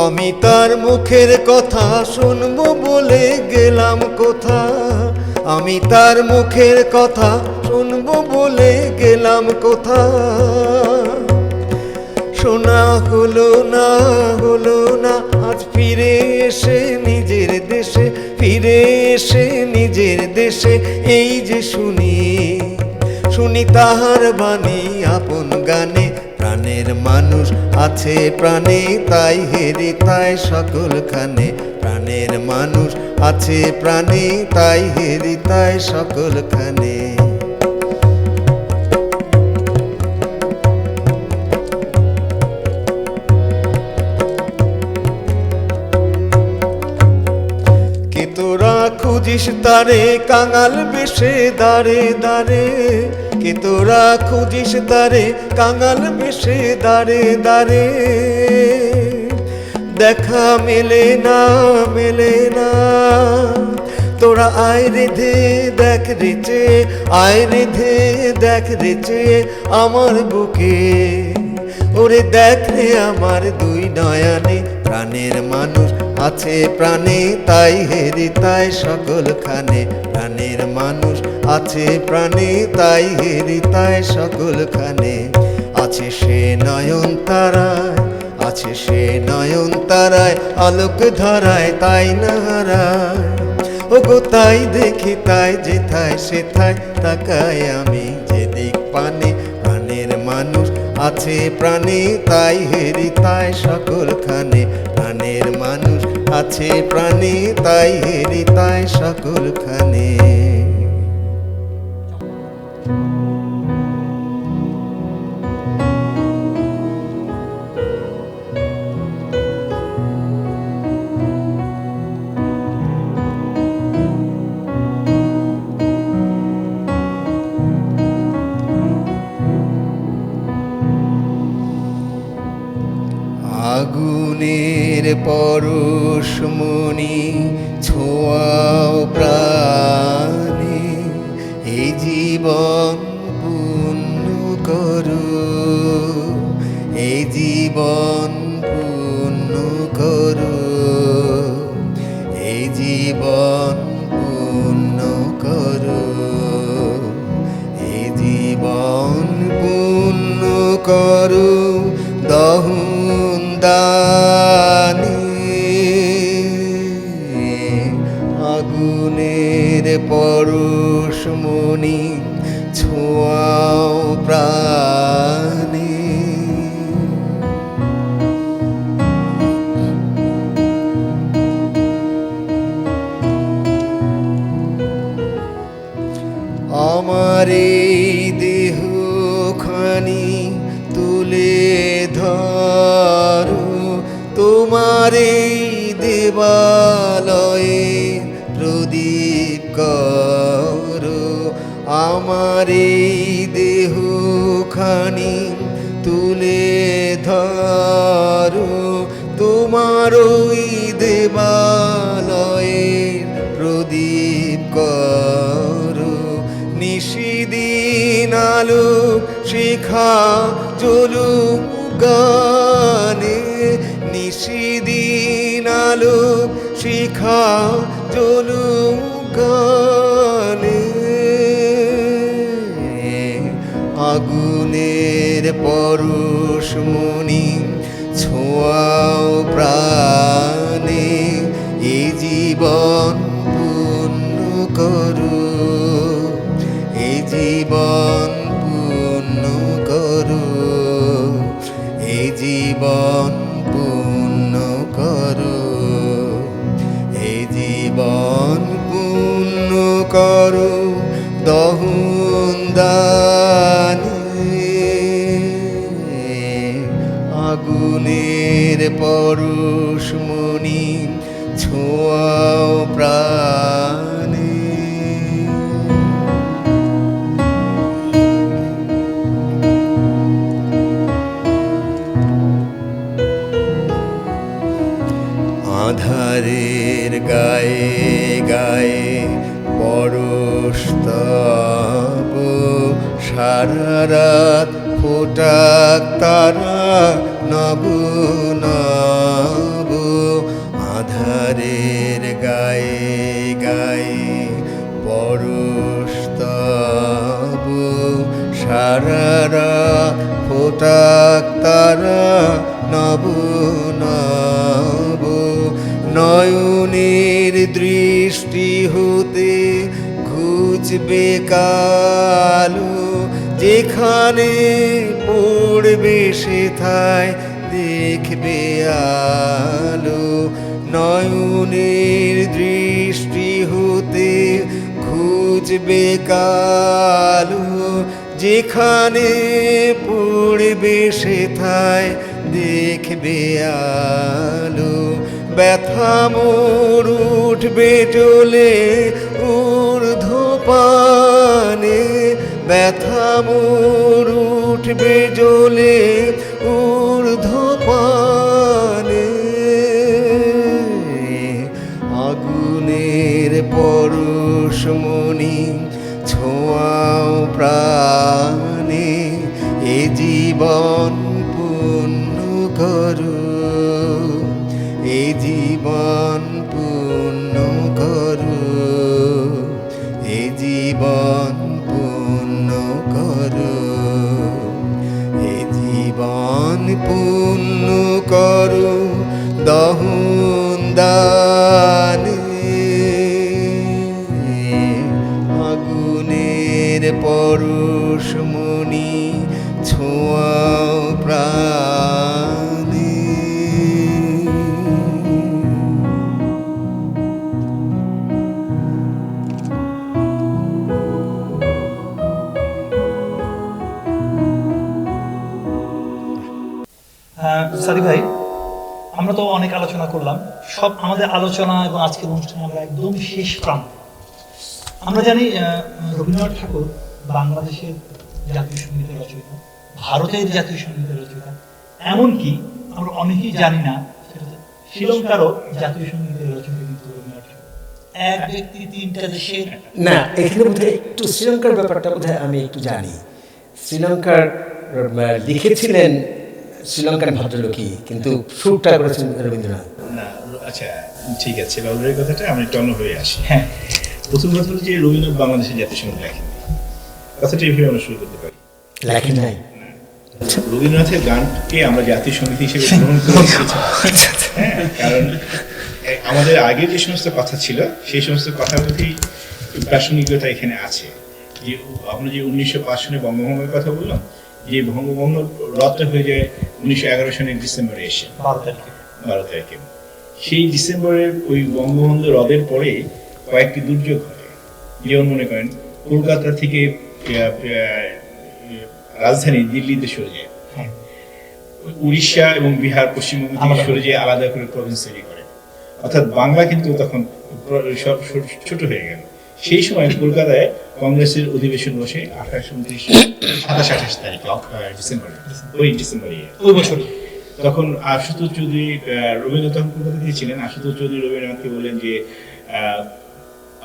[SPEAKER 5] আমি তার মুখের কথা শুনবো বলে গেলাম কোথা, আমি তার মুখের কথা শুনবো বলে গেলাম কোথা, শোনা হলো না আজ ফিরে এসে নিজের দেশে, ফিরে এসে নিজের দেশে এই যে শুনি শুনি তাহার বাণী আপন গানে, প্রাণের মানুষ আছে প্রাণে তাই হেরি তাই সকলখানে, প্রাণের মানুষ আছে প্রাণে তাই হেরি তাই সকলখানে। কে তোরা খুঁজিস তারে কাঙাল বেশে দাঁড়ে দাঁড়ে, কে তোরা খুঁজিস তারে কাঙাল বেশে দাঁড়ে দাঁড়ে, দেখা মেলে না তোরা আয় রেধে দেখ রেচে, আয় রেধে দেখ রেচে আমার বুকে, ওরে দেখ রে আমার দুই নয়নে, প্রাণের মানুষ আছে প্রাণে তাই হেরি তাই সকলখানে, প্রাণের মানুষ আছে প্রাণে তাই হেরি তাই সকলখানে, আছে সে নয়নতারায় আছে সে নয়নতারায় আলোক ধারায় তাই না হারায়, ওগো তাই দেখি তাই যেথায় সেথায় তাকাই আমি, যেদিক পানে প্রাণের মানুষ আছে প্রাণে তাই হেরি তাই সকলখানে, প্রাণের মানুষ আছে প্রাণে তাই হেরি তাই সকলখানে। পরশমণি ছোঁয়াও প্রাণে, এই জীবন পূর্ণ করো, এই জীবন পূর্ণ করো, এই জীবন পূর্ণ করো, এই জীবন পূর্ণ করো দহন দানে, আগুনের পরশমণি ছোঁয়াও প্রাণে। আমার এই দেহখানি তুলে ধরো, তোমার এই দেবালয়ে প্রদীপ করো, আমার এই দেহখানি তুলে ধরো, তোমার ওই দেবালয়ে প্রদীপ করো, নিশিদিন আলো শিখা জ্বলুক গানে, নিশিদিন আলো শিখা জ্বলুক গানে, আগুনের পরশমণি ছোঁয়াও প্রাণে, এই জীবন পূর্ণ করো, এই জীবন পূর্ণ করো, এই জীবন পূর্ণ করো, এই জীবন পূর্ণ করো দহন দানে, আগুনের পরশমণি ছোঁয়াও প্রাণে। আধারের গায়ে গায়ে পরশ তব, সারা রাত ফোটাক তারা নব নব, আধারের গায়ে গায়ে পরশ তব, সারা রাত ফোটাক তারা নব নব, নয়নের দৃষ্টি হতে ঘুচবে কালো, যেখানে পড়বে সেথায় দেখবে আলো, নয়নের দৃষ্টি হতে ঘুচবে কালো, যেখানে পড়বে সেথায় দেখবে আলো, ব্যথা মোর উঠবে চলে ঊর্ধ্বপানে, ব্যথা মোর উঠবে জ্বলে ঊর্ধ্বপানে, আগুনের পরশমণি ছোঁয়াও প্রাণে, এ জীবন পূর্ণ করো, এ জীবন পূর্ণ করো, এ জীবন পূর্ণ করো, এ জীবন পূর্ণ করো দহন দানে, আগুনের পরশমণি ছোঁয়াও প্রাণে।
[SPEAKER 3] সাদি ভাই, আমরা তো অনেক আলোচনা করলাম, সব আমাদের আলোচনা এবং আজকের অনুষ্ঠানে আমরা একদম শেষ প্রান্তে। আমরা জানি রবীন্দ্রনাথ ঠাকুর বাংলাদেশের জাতীয় সঙ্গীতের রচয়িতা, ভারতের জাতীয় সঙ্গীতের রচয়িতা, এমনকি আমরা অনেকেই জানি না শ্রীলঙ্কারও জাতীয় সঙ্গীতের রচনা কিন্তু রবীন্দ্রনাথ ঠাকুর। এক ব্যক্তি তিনটা দেশের
[SPEAKER 5] না, এখানে বোধহয় একটু শ্রীলঙ্কার ব্যাপারটা বোধহয় আমি একটু জানি। শ্রীলঙ্কার লিখেছিলেন শ্রীলঙ্কার ভদ্রলোকই, কিন্তু সুরটা করেছেন রবীন্দ্রনাথ।
[SPEAKER 4] না, আচ্ছা ঠিক আছে, বাবুরের কথাটা আমি একটু অন্য হয়ে আসি।
[SPEAKER 3] হ্যাঁ
[SPEAKER 4] প্রথম কথা হলো যে রবীন্দ্রনাথ বাংলাদেশের জাতীয় সঙ্গীত লেখেন, কথাটা এইভাবে আমরা শুরু করতে পারি।
[SPEAKER 5] লেখেন নাই?
[SPEAKER 4] রবীন্দ্রনাথের গানকে আমরা জাতীয় সঙ্গীত হিসেবে গ্রহণ করে এসেছি। হ্যাঁ, কারণ আমাদের আগে যে সমস্ত কথা ছিল সেই সমস্ত কথার প্রতি প্রাসঙ্গিকতা এখানে আছে। যে আমরা যে 1905 সনে বঙ্গভঙ্গের কথা বললাম, যে বঙ্গভঙ্গ রদটা হয়ে যায় 1911 সনের ডিসেম্বরে এসে 12 তারিখে। সেই ডিসেম্বরের ওই বঙ্গবন্ধু রদের পরে কয়েকটি দুর্যোগ ঘটে। যেমন মনে করেন কলকাতা থেকে রাজধানী দিল্লিতে সরে যায়, উড়িষ্যা এবং বিহার পশ্চিমবঙ্গ থেকে সরে যায়, আলাদা করে প্রভিন্স তৈরি করে। অর্থাৎ বাংলা কিন্তু তখন সব ছোট হয়ে গেল। সেই সময় কলকাতায় কংগ্রেসের অধিবেশন বসে 27-28 তারিখে ডিসেম্বরে
[SPEAKER 3] ওই বছর।
[SPEAKER 4] তখন আশুতোষ চৌধুরী, রবীন্দ্রনাথ তখন কলকাতা থেকে ছিলেন, আশুতোষ চৌধুরী রবীন্দ্রনাথকে বললেন যে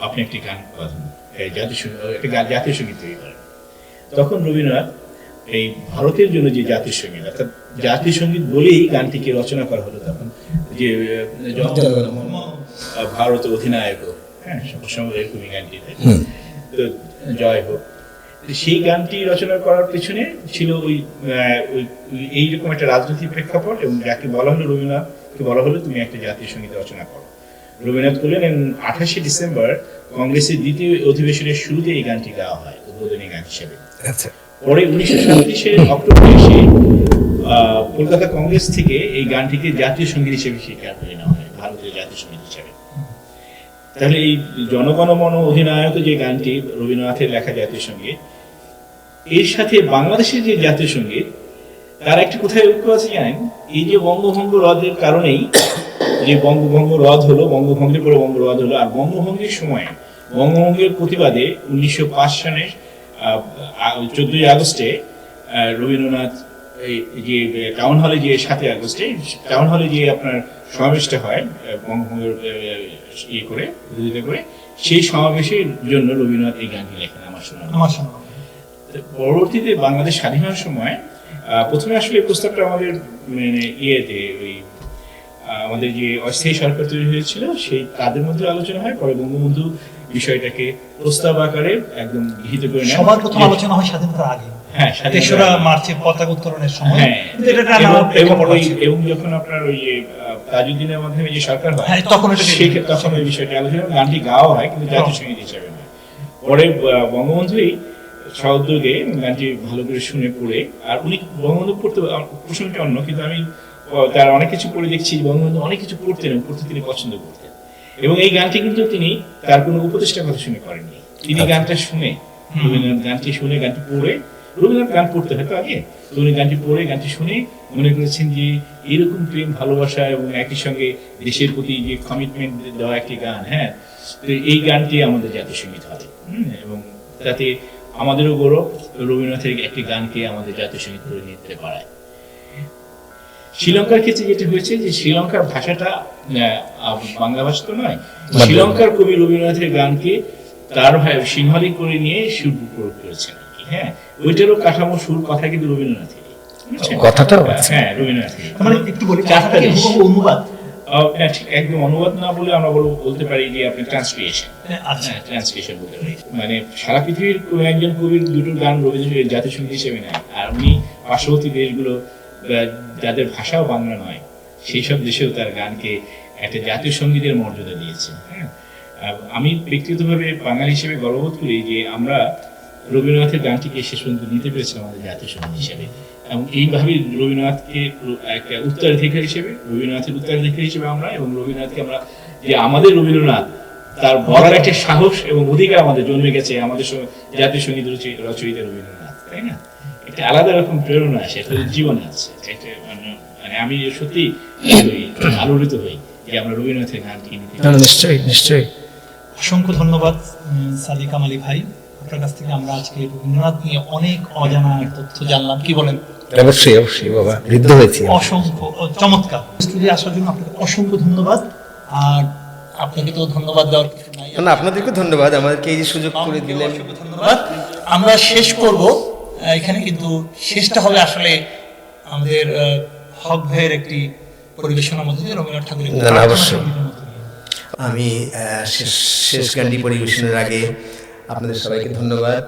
[SPEAKER 4] আপনি একটি গান বাঁধুন, জাতীয় সঙ্গীত তৈরি করেন। তখন রবীন্দ্রনাথ এই ভারতের জন্য যে জাতীয় সঙ্গীত, অর্থাৎ জাতীয় সঙ্গীত বলেই গানটিকে রচনা করা হলো তখন, যে ভারত অধিনায়ক, হ্যাঁ এরকমই গানটি, তো জয় হোক। সেই গানটি রচনা করার পেছনে ছিল ওই এইরকম একটা রাজনৈতিক প্রেক্ষাপট, এবং যাকে বলা হলো রবীন্দ্রনাথকে বলা হলো তুমি একটা জাতীয় সঙ্গীত রচনা করো। রবীন্দ্রনাথ করলেন 28শে ডিসেম্বর কংগ্রেসের দ্বিতীয় অধিবেশনের শুরুতে এই গানটি গাওয়া হয় উদ্বোধনী গান হিসেবে। পরে 1937 অক্টোবরে এসে কলকাতা কংগ্রেস থেকে এই গানটিকে জাতীয় সঙ্গীত হিসেবে স্বীকার করে নেওয়া হয়, ভারতীয় জাতীয় সঙ্গীত হিসেবে। তাহলে এই জনগণ মন অধিনায়ক যে গানটি রবীন্দ্রনাথের লেখা জাতীয় সঙ্গীত, এর সাথে বাংলাদেশের যে জাতীয় সঙ্গীত, তার একটা কোথায় ঐক্য আছে জানেন? এই যে বঙ্গভঙ্গ রদের কারণেই, যে বঙ্গভঙ্গ রদ হলো, বঙ্গভঙ্গের পরে বঙ্গ রদ হলো, আর বঙ্গভঙ্গের সময় বঙ্গভঙ্গের প্রতিবাদে 1905 সনের 14ই আগস্টে রবীন্দ্রনাথ যে টাউন হলে, যে 7ই আগস্টে টাউন হলে যে আপনার সমাবেশটা হয় বঙ্গভঙ্গের করে বিরোধিতা করে, সেই সমাবেশের জন্য রবীন্দ্রনাথ এই গানটি লেখেন আমার শোনা। পরবর্তীতে বাংলাদেশ স্বাধীন হওয়ার সময় প্রথমে আসলে প্রস্তাবটা আমাদের ইয়েতে ওই আমাদের যে অস্থায়ী সরকার তৈরি হয়েছিল সেই তাদের মধ্যে আলোচনা হয়। পরে বঙ্গবন্ধু বিষয়টাকে প্রস্তাব আকারে একদম গৃহীত করে নেন।
[SPEAKER 3] সবার প্রথম আলোচনা হয় স্বাধীনতার আগে,
[SPEAKER 4] হ্যাঁ
[SPEAKER 3] 3রা মার্চের পতাকা উত্তোলনের সময়।
[SPEAKER 4] এবং যখন আপনার ওই তাজউদ্দিনের মাধ্যমে যে সরকার হয়,
[SPEAKER 3] তখন
[SPEAKER 4] ওই বিষয়টা আলোচনা, গানটি গাওয়া হয় কিন্তু জাতীয় সঙ্গীত হিসাবে নয়। পরে বঙ্গবন্ধুই সহযোগে গানটি ভালো করে শুনে পড়ে, আর উনি বঙ্গবন্ধু পড়তে, প্রসঙ্গটা অন্য, কিন্তু আমি তার অনেক কিছু পড়ে দেখছি বঙ্গবন্ধু অনেক কিছু পড়তেন এবং পড়তে তিনি পছন্দ করতেন। এবং এই গানটি কিন্তু তিনি তার কোনো উপদেষ্টার কথা শুনে করেননি, তিনি গানটা শুনে, রবীন্দ্রনাথ গানটি শুনে, গানটি পড়ে, রবীন্দ্রনাথ গান পড়তে হয়তো আগে, তো উনি গানটি পড়ে, গানটি শুনে মনে করেছেন যে এরকম প্রেম ভালোবাসা এবং একই সঙ্গে দেশের প্রতি যে কমিটমেন্ট দেওয়া একটি গান, হ্যাঁ, তো এই গানটি আমাদের জাতীয় সঙ্গীত হবে। এবং তাতে আমাদেরও গৌরব, রবীন্দ্রনাথের একটি গানকে আমাদের জাতীয় সঙ্গীত করে নিতে পারায়। শ্রীলঙ্কার ক্ষেত্রে যেটা হয়েছে যে শ্রীলঙ্কার ভাষাটা বাংলা ভাষা তো নয়, শ্রীলঙ্কার কবি রবীন্দ্রনাথের গানকে তার সিংহলি করে নিয়ে সুর প্রয়োগ করেছেন আর কি। হ্যাঁ, ওইটারও কাঠামো, সুর, কথা কিন্তু রবীন্দ্রনাথের,
[SPEAKER 5] কথাটা
[SPEAKER 4] হ্যাঁ রবীন্দ্রনাথের।
[SPEAKER 3] মানে একটু বলি, অনুবাদ
[SPEAKER 4] একদম অনুবাদ না বলে আমরা বলতে পারি যে আপনি ট্রান্সক্রিয়েশন, ট্রান্সক্রিয়েশন বলতে পারি। মানে সারা পৃথিবীর কোনো একজন কবির দুটো গান রবীন্দ্রনাথের জাতীয় সঙ্গীত হিসেবে নেয়, আর উনি পার্শ্ববর্তী দেশগুলো যাদের ভাষাও বাংলা নয় সেই সব দেশেও তার গানকে একটা জাতীয় সঙ্গীতের মর্যাদা দিয়েছে। হ্যাঁ, আমি ব্যক্তিগতভাবে বাঙালি হিসেবে গর্ববোধ করি যে আমরা রবীন্দ্রনাথের গানটিকে শেষ পর্যন্ত নিতে পেরেছি আমাদের জাতীয় সঙ্গীত হিসেবে, এবং এইভাবেই রবীন্দ্রনাথকে একটা উত্তরাধিকার হিসেবে, রবীন্দ্রনাথের উত্তরাধিকার হিসেবে আমরা, এবং রবীন্দ্রনাথকে আমরা যে আমাদের রবীন্দ্রনাথ, তার বলার একটা সাহস এবং অধিকার আমাদের জন্মে গেছে আমাদের জাতীয় সঙ্গীত রচয়িতা রবীন্দ্রনাথ, তাই না? একটা আলাদা রকম প্রেরণা আছে, একটা জীবনে আছে। মানে আমি সত্যি আলোড়িত হই যে আমরা রবীন্দ্রনাথের গানটি নিতে।
[SPEAKER 5] নিশ্চয়ই নিশ্চয়ই।
[SPEAKER 3] অসংখ্য ধন্যবাদ সাদিক কামাল ভাই, আপনার কাছ থেকে আমরা আজকে রবীন্দ্রনাথ নিয়ে অনেক অজানা তথ্য জানলাম, কি বলেন?
[SPEAKER 5] অবশ্যই অবশ্যই বাবা, ঋদ্ধ হয়েছি।
[SPEAKER 3] অসংখ্য চমৎকার। স্টুডিও আসার জন্য আপনাকে অসংখ্য ধন্যবাদ। আর আপনাকে তো ধন্যবাদ দেওয়ার কিছু নাই।
[SPEAKER 5] না, আপনাদেরকে ধন্যবাদ, আমাদেরকে এই যে সুযোগ করে দিলেন।
[SPEAKER 3] অসংখ্য ধন্যবাদ। আমরা শেষ করব এখানে, কিন্তু শেষটা হবে আসলে আমাদের হক ভাইয়ের একটি পরিবেশনার মধ্যে দিয়ে, রবীন্দ্রনাথ ঠাকুরের
[SPEAKER 5] না, না, অবশ্যই। আমি শেষ গানটি পরিবেশনের আগে আপনাদের সবাইকে ধন্যবাদ।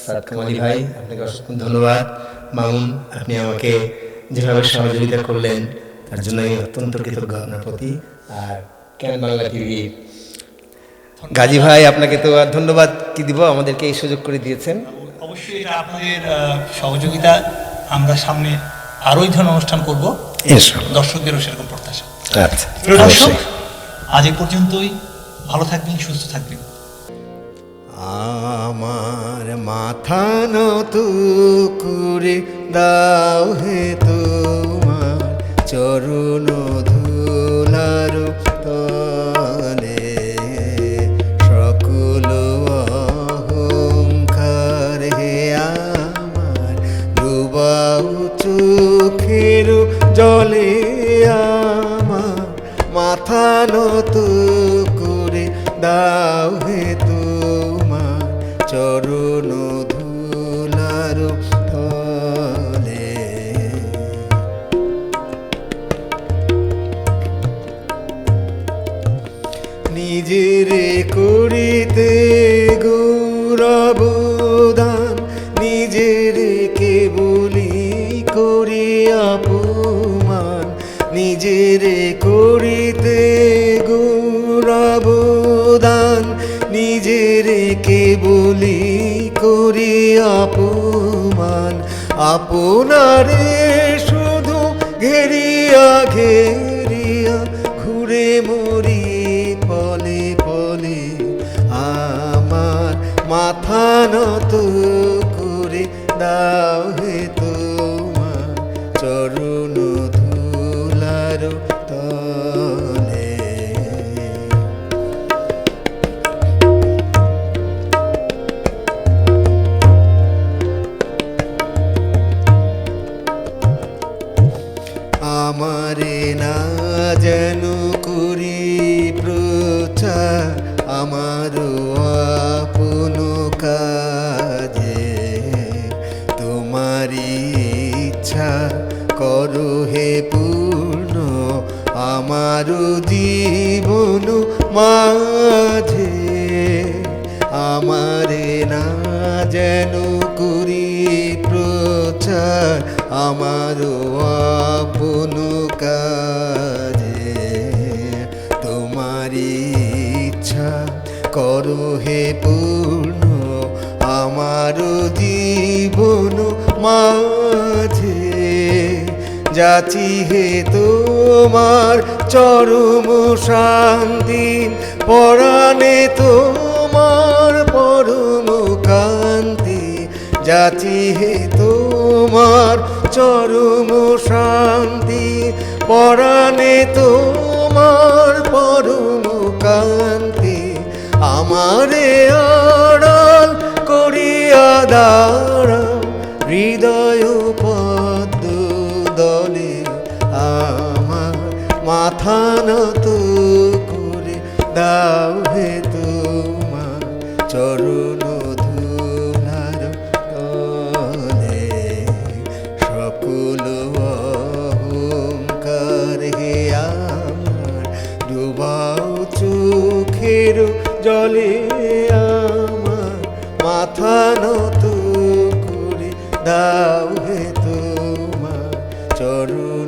[SPEAKER 5] সাদ কামালি ভাই, আপনাকে অসংখ্য ধন্যবাদ। মামুন, আপনি আমাকে যেভাবে সহযোগিতা করলেন তার জন্য আমি অত্যন্ত কৃতজ্ঞ আপনার প্রতি। আর ক্যান বাংলা টিভি গাজী ভাই, আপনাকে তো আর ধন্যবাদ কি দিব, আমাদেরকে এই সুযোগ করে দিয়েছেন।
[SPEAKER 3] অবশ্যই এটা আপনাদের সহযোগিতা, আমরা সামনে আরো এই ধরনের অনুষ্ঠান করব,
[SPEAKER 5] ইনশাআল্লাহ।
[SPEAKER 3] দর্শকদেরও সেরকম প্রত্যাশা।
[SPEAKER 5] আচ্ছা,
[SPEAKER 3] প্রিয় দর্শক,
[SPEAKER 5] অবশ্যই।
[SPEAKER 3] আজ এই পর্যন্তই। ভালো থাকবেন, সুস্থ থাকবেন।
[SPEAKER 2] আমার মাথা নত করে দাও হে তোমার চরণ ধুলার তলে, সকল অহংকার হে আমার ডুবাও চোখের জলে, আমার মাথা নত করে দাও হে তোমার চরণ ধুলার তলে। নিজের করিতে গৌরবদান, নিজের কেবলি করি অপমান, নিজের করিতে গৌরবদান, নিজের কেবলি করি অপমান, আপনারে শুধু ঘেরিয়া ঘেরিয়া ঘুরে মরি পলে পলে, আমার মাথা নত করে দাও হে তোমার চরণ ধুলার তলে। আমারে না যেন করি প্রচার, আমার আপন কাজে তোমারি ইচ্ছা করো হে পূর্ণ, আমার জীবন মাঝে। আমারে না যেন করি প্রচার, আমার আপন কাজে তোমারি ইচ্ছা করো হে পূর্ণ, আমার জীবন মাঝে। যাচি হে তোমার চরম শান্তি, পরাণে তোমার পরম কান্তি, যাচি হে তোমার চরম শান্তি, পরাণে তোমার পরম কান্তি, আমারে আড়াল করিয়া দাঁড়াও হৃদয় পদ্ম দলে, আমার মাথা নত করে দাও হে তোমার চরণ ধুলার তলে, সকল অহংকার হে আমার ডুবাও চোখের জলে, আমার মাথা নত করে দাও হে তোমার চরণ